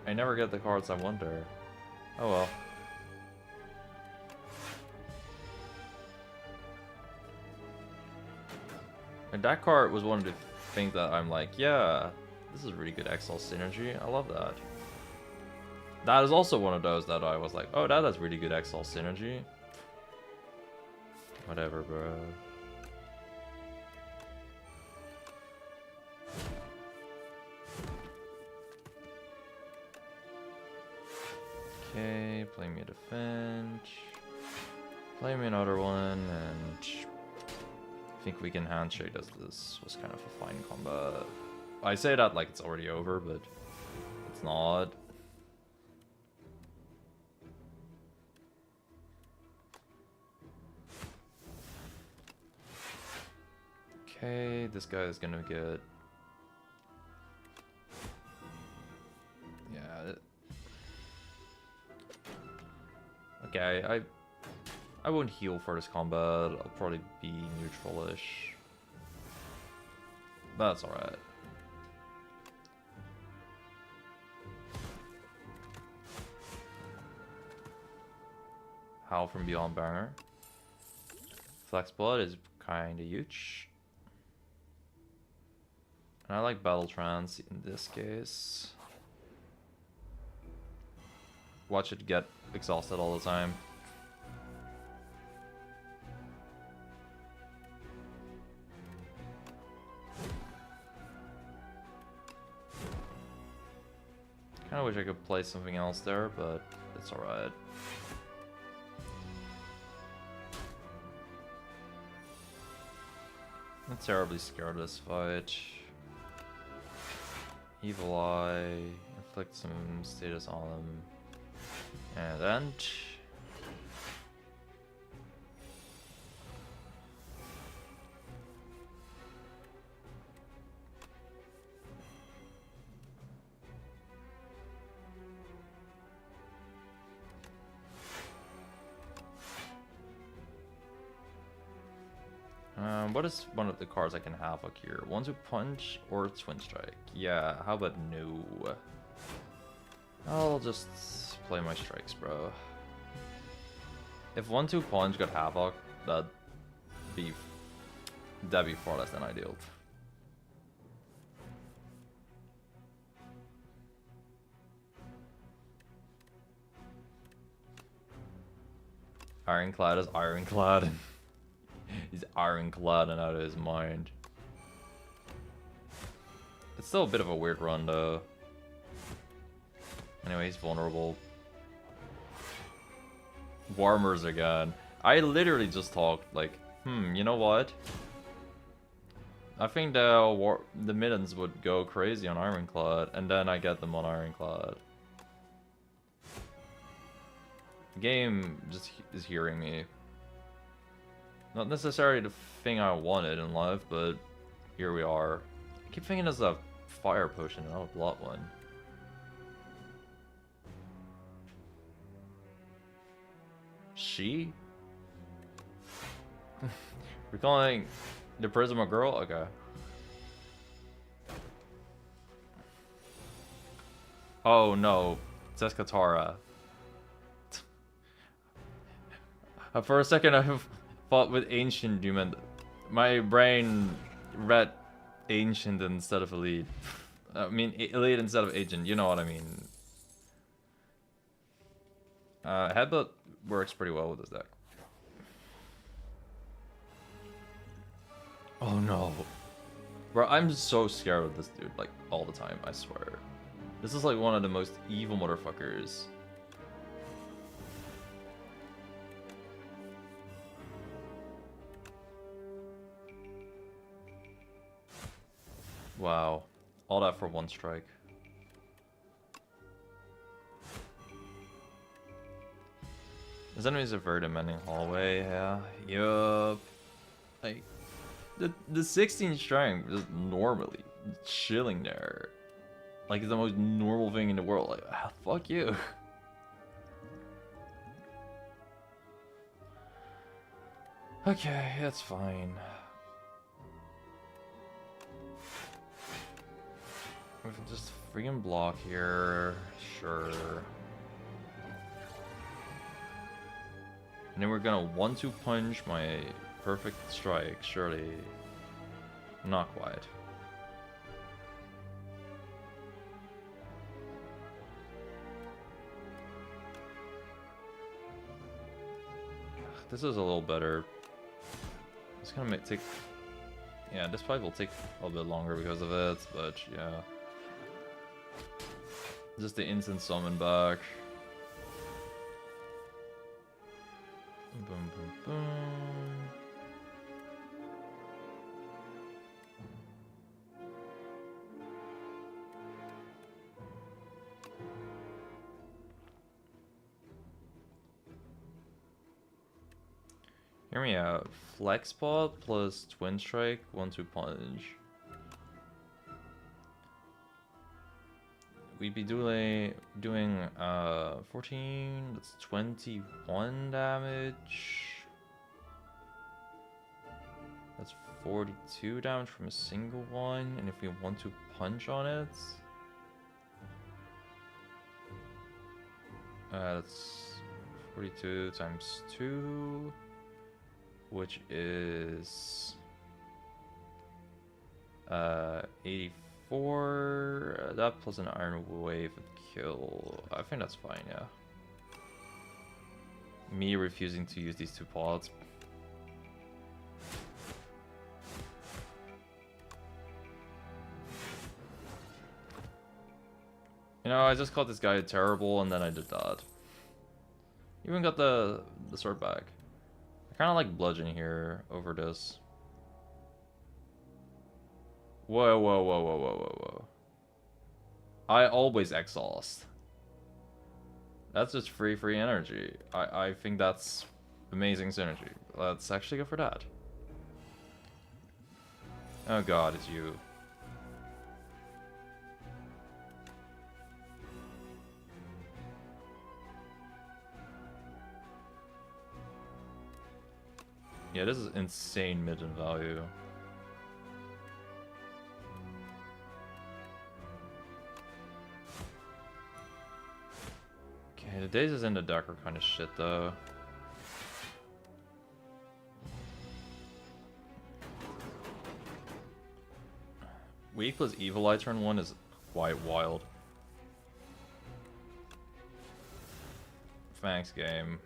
I never get the cards I wonder. Oh well. And that card was one of the things that I'm like, yeah, this is really good Exile synergy. I love that. That is also one of those that I was like, oh, that has really good Exile synergy. Whatever, bro. Okay, play me a defend. Play me another one, and I think we can handshake as this was kind of a fine combat. I say that like it's already over, but it's not. Okay, this guy is gonna get... Yeah. Okay, I won't heal for this combat. I'll probably be neutral-ish. That's alright. Howl from Beyond banger. Flex Blood is kinda huge. And I like Battle Trance in this case. Watch it get exhausted all the time. Kinda wish I could play something else there, but it's alright. I'm terribly scared of this fight. Evil Eye, inflict some status on them, and end. What is one of the cards I can have up here? 1-2 punch or twin strike? Yeah, how about no? I'll just play my strikes, bro. If 1-2 punch got havoc, that'd be far less than ideal. Ironclad is ironclad. He's ironclad and out of his mind. It's still a bit of a weird run though. Anyway, he's vulnerable. Warmers again. I literally just talked like, you know what? I think the middens would go crazy on Ironclad, and then I get them on Ironclad. The game just is hearing me. Not necessarily the thing I wanted in life, but here we are. I keep thinking it's a fire potion, not a blood one. She? We're calling the prism a girl? Okay. Oh no, it's Katara. For a second I thought with ancient you meant... My brain read ancient instead of elite. I mean elite instead of agent, you know what I mean. Headbutt works pretty well with this deck. Oh no. Bro, I'm so scared of this dude, like, all the time, I swear. This is like one of the most evil motherfuckers. Wow. All that for one strike. This enemy is a very demanding hallway, yeah. Yup. Like, the 16 strength is normally chilling there. Like, it's the most normal thing in the world. Like, fuck you. Okay, that's fine. We can just freaking block here. Sure. And then we're gonna 1-2 punch my perfect strike, surely. Not quite. This is a little better. It's gonna take... Yeah, this fight will take a little bit longer because of it, but yeah. Just the instant summon back. Boom, boom, boom. Hear me out. Flex pot plus twin strike, 1-2 punch. We'd be doing 14, that's 21 damage. That's 42 damage from a single one, and if we want to punch on it, that's 42 times 2, which is 84. That plus an iron wave would kill. I think that's fine, yeah. Me refusing to use these two pods. You know, I just called this guy terrible and then I did that. Even got the sword back. I kind of like bludgeon here over this. Whoa, whoa, whoa, whoa, whoa, whoa, whoa. I always exhaust. That's just free energy. I think that's amazing synergy. Let's actually go for that. Oh god, it's you. Yeah, this is insane mid in value. Okay, the daisies in the deck are kind of shit though. Weak plus Evil Eye turn 1 is quite wild. Thanks, game.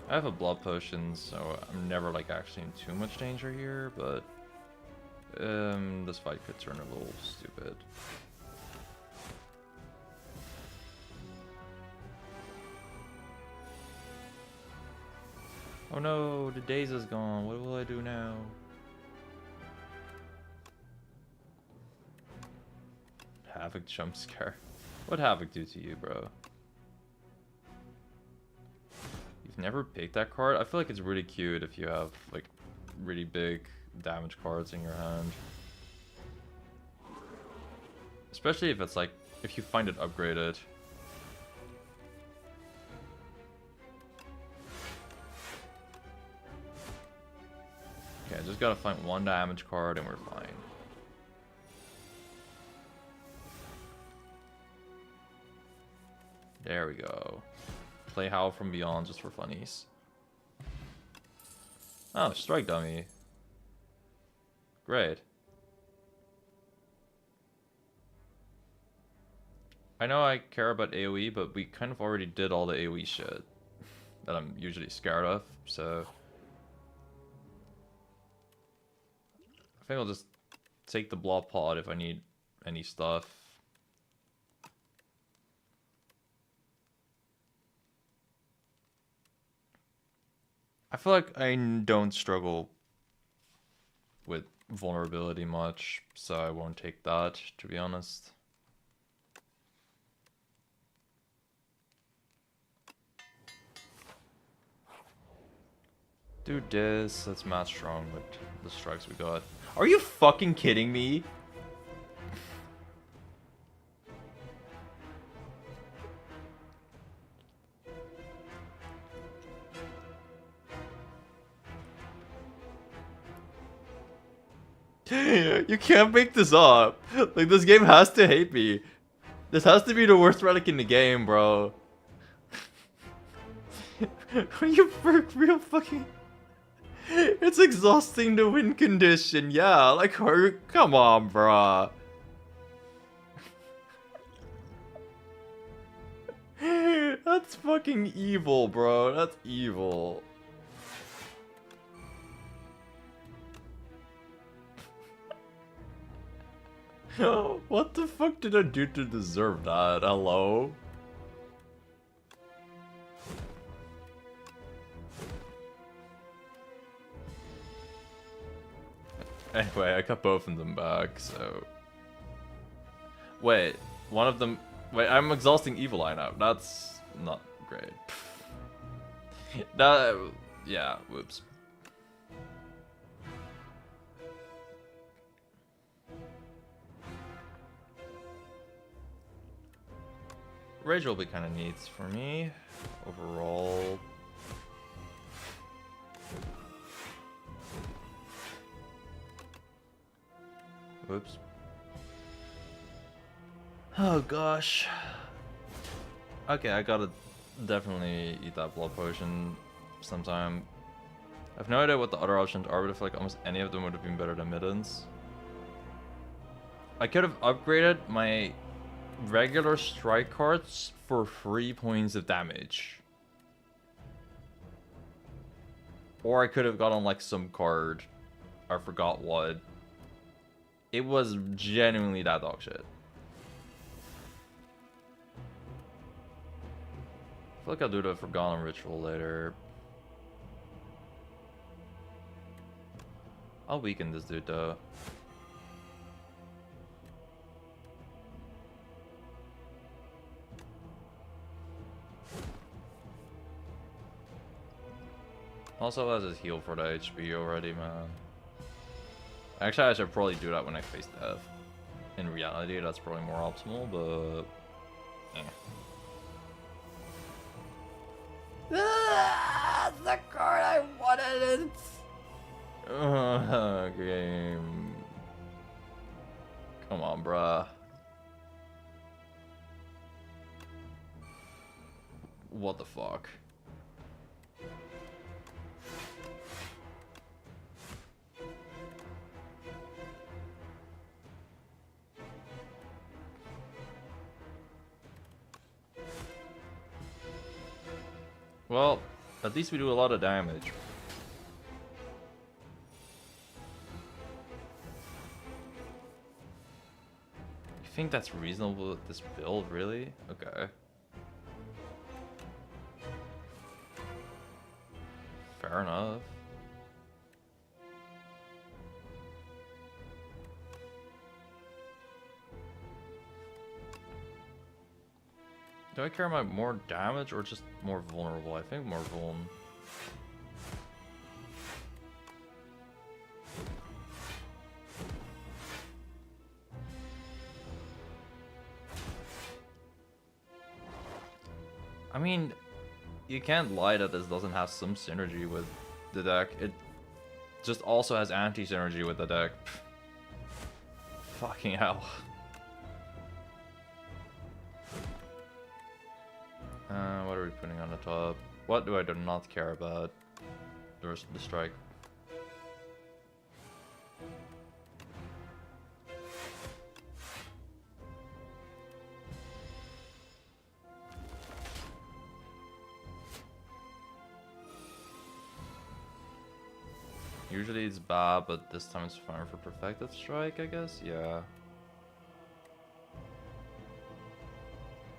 I have a blood potion, so I'm never like actually in too much danger here, but this fight could turn a little stupid. Oh no, the daze is gone. What will I do now? Havoc jump scare. What'd Havoc do to you, bro? You've never picked that card? I feel like it's really cute if you have, like, really big damage cards in your hand. Especially if it's like, if you find it upgraded. Okay, just gotta find one damage card and we're fine. There we go. Play Howl from Beyond just for funnies. Oh, Strike Dummy. Great. I know I care about AoE, but we kind of already did all the AoE shit that I'm usually scared of, so... I think I'll just take the Blob Pod if I need any stuff. I feel like I don't struggle with vulnerability much, so I won't take that, to be honest. Do this, that's match strong with the strikes we got. Are you fucking kidding me? You can't make this up. Like, this game has to hate me. This has to be the worst relic in the game, bro. Are you real fucking... It's exhausting the win condition, yeah. Like, come on, bruh. That's fucking evil, bro. That's evil. What the fuck did I do to deserve that? Hello? Anyway, I got both of them back, so... Wait, one of them... Wait, I'm exhausting Evil Eye now. That's not great. That... Yeah, whoops. Rage will be kind of neat for me, overall. Whoops. Oh gosh. Okay, I gotta definitely eat that blood potion sometime. I have no idea what the other options are, but I feel like almost any of them would have been better than Middens. I could have upgraded my regular strike cards for 3 points of damage. Or I could have gotten like some card. I forgot what. It was genuinely that dog shit. I feel like I'll do the Forgotten Ritual later. I'll weaken this dude though. Also has his heal for the HP already, man. Actually, I should probably do that when I face death. In reality, that's probably more optimal, but... That's the card I wanted! Game. Come on, bruh. What the fuck? Well, at least we do a lot of damage. You think that's reasonable with this build, really? Okay. Fair enough. Do I care about more damage or just more vulnerable? I think more vuln. I mean, you can't lie that this doesn't have some synergy with the deck. It just also has anti-synergy with the deck. Fucking hell. What are we putting on the top? What do I do not care about? The strike. Usually it's bad, but this time it's fine for Perfected Strike, I guess? Yeah.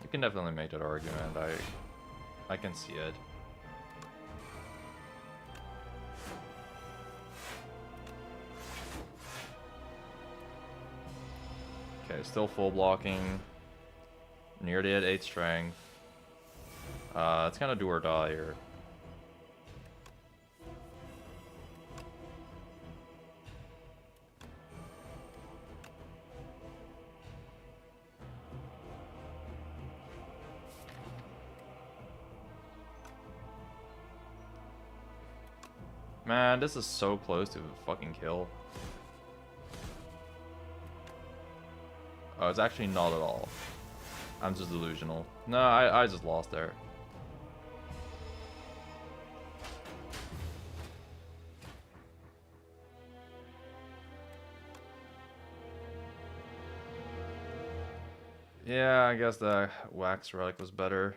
You can definitely make that argument. I can see it. Okay, still full blocking. Nearly at 8 strength. It's kind of do or die here. Man, this is so close to a fucking kill. Oh, it's actually not at all. I'm just delusional. No, I just lost there. Yeah, I guess the wax relic was better.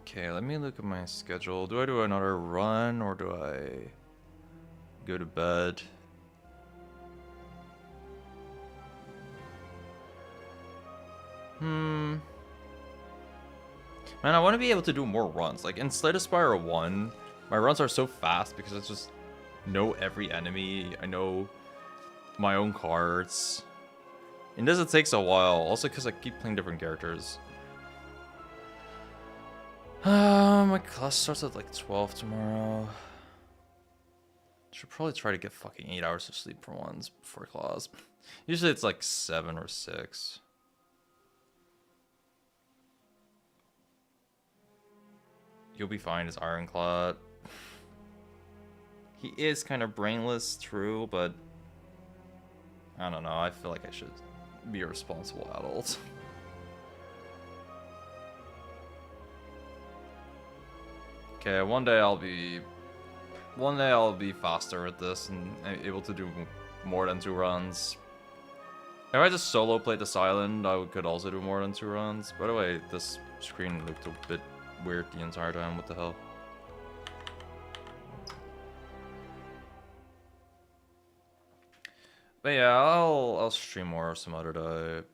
Okay, let me look at my schedule. Do I do another run or do I go to bed? Man, I want to be able to do more runs. Like in Slay the Spire 1, my runs are so fast because I just know every enemy. I know my own cards. In this, it takes a while. Also because I keep playing different characters. My class starts at like 12 tomorrow. Should probably try to get fucking 8 hours of sleep for once before class. Usually it's like 7 or 6. You'll be fine as Ironclad. He is kind of brainless, true, but I don't know. I feel like I should be a responsible adult. Okay, one day I'll be faster at this and able to do more than 2 runs. If I just solo played this island, I could also do more than 2 runs. By the way, this screen looked a bit weird the entire time. What the hell? But yeah, I'll stream more some other day.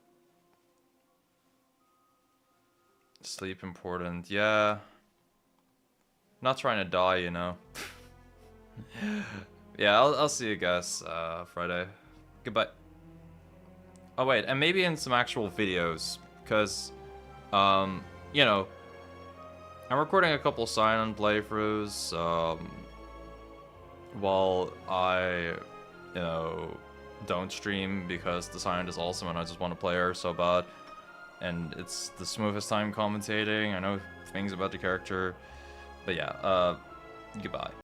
Sleep important, yeah. Not trying to die, you know. Yeah, I'll see you guys Friday. Goodbye. Oh wait, and maybe in some actual videos, because you know, I'm recording a couple silent playthroughs while I, you know, don't stream because the silent is awesome and I just want to play her so bad. And it's the smoothest time commentating. I know things about the character. But yeah, goodbye.